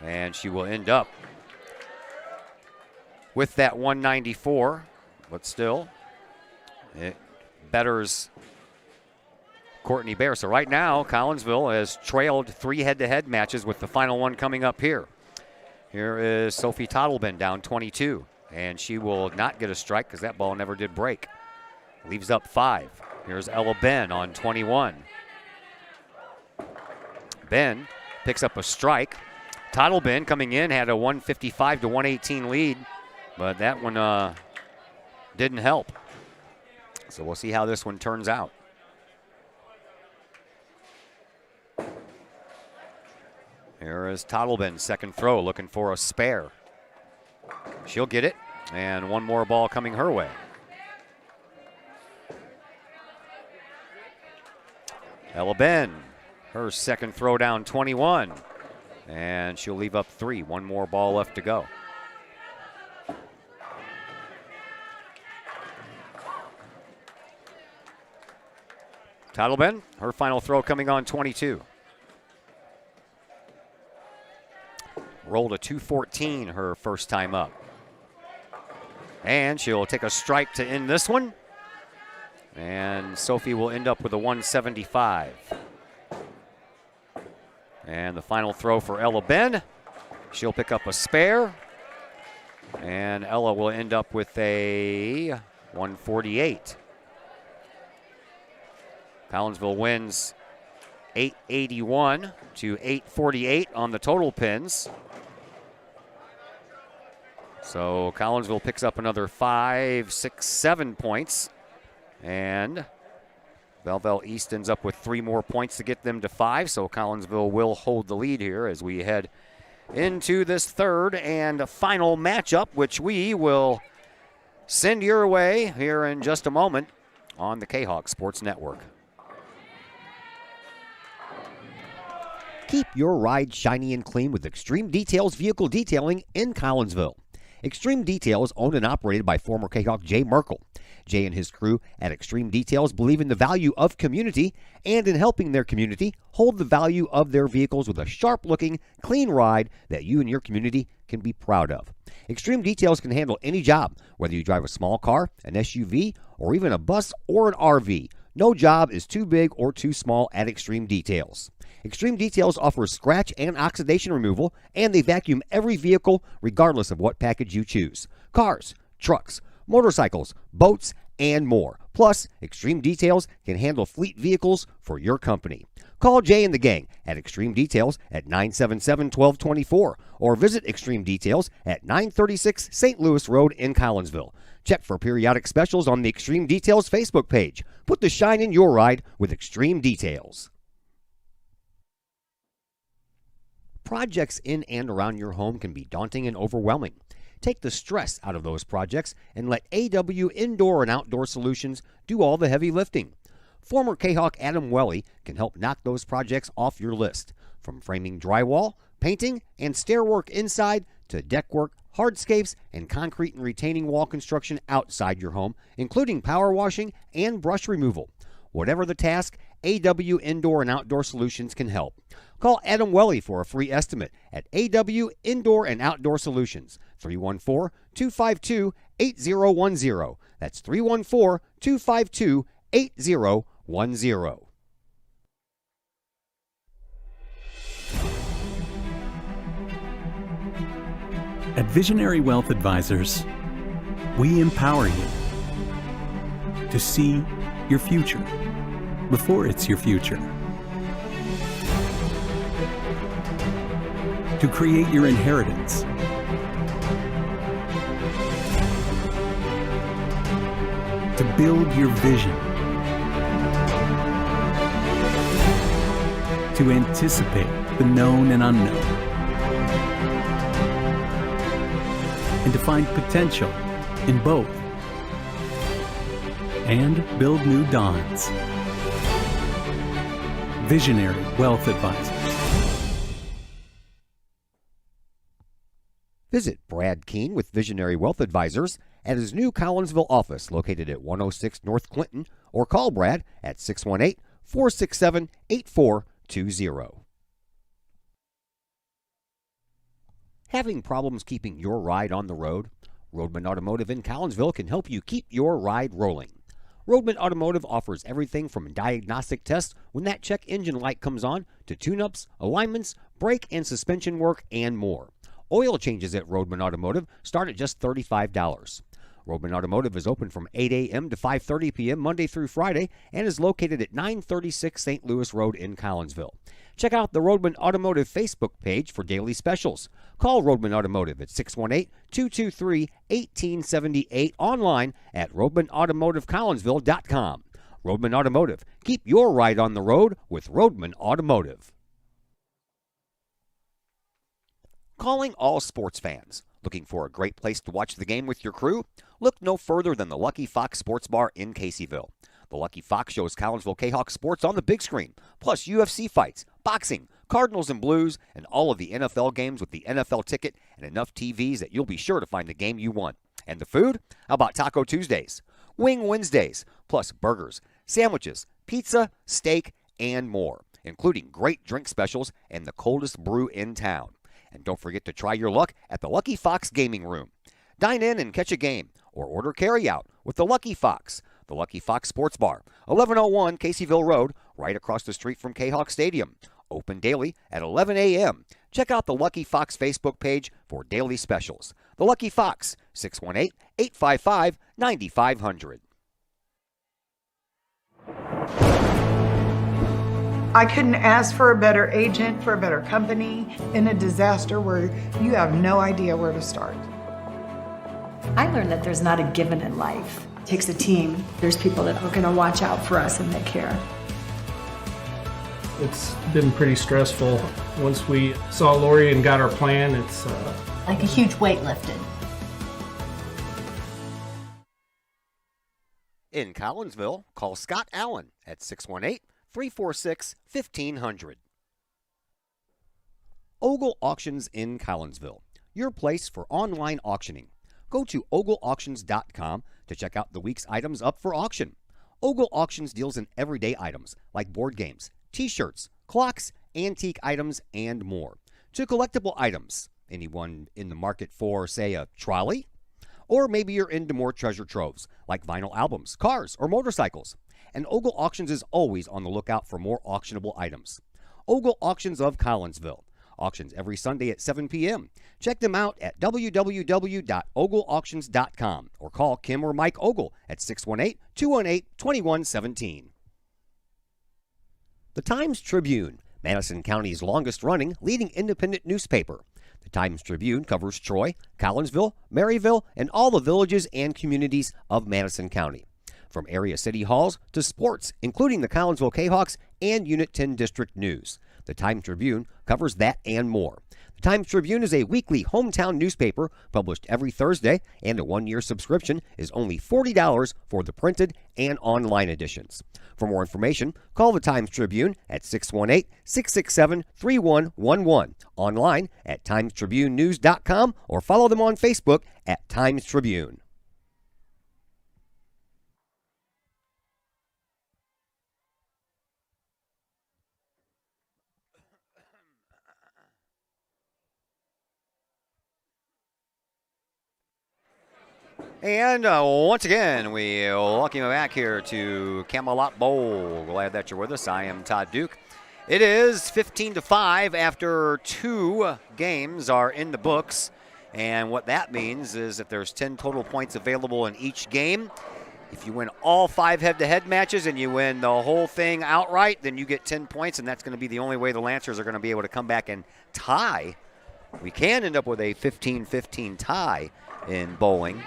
and she will end up with that 194, but still, it betters Courtney Bear. So right now, Collinsville has trailed 3 head-to-head matches with the final one coming up here. Here is Sophie Tottleben down 22, and she will not get a strike because that ball never did break. Leaves up 5. Here's Ella Ben on 21. Ben picks up a strike. Tottleben coming in had a 155 to 118 lead, but that one didn't help. So we'll see how this one turns out. Here is Tottleben, second throw, looking for a spare. She'll get it, and one more ball coming her way. Ella Ben, her second throw down 21, and she'll leave up 3. One more ball left to go. Tottleben, her final throw coming on 22. Rolled a 214 her first time up. And she'll take a strike to end this one. And Sophie will end up with a 175. And the final throw for Ella Ben. She'll pick up a spare. And Ella will end up with a 148. Collinsville wins 881 to 848 on the total pins. So Collinsville picks up another 5, 6, 7 points. And Belleville East ends up with 3 more points to get them to 5. So Collinsville will hold the lead here as we head into this third and final matchup, which we will send your way here in just a moment on the Kahok Sports Network. Keep your ride shiny and clean with Extreme Details Vehicle Detailing in Collinsville. Extreme Detail is owned and operated by former Kahok Jay Merkel. Jay and his crew at Extreme Details believe in the value of community and in helping their community hold the value of their vehicles with a sharp-looking, clean ride that you and your community can be proud of. Extreme Details can handle any job, whether you drive a small car, an SUV, or even a bus or an RV. No job is too big or too small at Extreme Details. Extreme Details offers scratch and oxidation removal, and they vacuum every vehicle regardless of what package you choose. Cars, trucks, motorcycles, boats, and more. Plus, Extreme Details can handle fleet vehicles for your company. Call Jay and the gang at Extreme Details at 977-1224 or visit Extreme Details at 936 St. Louis Road in Collinsville. Check for periodic specials on the Extreme Details Facebook page. Put the shine in your ride with Extreme Details. Projects in and around your home can be daunting and overwhelming. Take the stress out of those projects and let AW Indoor and Outdoor Solutions do all the heavy lifting. Former Kahok Adam Welly can help knock those projects off your list. From framing drywall, painting, and stair work inside to deck work, hardscapes, and concrete and retaining wall construction outside your home, including power washing and brush removal. Whatever the task, AW Indoor and Outdoor Solutions can help. Call Adam Welly for a free estimate at AW Indoor and Outdoor Solutions, 314-252-8010. That's 314-252-8010. At Visionary Wealth Advisors, we empower you to see your future before it's your future, to create your inheritance, to build your vision, to anticipate the known and unknown, and to find potential in both, and build new dawns. Visionary Wealth Advisors. Visit Brad Keene with Visionary Wealth Advisors at his new Collinsville office located at 106 North Clinton, or call Brad at 618-467-8420. Having problems keeping your ride on the road? Roadman Automotive in Collinsville can help you keep your ride rolling. Roadman Automotive offers everything from diagnostic tests when that check engine light comes on to tune-ups, alignments, brake and suspension work, and more. Oil changes at Roadman Automotive start at just $35. Roadman Automotive is open from 8 a.m. to 5:30 p.m. Monday through Friday and is located at 936 St. Louis Road in Collinsville. Check out the Roadman Automotive Facebook page for daily specials. Call Roadman Automotive at 618-223-1878, online at roadmanautomotivecollinsville.com. Roadman Automotive. Keep your ride on the road with Roadman Automotive. Calling all sports fans. Looking for a great place to watch the game with your crew? Look no further than the Lucky Fox Sports Bar in Caseyville. The Lucky Fox shows Collinsville Kahawk sports on the big screen, plus UFC fights, boxing, Cardinals and Blues, and all of the NFL games with the NFL ticket and enough TVs that you'll be sure to find the game you want. And the food? How about Taco Tuesdays, Wing Wednesdays, plus burgers, sandwiches, pizza, steak, and more, including great drink specials and the coldest brew in town. And don't forget to try your luck at the Lucky Fox Gaming Room. Dine in and catch a game, or order carry-out with the Lucky Fox. The Lucky Fox Sports Bar, 1101 Caseyville Road, right across the street from Kahawk Stadium. Open daily at 11 a.m. Check out the Lucky Fox Facebook page for daily specials. The Lucky Fox, 618-855-9500. I couldn't ask for a better agent, for a better company in a disaster where you have no idea where to start. I learned that there's not a given in life. It takes a team. There's people that are going to watch out for us and that care. It's been pretty stressful. Once we saw Lori and got our plan, it's like a huge weight lifted. In Collinsville, call Scott Allen at 618-346-1500. Ogle Auctions in Collinsville, your place for online auctioning. Go to ogleauctions.com to check out the week's items up for auction. Ogle Auctions deals in everyday items like board games, t-shirts, clocks, antique items, and more, to collectible items. Anyone in the market for, say, a trolley? Or maybe you're into more treasure troves like vinyl albums, cars, or motorcycles. And Ogle Auctions is always on the lookout for more auctionable items. Ogle Auctions of Collinsville. Auctions every Sunday at 7 p.m. Check them out at www.ogleauctions.com or call Kim or Mike Ogle at 618-218-2117. The Times-Tribune, Madison County's longest-running leading independent newspaper. The Times-Tribune covers Troy, Collinsville, Maryville, and all the villages and communities of Madison County. From area city halls to sports, including the Collinsville Kahawks and Unit 10 District News. The Times-Tribune covers that and more. The Times-Tribune is a weekly hometown newspaper published every Thursday, and a one-year subscription is only $40 for the printed and online editions. For more information, call the Times-Tribune at 618-667-3111, online at timestribunenews.com, or follow them on Facebook at Times-Tribune. And once again, we welcome you back here to Camelot Bowl. Glad that you're with us. I am Todd Duke. It is 15-5 after 2 games are in the books. And what that means is that there's 10 total points available in each game. If you win all 5 head-to-head matches and you win the whole thing outright, then you get 10 points, and that's going to be the only way the Lancers are going to be able to come back and tie. We can end up with a 15-15 tie in bowling.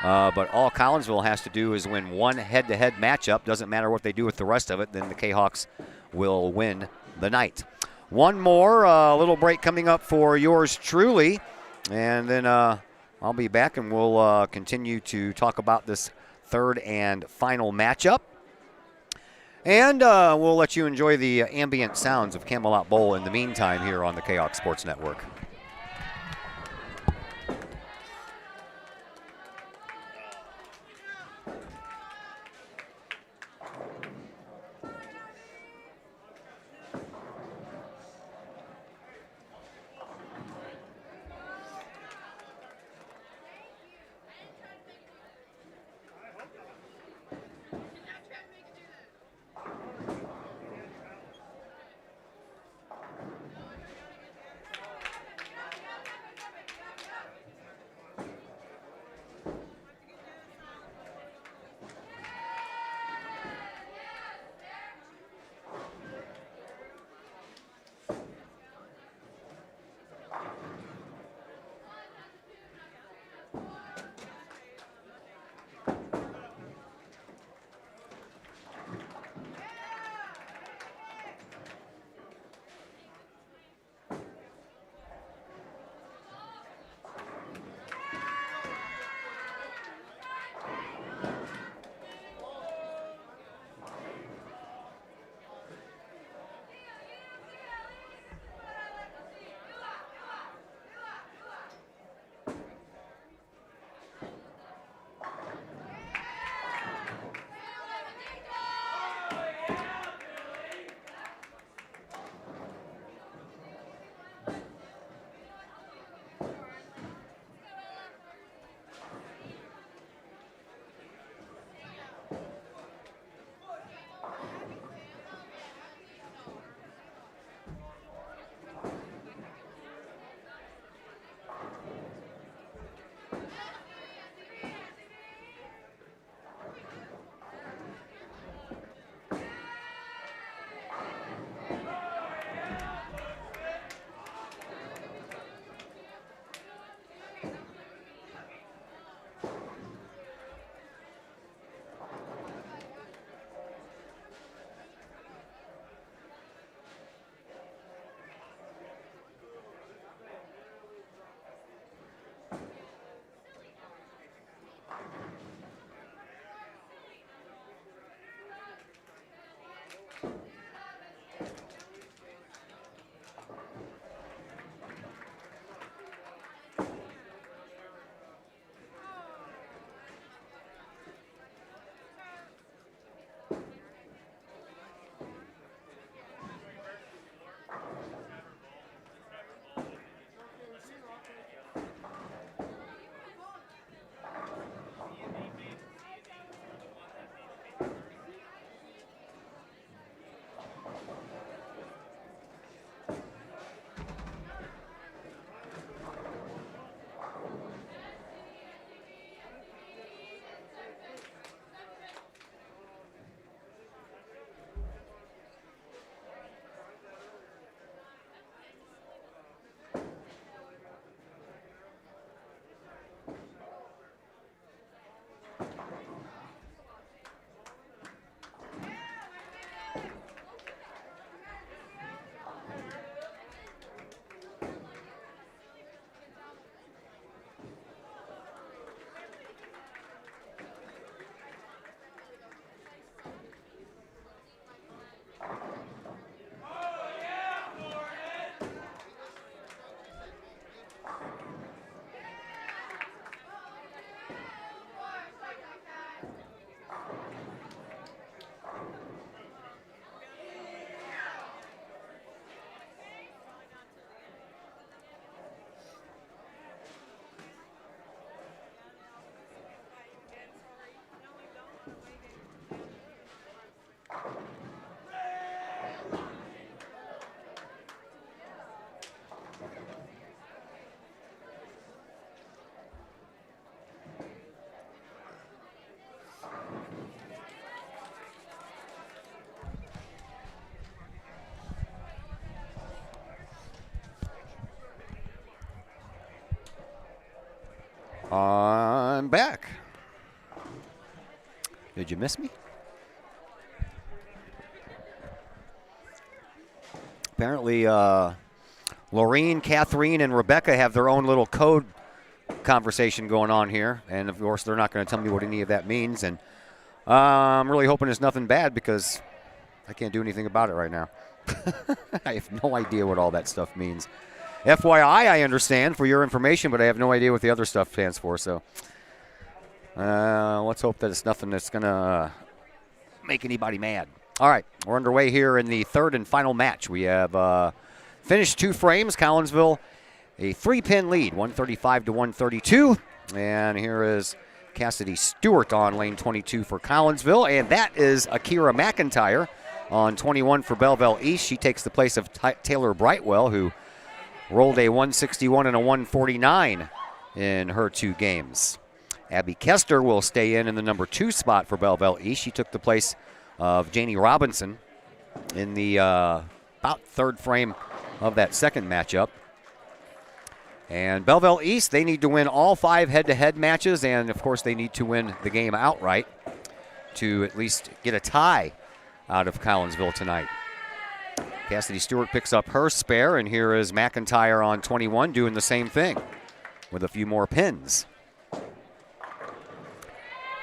But all Collinsville has to do is win one head-to-head matchup. Doesn't matter what they do with the rest of it, then the Kahawks will win the night. One more little break coming up for yours truly, and then I'll be back and we'll continue to talk about this third and final matchup. And we'll let you enjoy the ambient sounds of Camelot Bowl in the meantime here on the Kahawk Sports Network. I'm back. Did you miss me? Apparently, Laureen, Catherine, and Rebecca have their own little code conversation going on here. And, of course, they're not going to tell me what any of that means. And I'm really hoping it's nothing bad because I can't do anything about it right now. I have no idea what all that stuff means. FYI, I understand for your information, but I have no idea what the other stuff stands for. So let's hope that it's nothing that's going to make anybody mad. All right, we're underway here in the third and final match. We have finished 2 frames. Collinsville, a 3-pin lead, 135 to 132. And here is Cassidy Stewart on lane 22 for Collinsville. And that is Akira McIntyre on 21 for Belleville East. She takes the place of Taylor Brightwell, who rolled a 161 and a 149 in her 2 games. Abby Kester will stay in the number 2 spot for Belleville East. She took the place of Janie Robinson in the about 3rd frame of that second matchup. And Belleville East, they need to win all 5 head-to-head matches, and of course they need to win the game outright to at least get a tie out of Collinsville tonight. Cassidy Stewart picks up her spare, and here is McIntyre on 21 doing the same thing with a few more pins.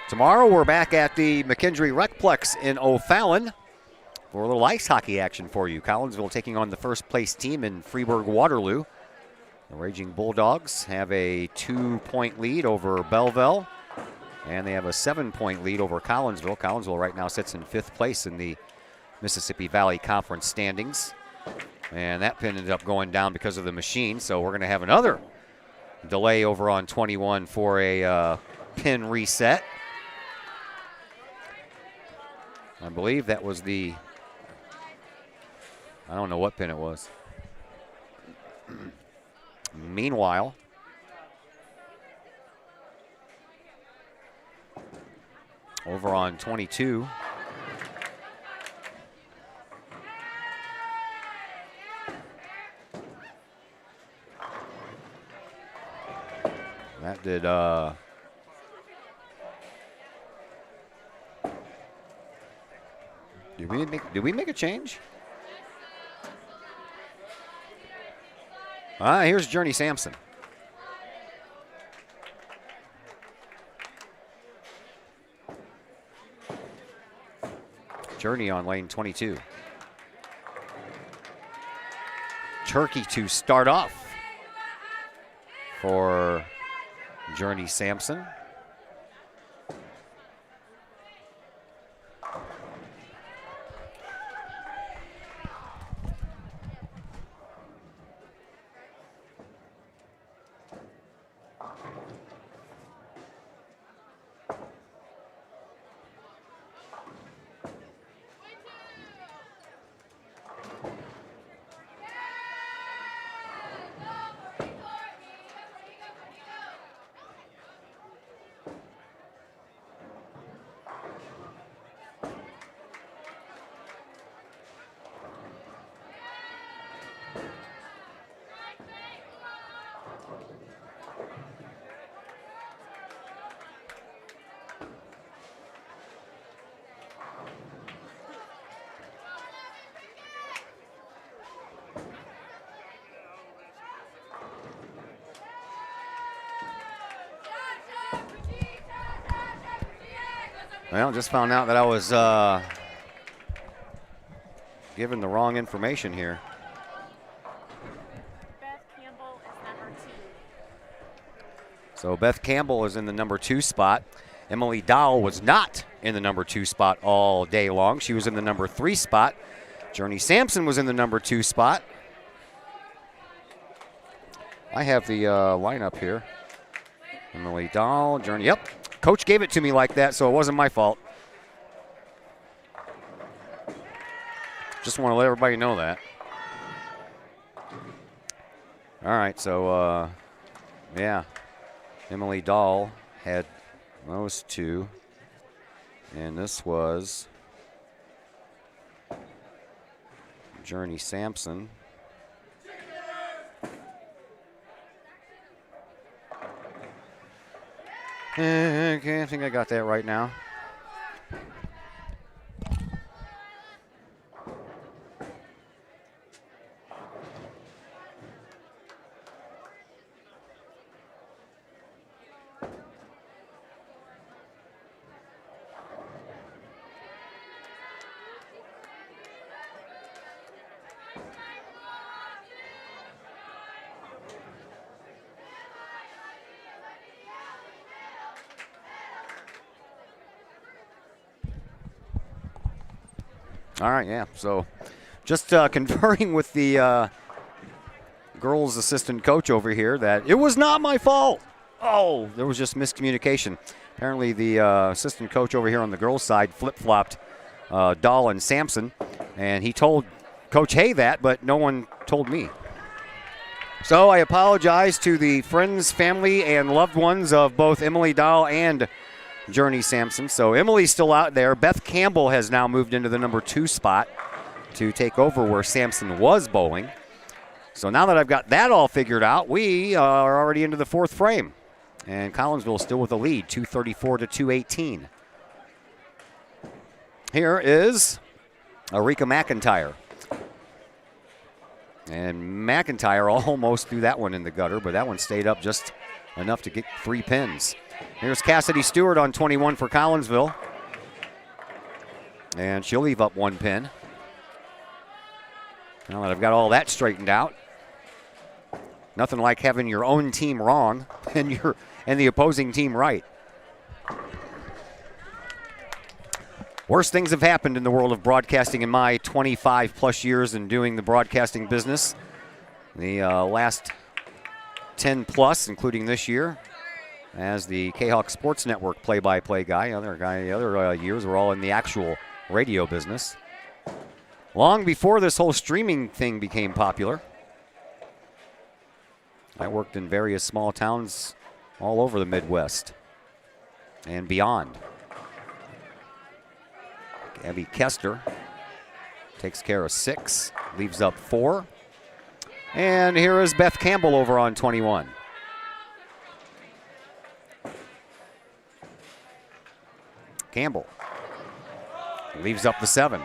Tomorrow we're back at the McKendree Recplex in O'Fallon for a little ice hockey action for you. Collinsville taking on the first place team in Freeburg-Waterloo. The Raging Bulldogs have a 2-point lead over Belleville, and they have a 7-point lead over Collinsville. Collinsville right now sits in 5th place in the Mississippi Valley Conference standings. And that pin ended up going down because of the machine, so we're going to have another delay over on 21 for a pin reset. I believe that was I don't know what pin it was. Meanwhile, over on 22, that did did we make a change? Here's Journey Sampson. Journey on lane 22. Turkey to start off for Journey Sampson. Well, just found out that I was given the wrong information here. So Beth Campbell is in the number 2 spot. Emily Dowell was not in the number 2 spot all day long. She was in the number 3 spot. Journey Sampson was in the number 2 spot. I have the lineup here. Emily Dowell, Journey, yep. Coach gave it to me like that, so it wasn't my fault. Just want to let everybody know that. All right, so, yeah. Emily Dahl had those 2. And this was Journey Sampson. Okay, I think I got that right now. All right, yeah. So just conferring with the girls' assistant coach over here that it was not my fault. Oh, there was just miscommunication. Apparently the assistant coach over here on the girls' side flip-flopped Dahl and Sampson, and he told Coach Hay that, but no one told me. So I apologize to the friends, family, and loved ones of both Emily Dahl and Journey Sampson. So Emily's still out there. Beth Campbell has now moved into the number 2 spot to take over where Sampson was bowling. So now that I've got that all figured out, we are already into the 4th frame. And Collinsville still with the lead, 234 to 218. Here is Erika McIntyre. And McIntyre almost threw that one in the gutter, but that one stayed up just enough to get 3 pins. Here's Cassidy Stewart on 21 for Collinsville. And she'll leave up 1 pin. Now that I've got all that straightened out, nothing like having your own team wrong and the opposing team right. Worst things have happened in the world of broadcasting in my 25-plus years in doing the broadcasting business. The last 10-plus, including this year, as the Kahok Sports Network play-by-play guy. The other years were all in the actual radio business. Long before this whole streaming thing became popular, I worked in various small towns all over the Midwest and beyond. Abby Kester takes care of 6, leaves up 4. And here is Beth Campbell over on 21. Campbell leaves up the 7.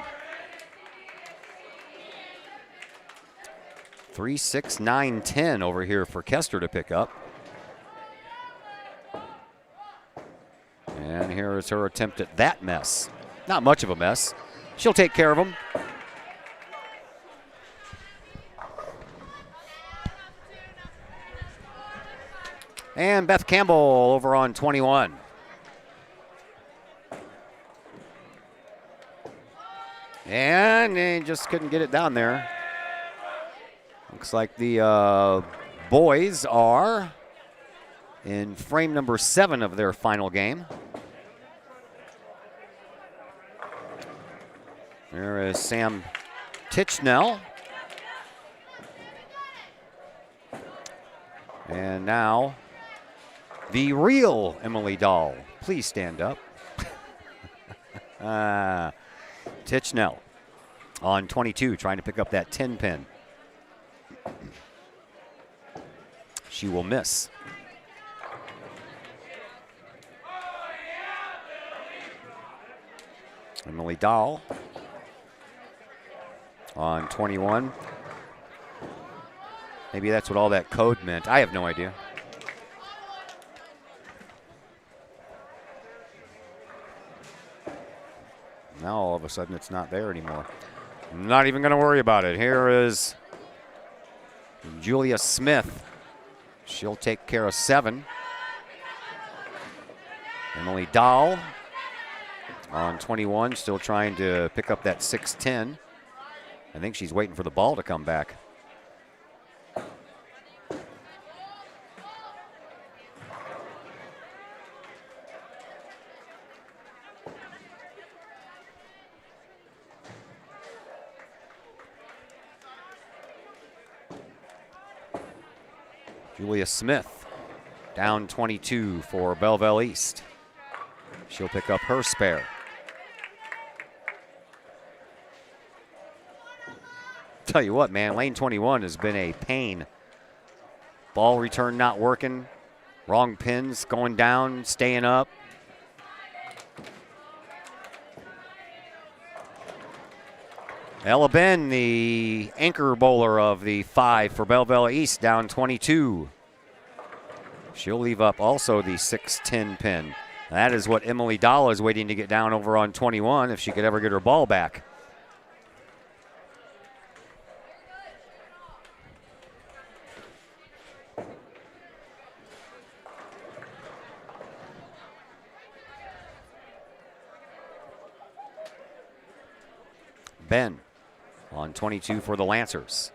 3, 6, 9, 10 over here for Kester to pick up. And here is her attempt at that mess. Not much of a mess. She'll take care of them. And Beth Campbell over on 21. And they just couldn't get it down there. Looks like the boys are in frame number 7 of their final game. There is Sam Tichnell. And now the real Emily Dahl. Please stand up. Tichnell on 22, trying to pick up that 10 pin. She will miss. Emily Dahl on 21. Maybe that's what all that code meant. I have no idea. Now all of a sudden it's not there anymore. I'm not even going to worry about it. Here is Julia Smith. She'll take care of 7. Emily Dahl on 21, still trying to pick up that 6-10. I think she's waiting for the ball to come back. Julia Smith down 22 for Belleville East. She'll pick up her spare. Tell you what, man, lane 21 has been a pain. Ball return not working. Wrong pins going down, staying up. Ella Ben, the anchor bowler of the 5 for Belleville East, down 22. She'll leave up also the 6-10 pin. That is what Emily Dahl is waiting to get down over on 21 if she could ever get her ball back. Ben on 22 for the Lancers.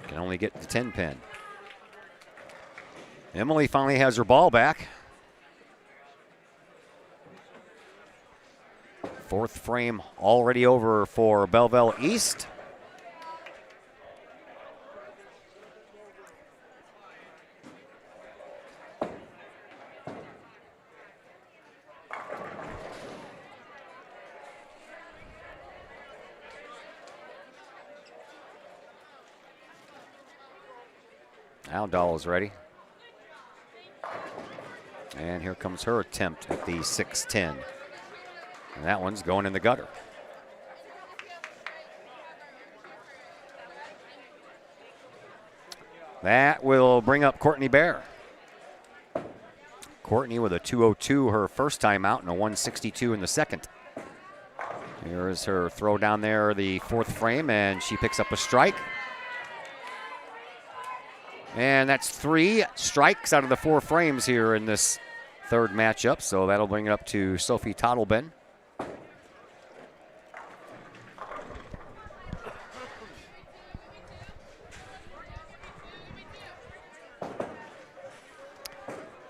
Can only get the 10 pin. Emily finally has her ball back. 4th frame already over for Belleville East. Now Dahl is ready. And here comes her attempt at the 6-10. And that one's going in the gutter. That will bring up Courtney Bear. Courtney with a 202 her first time out and a 162 in the second. Here is her throw down there, the 4th frame, and she picks up a strike. And that's 3 strikes out of the 4 frames here in this 3rd matchup, so that'll bring it up to Sophie Tottleben.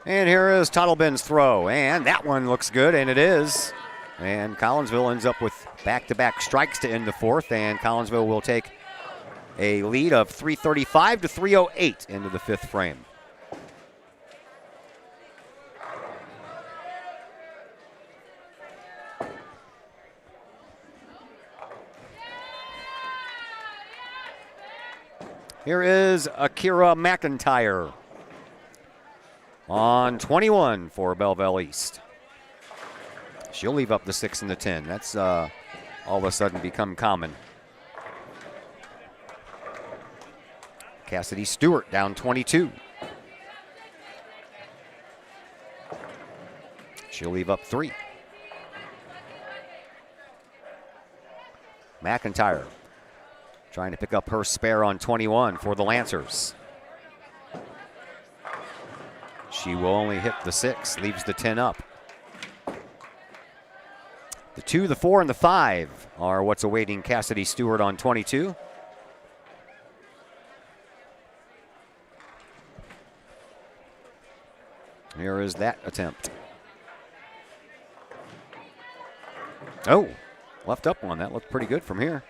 And here is Tottleben's throw, and that one looks good, and it is. And Collinsville ends up with back-to-back strikes to end the 4th, and Collinsville will take a lead of 335 to 308 into the 5th frame. Here is Akira McIntyre on 21 for Belleville East. She'll leave up the 6 and the 10. That's all of a sudden become common. Cassidy Stewart down 22. She'll leave up 3. McIntyre trying to pick up her spare on 21 for the Lancers. She will only hit the 6, leaves the 10 up. The 2, the 4, and the 5 are what's awaiting Cassidy Stewart on 22. Here is that attempt. Oh, left up one. That looked pretty good from here.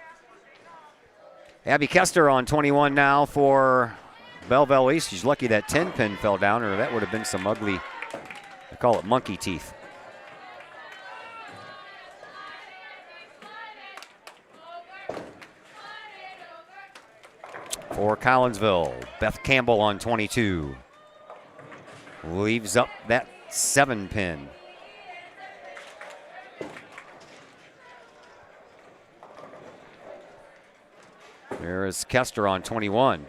Abby Kester on 21 now for Belleville East. She's lucky that 10 pin fell down, or that would have been some ugly, I call it monkey teeth. For Collinsville, Beth Campbell on 22. Leaves up that 7 pin. There is Kester on 21.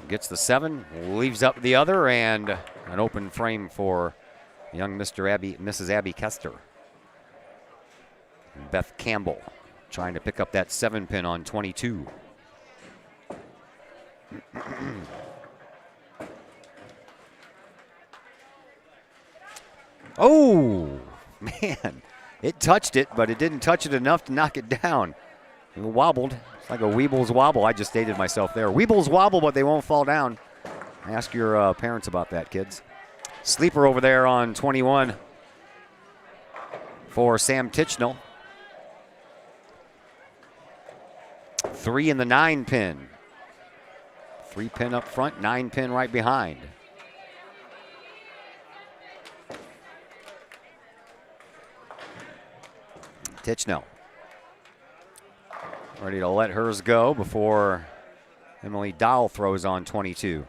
Gets the 7, leaves up the other, and an open frame for young Mrs. Abby Kester. Beth Campbell trying to pick up that 7 pin on 22. Oh, man. It touched it, but it didn't touch it enough to knock it down. It wobbled. It's like a Weebles wobble. I just dated myself there. Weebles wobble, but they won't fall down. Ask your parents about that, kids. Sleeper over there on 21 for Sam Tichnell. 3 in the 9 pin. 3 pin up front, 9 pin right behind. Tichnell ready to let hers go before Emily Dahl throws on 22.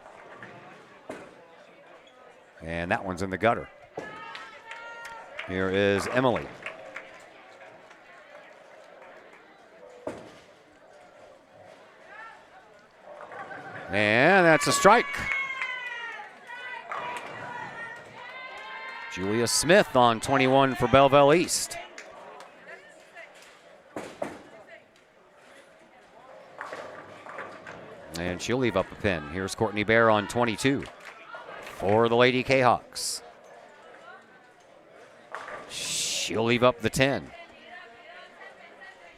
And that one's in the gutter. Here is Emily. And that's a strike. Julia Smith on 21 for Belleville East. And she'll leave up a pin. Here's Courtney Bear on 22 for the Lady Kahawks. She'll leave up the 10.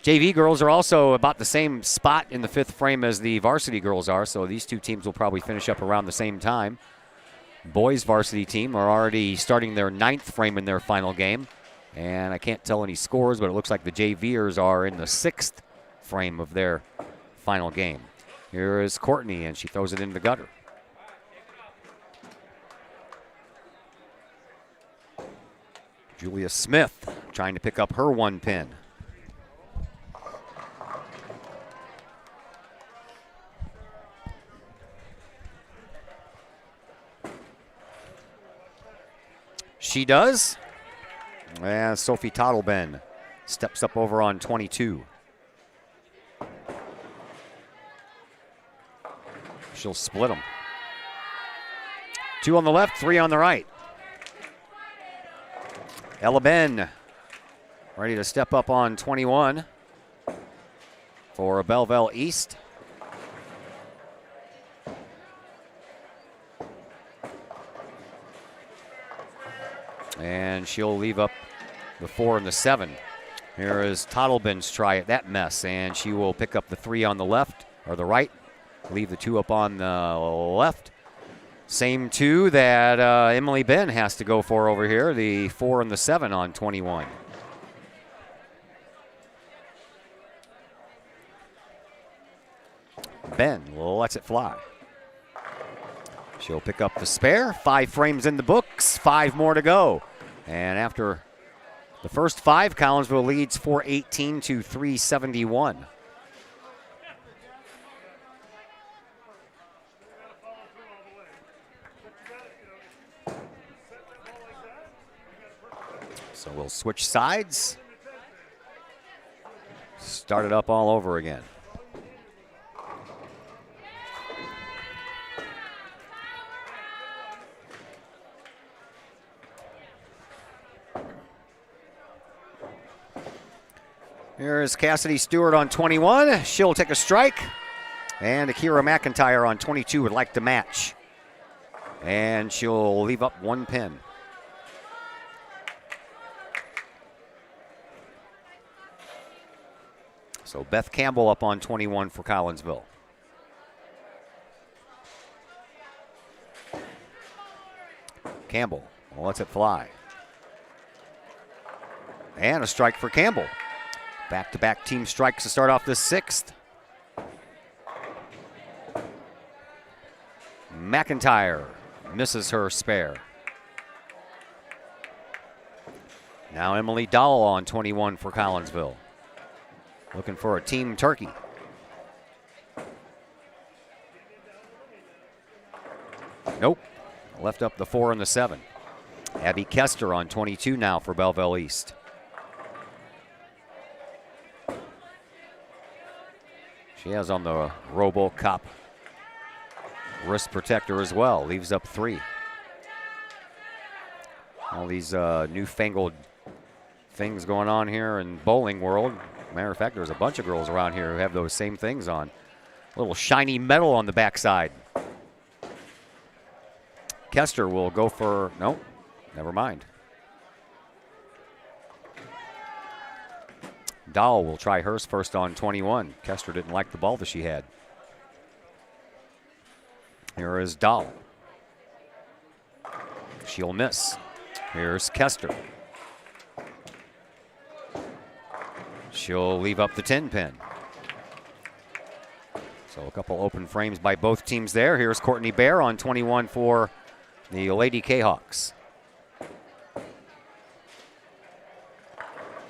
JV girls are also about the same spot in the 5th frame as the varsity girls are, so these two teams will probably finish up around the same time. Boys varsity team are already starting their 9th frame in their final game, and I can't tell any scores, but it looks like the JVers are in the 6th frame of their final game. Here is Courtney, and she throws it in the gutter. Julia Smith trying to pick up her 1 pin. She does. And Sophie Tottleben steps up over on 22. She'll split them. 2 on the left, 3 on the right. Ella Ben ready to step up on 21 for Belleville East. And she'll leave up the 4 and the 7. Here is Tottleben's try at that mess, and she will pick up the 3 on the left, or the right, leave the 2 up on the left. Same 2 that Emily Ben has to go for over here, the 4 and the 7 on 21. Ben lets it fly. She'll pick up the spare. 5 frames in the books, 5 more to go. And after the first 5, Collinsville leads 418 to 371. So we'll switch sides. Start it up all over again. Here's Cassidy Stewart on 21. She'll take a strike. And Akira McIntyre on 22 would like to match. And she'll leave up 1 pin. So Beth Campbell up on 21 for Collinsville. Campbell lets it fly. And a strike for Campbell. Back-to-back team strikes to start off the 6th. McIntyre misses her spare. Now Emily Dahl on 21 for Collinsville. Looking for a team turkey. Nope. Left up the 4 and the 7. Abby Kester on 22 now for Belleville East. She has on the RoboCop wrist protector as well. Leaves up 3. All these newfangled things going on here in bowling world. Matter of fact, there's a bunch of girls around here who have those same things on. A little shiny metal on the backside. Kester will go for, nope, never mind. Dahl will try hers first on 21. Kester didn't like the ball that she had. Here is Dahl. She'll miss. Here's Kester. She'll leave up the 10 pin. So a couple open frames by both teams there. Here's Courtney Bear on 21 for the Lady Kahawks.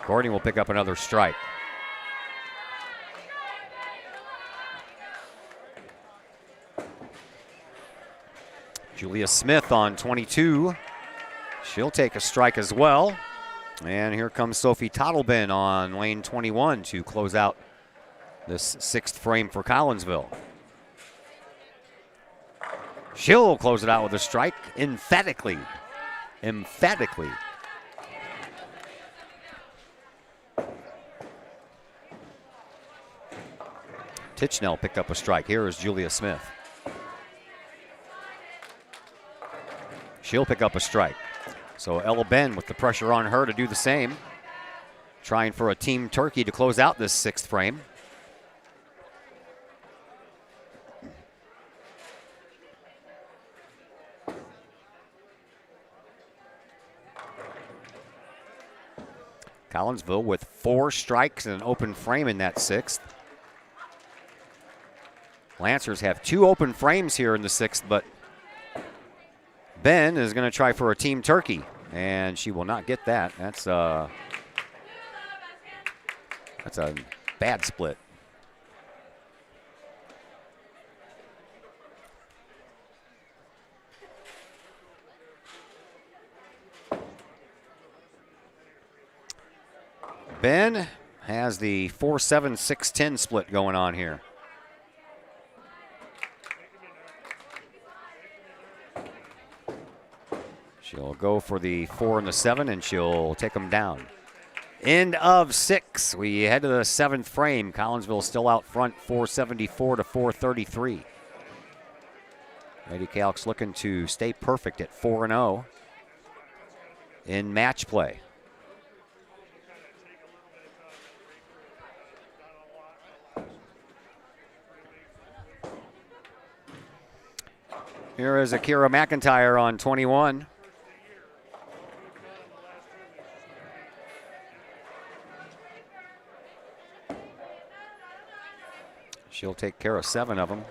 Courtney will pick up another strike. Julia Smith on 22. She'll take a strike as well. And here comes Sophie Tottleben on lane 21 to close out this 6th frame for Collinsville. She'll close it out with a strike emphatically. Emphatically. Tichnell picked up a strike. Here is Julia Smith. She'll pick up a strike. So Ella Ben with the pressure on her to do the same. Trying for a team turkey to close out this 6th frame. Collinsville with 4 strikes and an open frame in that 6th. Lancers have 2 open frames here in the 6th, but Ben is going to try for a team turkey, and she will not get that. That's a bad split. Ben has the 4-7-6-10 split going on here. She'll go for the 4 and the 7, and she'll take them down. End of 6. We head to the 7th frame. Collinsville still out front, 474 to 433. Lady Cahock's looking to stay perfect at 4-0 in match play. Here is Akira McIntyre on 21. She'll take care of 7 of them.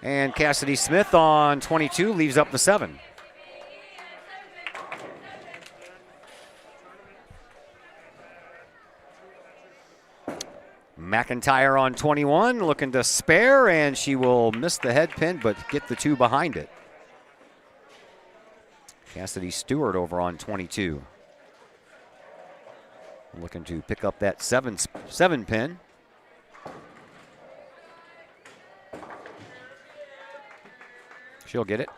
And Cassidy Smith on 22 leaves up the 7. McIntyre on 21 looking to spare, and she will miss the head pin but get the 2 behind it. Cassidy Stewart over on 22. Looking to pick up that 7 pin. She'll get it.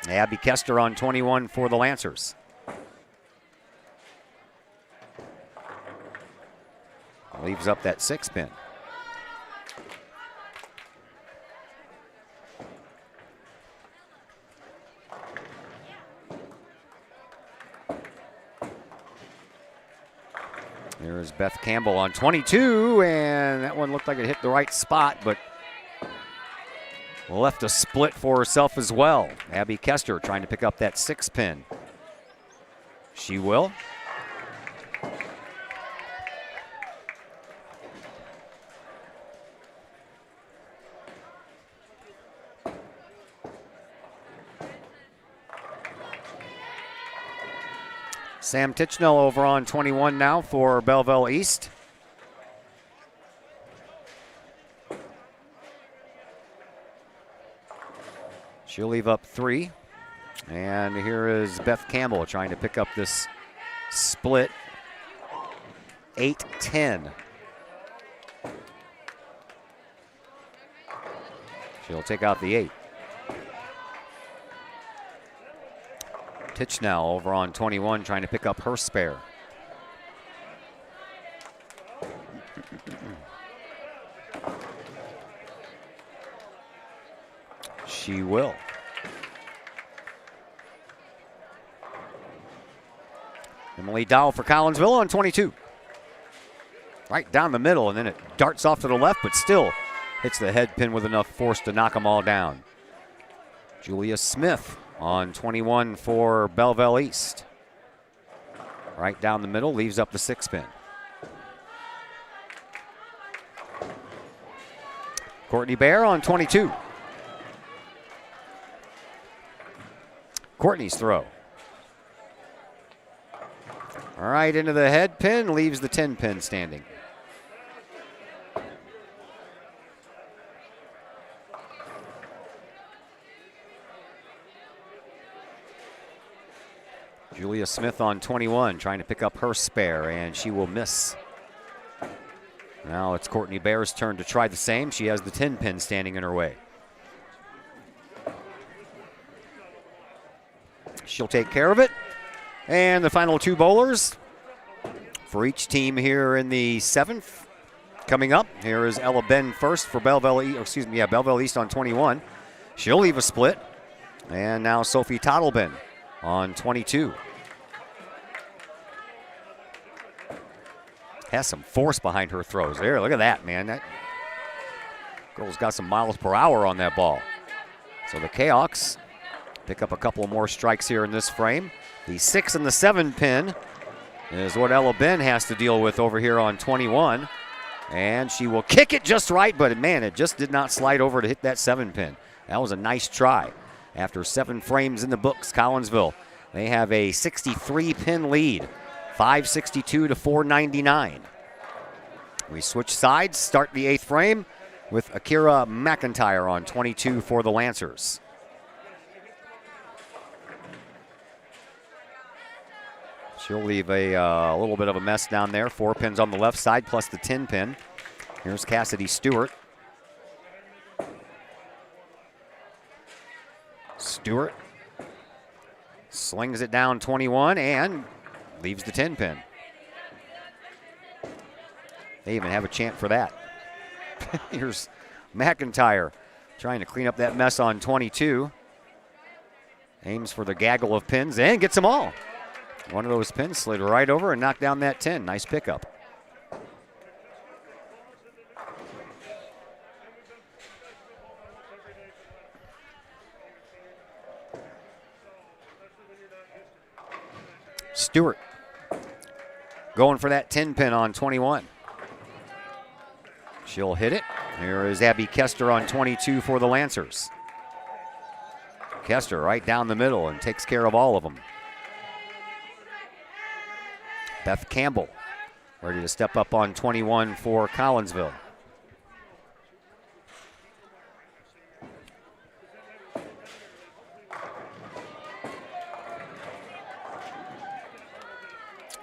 Abby Kester on 21 for the Lancers. Leaves up that 6 pin. There's Beth Campbell on 22, and that one looked like it hit the right spot, but left a split for herself as well. Abby Kester trying to pick up that 6 pin. She will. Sam Tichnell over on 21 now for Belleville East. She'll leave up 3. And here is Beth Campbell trying to pick up this split 8-10. She'll take out the 8. Tichnell over on 21 trying to pick up her spare. She will. Emily Dow for Collinsville on 22. Right down the middle, and then it darts off to the left, but still hits the head pin with enough force to knock them all down. Julia Smith on 21 for Belleville East. Right down the middle, leaves up the 6 pin. Courtney Bear on 22. Courtney's throw. All right, into the head pin, leaves the 10 pin standing. Julia Smith on 21, trying to pick up her spare, and she will miss. Now it's Courtney Bear's turn to try the same. She has the 10 pin standing in her way. She'll take care of it. And the final two bowlers for each team here in the 7th. Coming up, here is Ella Ben first for Belleville East on 21. She'll leave a split. And now Sophie Tottleben on 22. Has some force behind her throws. There, look at that, man. That girl's got some miles per hour on that ball. So the Kahawks pick up a couple more strikes here in this frame. The 6 and the 7 pin is what Ella Ben has to deal with over here on 21. And she will kick it just right, but man, it just did not slide over to hit that 7 pin. That was a nice try. After 7 frames in the books, Collinsville, they have a 63 pin lead, 562 to 499. We switch sides, start the 8th frame with Akira McIntyre on 22 for the Lancers. She'll leave a little bit of a mess down there. 4 pins on the left side plus the 10 pin. Here's Cassidy Stewart. Stewart slings it down 21 and leaves the 10 pin. They even have a chant for that. Here's McIntyre trying to clean up that mess on 22. Aims for the gaggle of pins and gets them all. One of those pins slid right over and knocked down that 10. Nice pickup. Stewart going for that 10 pin on 21. She'll hit it. Here is Abby Kester on 22 for the Lancers. Kester right down the middle and takes care of all of them. Beth Campbell ready to step up on 21 for Collinsville.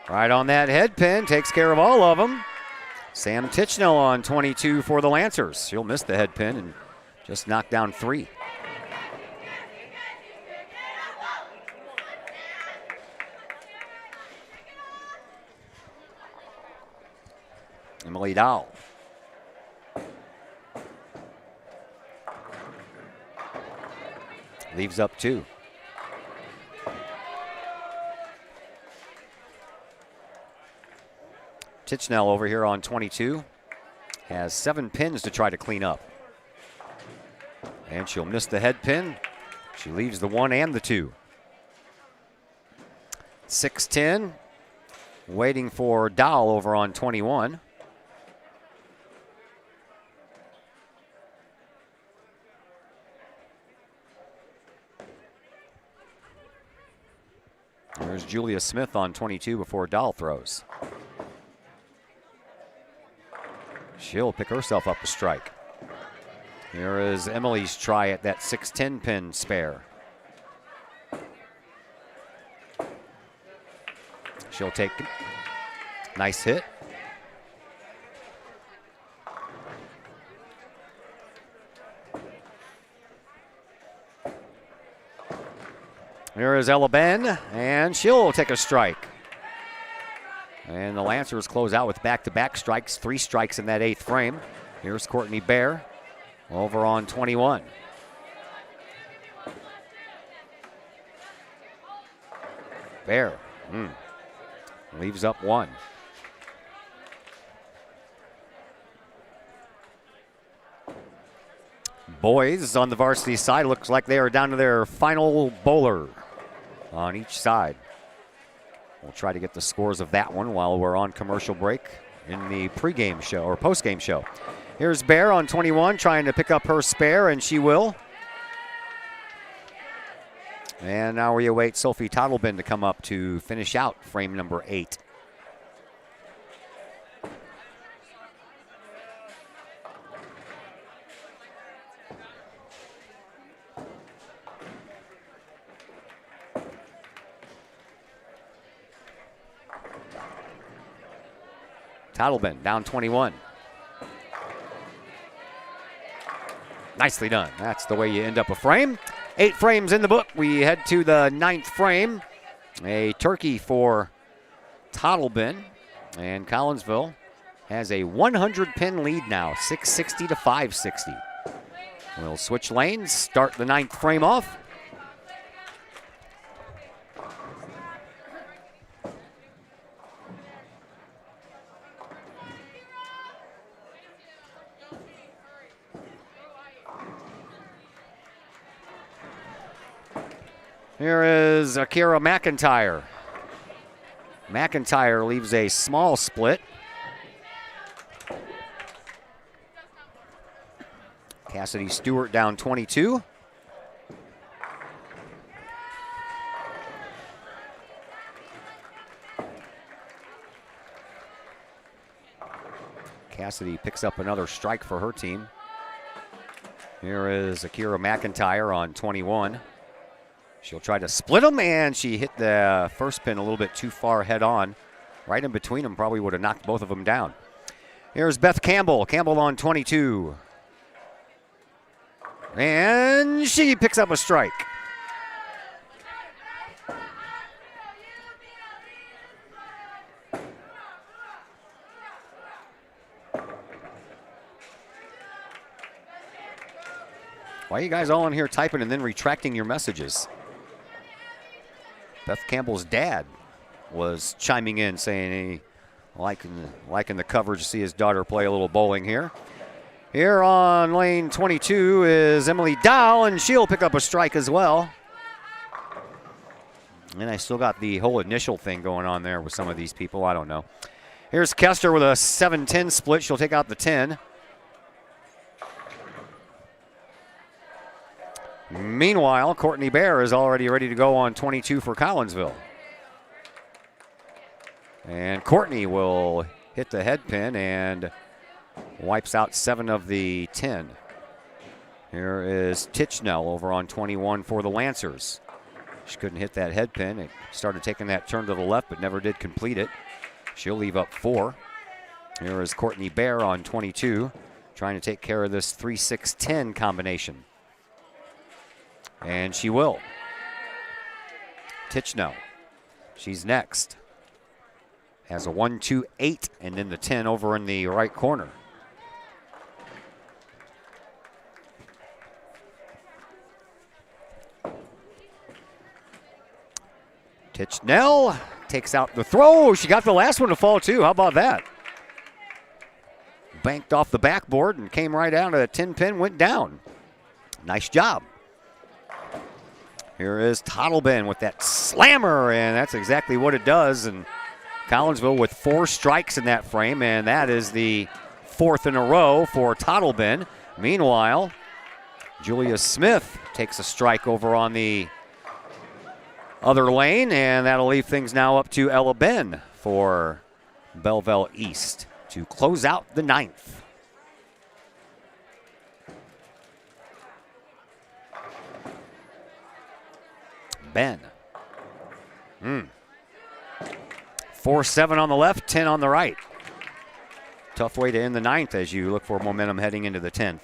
Right on that head pin, takes care of all of them. Sam Tichnell on 22 for the Lancers. She'll miss the head pin and just knock down 3. Emily Dow. Leaves up 2. Tichnell over here on 22 has 7 pins to try to clean up. And she'll miss the head pin. She leaves the 1 and the 2. 6-10. Waiting for Dahl over on 21. There's Julia Smith on 22 before Dahl throws. She'll pick herself up a strike. Here is Emily's try at that 6-10 pin spare. She'll take it. Nice hit. Here is Ella Ben, and she'll take a strike. And the Lancers close out with back-to-back strikes, 3 strikes in that 8th frame. Here's Courtney Bear over on 21. Bear leaves up 1. Boys on the varsity side, looks like they are down to their final bowler on each side. We'll try to get the scores of that one while we're on commercial break in the pregame show or postgame show. Here's Bear on 21 trying to pick up her spare, and she will. And now we await Sophie Tottleben to come up to finish out frame number 8. Tottleben down 21. Nicely done. That's the way you end up a frame. 8 frames in the book. We head to the 9th frame. A turkey for Tottleben. And Collinsville has a 100-pin lead now, 660 to 560. We'll switch lanes, start the 9th frame off. Here is Akira McIntyre. McIntyre leaves a small split. Cassidy Stewart down 22. Cassidy picks up another strike for her team. Here is Akira McIntyre on 21. She'll try to split them, and she hit the first pin a little bit too far head on. Right in between them, probably would have knocked both of them down. Here's Beth Campbell. Campbell on 22. And she picks up a strike. Why are you guys all in here typing and then retracting your messages? Beth Campbell's dad was chiming in saying he liking the coverage to see his daughter play a little bowling here. Here on lane 22 is Emily Dow, and she'll pick up a strike as well. And I still got the whole initial thing going on there with some of these people. I don't know. Here's Kester with a 7-10 split. She'll take out the 10. Meanwhile, Courtney Bear is already ready to go on 22 for Collinsville. And Courtney will hit the head pin and wipes out 7 of the 10. Here is Tichnell over on 21 for the Lancers. She couldn't hit that head pin. It started taking that turn to the left, but never did complete it. She'll leave up 4. Here is Courtney Bear on 22, trying to take care of this 3-6-10 combination. And she will. Tichnell, she's next. Has a 1-2-8 and then the 10 over in the right corner. Tichnell takes out the throw. She got the last one to fall too. How about that? Banked off the backboard and came right down to the 10 pin, went down. Nice job. Here is Tottleben with that slammer, and that's exactly what it does. And Collinsville with 4 strikes in that frame, and that is the 4th in a row for Tottleben. Meanwhile, Julia Smith takes a strike over on the other lane, and that'll leave things now up to Ella Ben for Belleville East to close out the 9th. Ben. 4-7 on the left, 10 on the right. Tough way to end the 9th as you look for momentum heading into the 10th.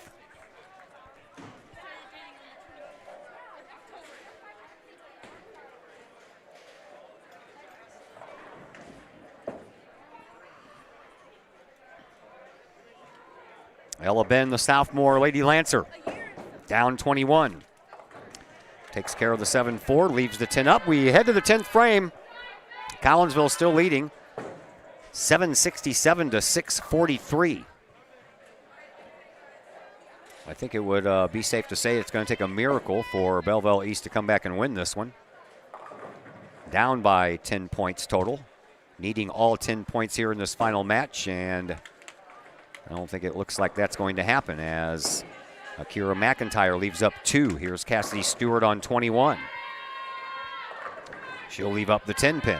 Ella Ben, the sophomore Lady Lancer, down 21. Takes care of the 7-4, leaves the 10 up. We head to the 10th frame. Collinsville still leading, 767 to 643. I think it would be safe to say it's going to take a miracle for Belleville East to come back and win this one. Down by 10 points total, needing all 10 points here in this final match, and I don't think it looks like that's going to happen as Akira McIntyre leaves up 2. Here's Cassidy Stewart on 21. She'll leave up the 10 pin.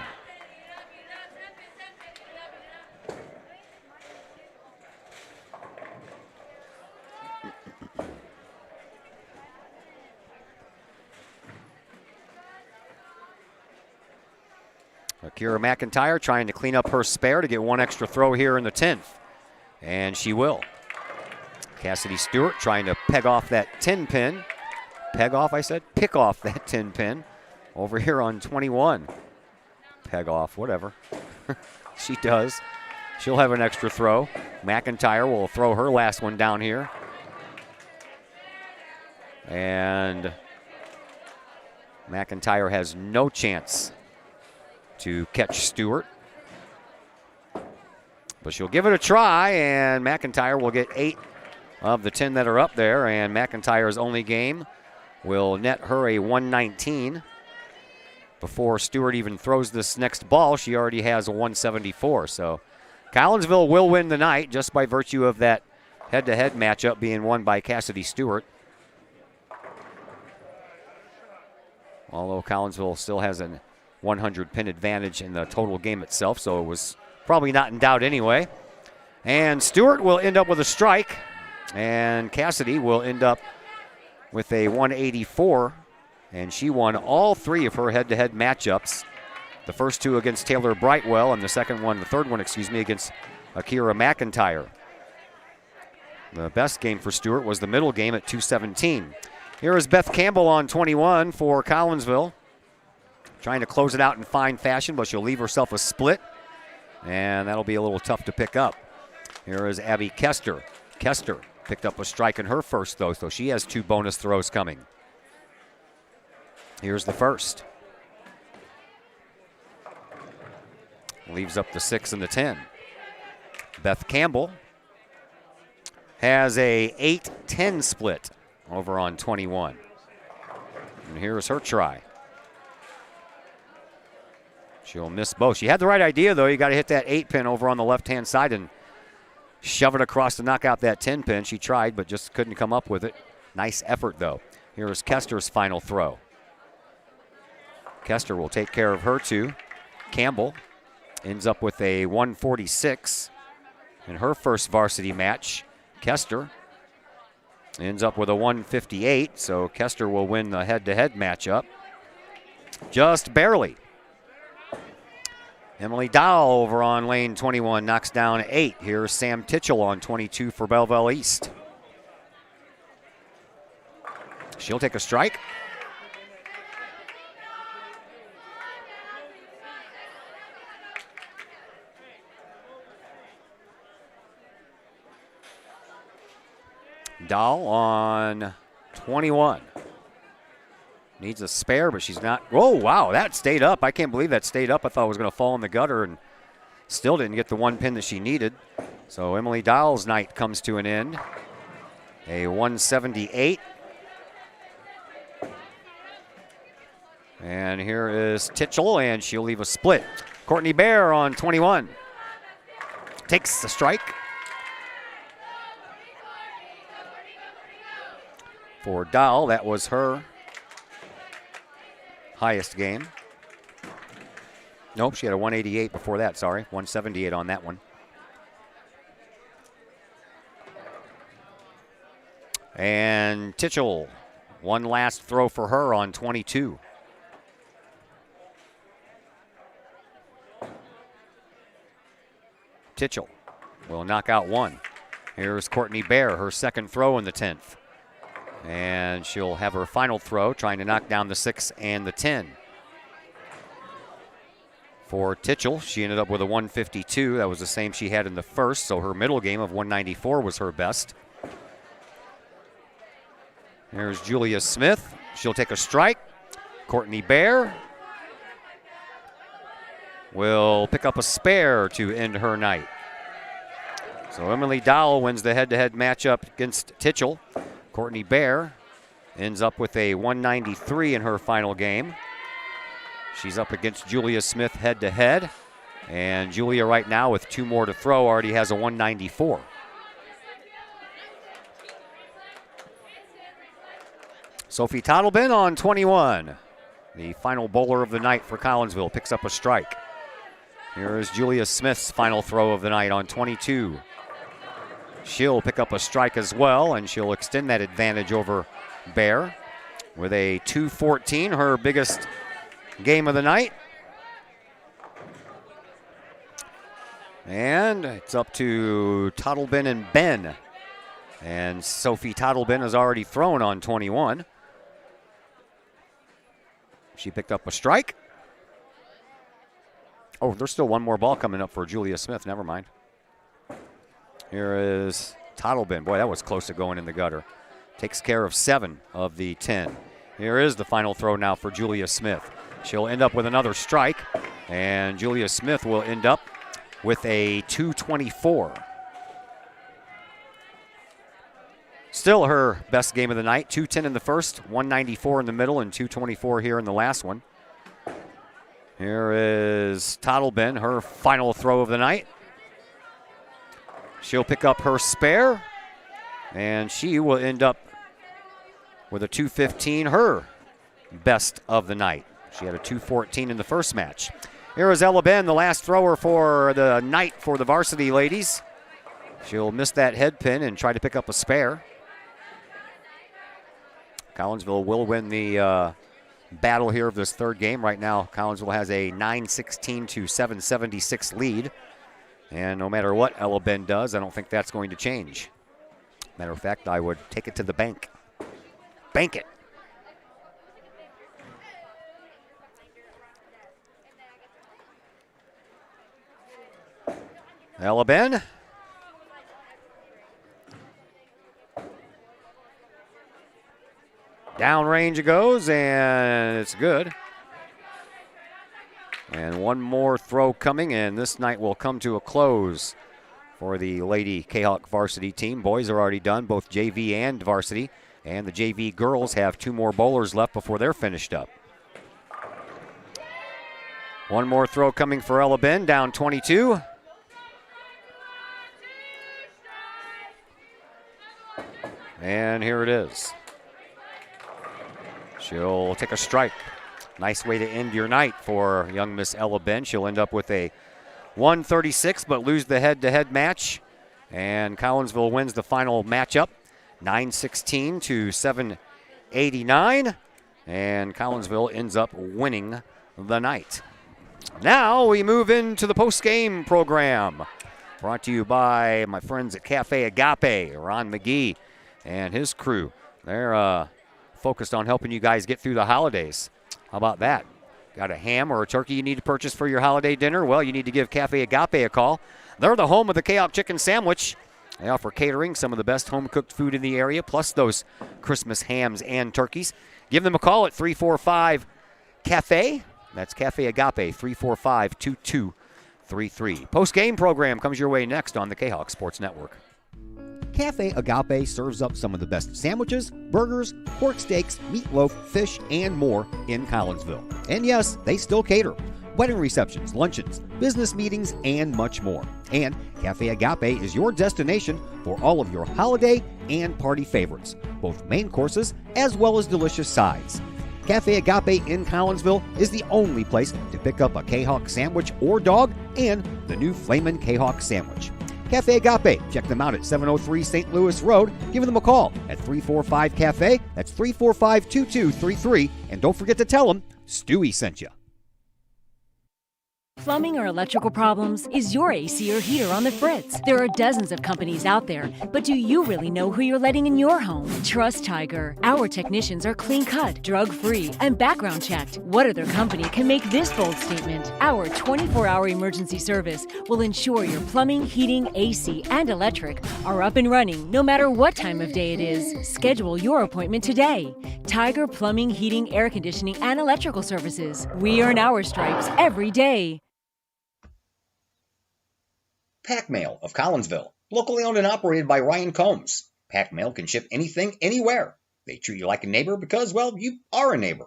Akira McIntyre trying to clean up her spare to get one extra throw here in the 10th. And she will. Cassidy Stewart trying to peg off that 10 pin. Peg off, I said? Pick off that 10 pin over here on 21. Peg off, whatever. She does. She'll have an extra throw. McIntyre will throw her last one down here. And McIntyre has no chance to catch Stewart. But she'll give it a try, and McIntyre will get 8 of the 10 that are up there, and McIntyre's only game will net her a 119. Before Stewart even throws this next ball, she already has a 174. So Collinsville will win the night just by virtue of that head-to-head matchup being won by Cassidy Stewart. Although Collinsville still has a 100 pin advantage in the total game itself, so it was probably not in doubt anyway. And Stewart will end up with a strike, and Cassidy will end up with a 184, and she won all 3 of her head-to-head matchups. The first 2 against Taylor Brightwell, and the third one, against Akira McIntyre. The best game for Stewart was the middle game at 217. Here is Beth Campbell on 21 for Collinsville. Trying to close it out in fine fashion, but she'll leave herself a split, and that'll be a little tough to pick up. Here is Abby Kester. Kester picked up a strike in her first, though, so she has 2 bonus throws coming. Here's the first. Leaves up the 6 and the 10. Beth Campbell has a 8-10 split over on 21. And here's her try. She'll miss both. She had the right idea, though. You got to hit that 8 pin over on the left-hand side and shove it across to knock out that 10 pin. She tried, but just couldn't come up with it. Nice effort, though. Here's Kester's final throw. Kester will take care of her, too. Campbell ends up with a 146 in her first varsity match. Kester ends up with a 158, so Kester will win the head-to-head matchup. Just barely. Emily Dow over on lane 21 knocks down 8. Here's Sam Titchell on 22 for Belleville East. She'll take a strike. Dahl on 21. Needs a spare, but she's not. Oh, wow, that stayed up. I can't believe that stayed up. I thought it was going to fall in the gutter and still didn't get the 1 pin that she needed. So Emily Dahl's night comes to an end. A 178. And here is Titchell, and she'll leave a split. Courtney Bear on 21. Takes the strike. For Dahl, that was her highest game. Nope, she had a 188 before that, sorry. 178 on that one. And Titchell, one last throw for her on 22. Titchell will knock out 1. Here's Courtney Bear, her second throw in the 10th. And she'll have her final throw, trying to knock down the 6 and the 10. For Titchell, she ended up with a 152. That was the same she had in the first, so her middle game of 194 was her best. Here's Julia Smith. She'll take a strike. Courtney Bear will pick up a spare to end her night. So Emily Dowell wins the head-to-head matchup against Titchell. Courtney Bear ends up with a 193 in her final game. She's up against Julia Smith head-to-head. And Julia right now with 2 more to throw already has a 194. Sophie Tottleben on 21. The final bowler of the night for Collinsville picks up a strike. Here is Julia Smith's final throw of the night on 22. She'll pick up a strike as well, and she'll extend that advantage over Bear with a 214, her biggest game of the night. And it's up to Tottleben and Ben. And Sophie Tottleben has already thrown on 21. She picked up a strike. Oh, there's still one more ball coming up for Julia Smith. Never mind. Here is Tottleben. Boy, that was close to going in the gutter. Takes care of 7 of the 10. Here is the final throw now for Julia Smith. She'll end up with another strike, and Julia Smith will end up with a 224. Still her best game of the night. 210 in the first, 194 in the middle, and 224 here in the last one. Here is Tottleben, her final throw of the night. She'll pick up her spare, and she will end up with a 215, her best of the night. She had a 214 in the first match. Here is Ella Ben, the last thrower for the night for the varsity ladies. She'll miss that head pin and try to pick up a spare. Collinsville will win the battle here of this third game. Right now, Collinsville has a 9-16 to 776 lead. And no matter what Ella Ben does, I don't think that's going to change. Matter of fact, I would take it to the bank. Bank it. Ella Ben. Downrange it goes, and it's good. And one more throw coming, and this night will come to a close for the Lady Kahok varsity team. Boys are already done, both JV and varsity. And the JV girls have 2 more bowlers left before they're finished up. One more throw coming for Ella Ben, down 22. And here it is. She'll take a strike. Nice way to end your night for young Miss Ella Ben. She'll end up with a 136, but lose the head-to-head match. And Collinsville wins the final matchup, 9-16 to 789. And Collinsville ends up winning the night. Now we move into the post-game program. Brought to you by my friends at Cafe Agape, Ron McGee and his crew. They're focused on helping you guys get through the holidays. How about that? Got a ham or a turkey you need to purchase for your holiday dinner? Well, you need to give Cafe Agape a call. They're the home of the Kahok chicken sandwich. They offer catering, some of the best home-cooked food in the area, plus those Christmas hams and turkeys. Give them a call at 345-CAFE. That's Cafe Agape, 345-2233. Post-game program comes your way next on the Kahok Sports Network. Cafe Agape serves up some of the best sandwiches, burgers, pork steaks, meatloaf, fish, and more in Collinsville. And yes, they still cater. Wedding receptions, luncheons, business meetings, and much more. And Cafe Agape is your destination for all of your holiday and party favorites, both main courses as well as delicious sides. Cafe Agape in Collinsville is the only place to pick up a Kahok sandwich or dog and the new Flamin' Kahok sandwich. Cafe Agape. Check them out at 703 St. Louis Road. Give them a call at 345-CAFE. That's 345-2233. And don't forget to tell them Stewie sent you. Plumbing or electrical problems? Is your AC or heater on the fritz? There are dozens of companies out there, but do you really know who you're letting in your home? Trust Tiger. Our technicians are clean-cut, drug-free, and background checked. What other company can make this bold statement? Our 24-hour emergency service will ensure your plumbing, heating, AC, and electric are up and running no matter what time of day it is. Schedule your appointment today. Tiger Plumbing, Heating, Air Conditioning, and Electrical Services. We earn our stripes every day. Pack Mail of Collinsville, locally owned and operated by Ryan Combs. Pack Mail can ship anything, anywhere. They treat you like a neighbor because, well, you are a neighbor.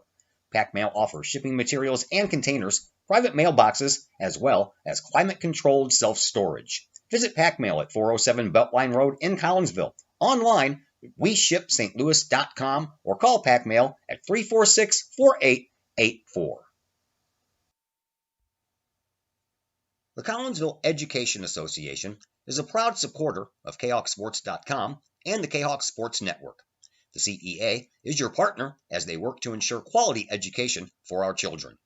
Pack Mail offers shipping materials and containers, private mailboxes, as well as climate-controlled self-storage. Visit Pack Mail at 407 Beltline Road in Collinsville. Online, WeShipStLouis.com or call Pack Mail at 346-4884. The Collinsville Education Association is a proud supporter of KahokSports.com and the Kahok Sports Network. The CEA is your partner as they work to ensure quality education for our children.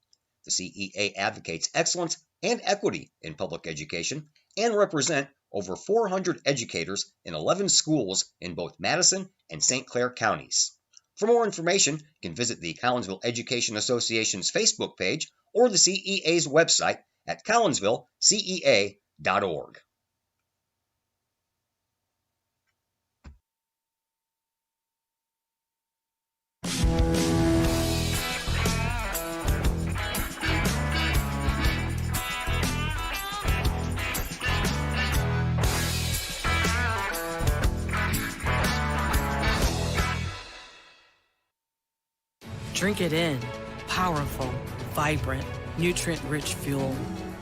The CEA advocates excellence and equity in public education and represent over 400 educators in 11 schools in both Madison and St. Clair counties. For more information, you can visit the Collinsville Education Association's Facebook page or the CEA's website at collinsvillecea.org. Drink it in. Powerful, vibrant, nutrient-rich fuel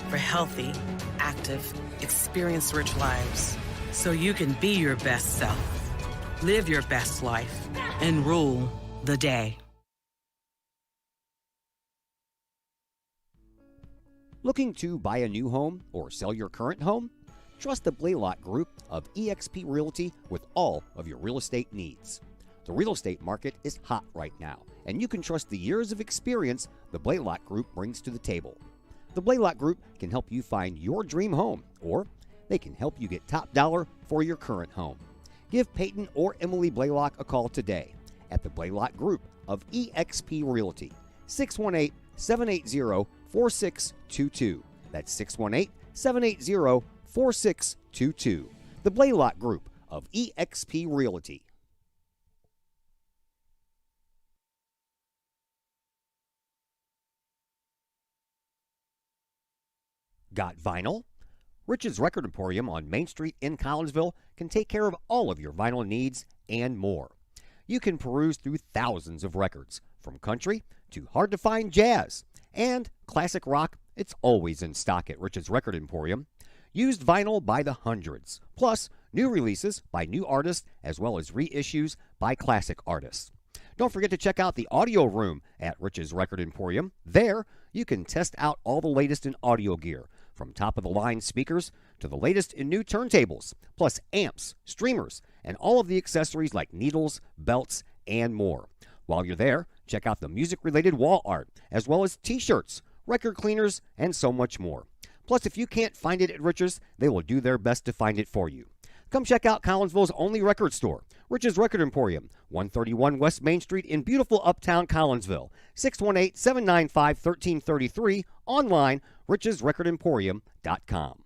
for healthy, active, experience-rich lives. So you can be your best self, live your best life, and rule the day. Looking to buy a new home or sell your current home? Trust the Blaylock Group of eXp Realty with all of your real estate needs. The real estate market is hot right now, and you can trust the years of experience the Blaylock Group brings to the table. The Blaylock Group can help you find your dream home, or they can help you get top dollar for your current home. Give Peyton or Emily Blaylock a call today at the Blaylock Group of eXp Realty, 618-780-4622. That's 618-780-4622. The Blaylock Group of eXp Realty. Got vinyl? Rich's Record Emporium on Main Street in Collinsville can take care of all of your vinyl needs and more. You can peruse through thousands of records, from country to hard-to-find jazz. And classic rock, it's always in stock at Rich's Record Emporium. Used vinyl by the hundreds, plus new releases by new artists as well as reissues by classic artists. Don't forget to check out the audio room at Rich's Record Emporium. There, you can test out all the latest in audio gear, from top-of-the-line speakers to the latest in new turntables, plus amps, streamers, and all of the accessories like needles, belts, and more. While you're there, check out the music-related wall art, as well as t-shirts, record cleaners, and so much more. Plus, if you can't find it at Rich's, they will do their best to find it for you. Come check out Collinsville's only record store, Rich's Record Emporium, 131 West Main Street in beautiful uptown Collinsville, 618-795-1333, online, richesrecordemporium.com.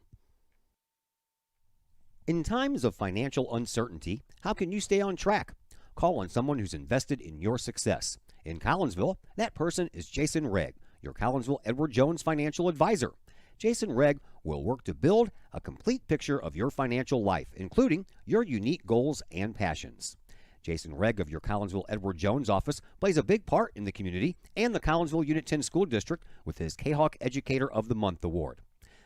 In times of financial uncertainty, how can you stay on track? Call on someone who's invested in your success. In Collinsville, that person is Jason Regg, your Collinsville Edward Jones financial advisor. Jason Regg will work to build a complete picture of your financial life, including your unique goals and passions. Jason Regg of your Collinsville Edward Jones office plays a big part in the community and the Collinsville Unit 10 School District with his Kahok Educator of the Month award.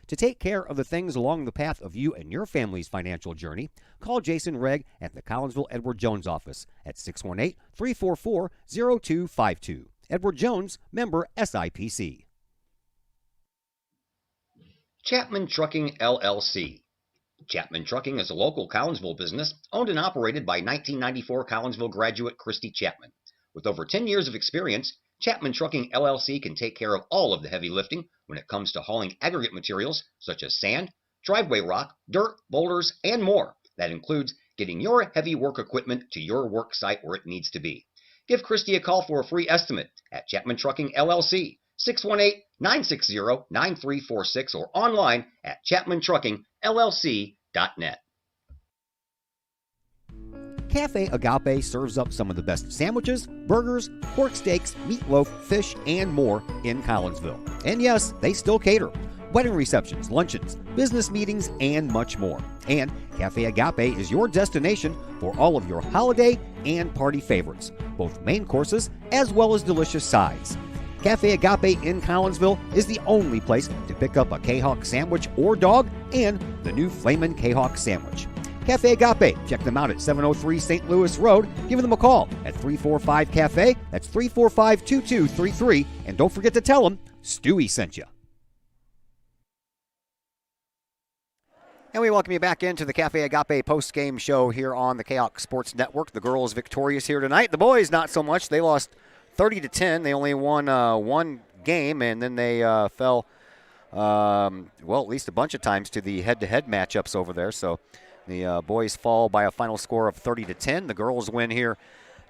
To take care of the things along the path of you and your family's financial journey, call Jason Regg at the Collinsville Edward Jones office at 618-344-0252. Edward Jones, member SIPC. Chapman Trucking, LLC. Chapman Trucking is a local Collinsville business owned and operated by 1994 Collinsville graduate Christy Chapman. With over 10 years of experience, Chapman Trucking, LLC can take care of all of the heavy lifting when it comes to hauling aggregate materials such as sand, driveway rock, dirt, boulders, and more. That includes getting your heavy work equipment to your work site where it needs to be. Give Christy a call for a free estimate at Chapman Trucking, LLC, 618-960-9346 or online at chapmantruckingllc.net. Cafe Agape serves up some of the best sandwiches, burgers, pork steaks, meatloaf, fish, and more in Collinsville. And yes, they still cater. Wedding receptions, luncheons, business meetings, and much more. And Cafe Agape is your destination for all of your holiday and party favorites, both main courses as well as delicious sides. Cafe Agape in Collinsville is the only place to pick up a Kahok sandwich or dog and the new Flamin' Kahok sandwich. Cafe Agape, check them out at 703 St. Louis Road. Give them a call at 345-CAFE. That's 345-2233. And don't forget to tell them Stewie sent you. And we welcome you back into the Cafe Agape post-game show here on the Kahok Sports Network. The girls victorious here tonight. The boys not so much. They lost 30-10. They only won one game, and then they fell at least a bunch of times to the head-to-head matchups over there. So the boys fall by a final score of 30-10. The girls win here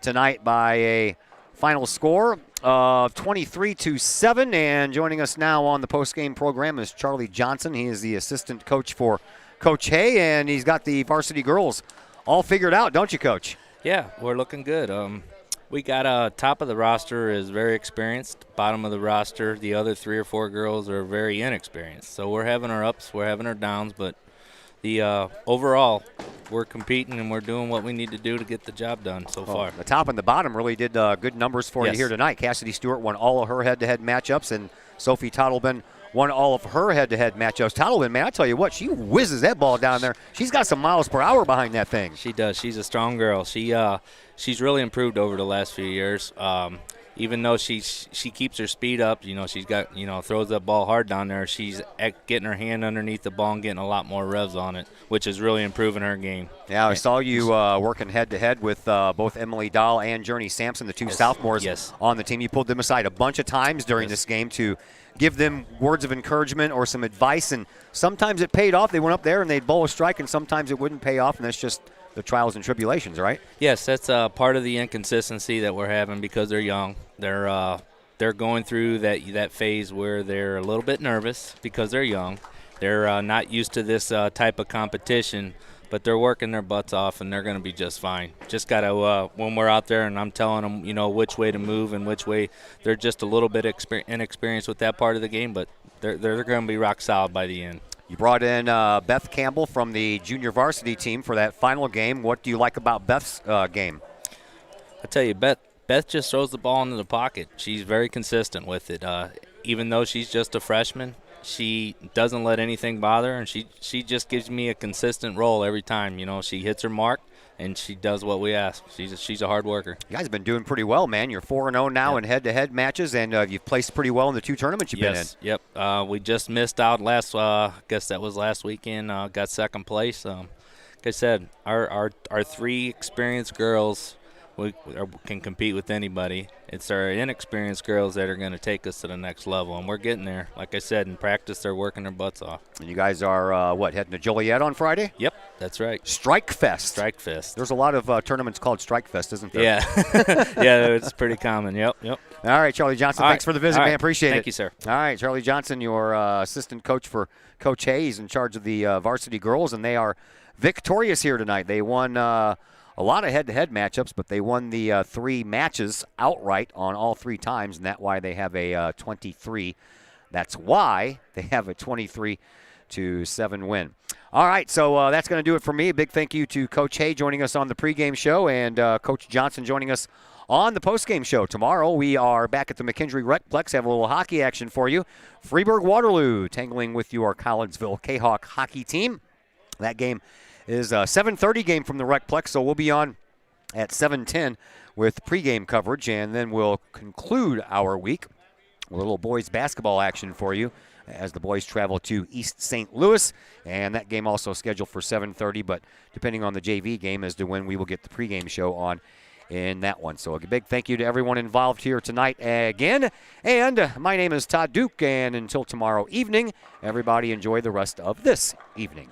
tonight by a final score of 23-7. And joining us now on the post-game program is Charlie Johnson. He is the assistant coach for Coach Hay, and he's got the varsity girls all figured out, don't you, Coach? Yeah, we're looking good. We got top of the roster is very experienced. Bottom of the roster, the other 3 or 4 girls are very inexperienced. So we're having our ups, we're having our downs, but the overall, we're competing and we're doing what we need to do to get the job done so far. The top and the bottom really did good numbers for you here tonight. Cassidy Stewart won all of her head-to-head matchups, and Sophie Tottleben won all of her head-to-head matchups. Tottleben, man, I tell you what, she whizzes that ball down there. She's got some miles per hour behind that thing. She does. She's a strong girl. She's really improved over the last few years. Even though she keeps her speed up, she's got, throws that ball hard down there. She's getting her hand underneath the ball and getting a lot more revs on it, which is really improving her game. Yeah, I saw you working head-to-head with both Emily Dahl and Journey Sampson, the 2 sophomores on the team. You pulled them aside a bunch of times during this game to give them words of encouragement or some advice, and sometimes it paid off. They went up there and they'd bowl a strike, and sometimes it wouldn't pay off, and that's just the trials and tribulations, right? Yes, that's part of the inconsistency that we're having because they're young. They're going through that phase where they're a little bit nervous because they're young. They're not used to this type of competition, but they're working their butts off, and they're going to be just fine. Just got to, when we're out there and I'm telling them, which way to move and which way, they're just a little bit inexperienced with that part of the game, but they're going to be rock solid by the end. You brought in Beth Campbell from the junior varsity team for that final game. What do you like about Beth's game? I tell you, Beth just throws the ball into the pocket. She's very consistent with it. Even though she's just a freshman, she doesn't let anything bother her, and she just gives me a consistent role every time. She hits her mark, and she does what we ask. She's a hard worker. You guys have been doing pretty well, man. You're 4-0 now in head-to-head matches, and you've placed pretty well in the 2 tournaments you've been in. Yep. We just missed out last. I guess that was last weekend. Got second place. Like I said, our 3 experienced girls can compete with anybody. It's our inexperienced girls that are going to take us to the next level, and we're getting there. Like I said, in practice, they're working their butts off. And you guys are, heading to Joliet on Friday? Yep, that's right. Strike Fest. Strike Fest. There's a lot of tournaments called Strike Fest, isn't there? Yeah. Yeah, it's pretty common. Yep. All right, Charlie Johnson, thanks for the visit, man. Appreciate it. Thank you, sir. All right, Charlie Johnson, your assistant coach for Coach Hayes, in charge of the varsity girls, and they are victorious here tonight. They won a lot of head-to-head matchups, but they won the 3 matches outright on all 3 times, and that's why they have a 23. That's why they have a 23-7 win. All right, so that's going to do it for me. A big thank you to Coach Hay joining us on the pregame show, and Coach Johnson joining us on the postgame show. Tomorrow we are back at the McKendree Recplex. Have a little hockey action for you. Freeburg-Waterloo tangling with your Collinsville Kahok hockey team. That game is a 7:30 game from the Recplex, so we'll be on at 7:10 with pregame coverage, and then we'll conclude our week with a little boys basketball action for you as the boys travel to East St. Louis, and that game also scheduled for 7:30, but depending on the JV game as to when we will get the pregame show on in that one. So a big thank you to everyone involved here tonight again, and my name is Todd Duke, and until tomorrow evening, everybody enjoy the rest of this evening.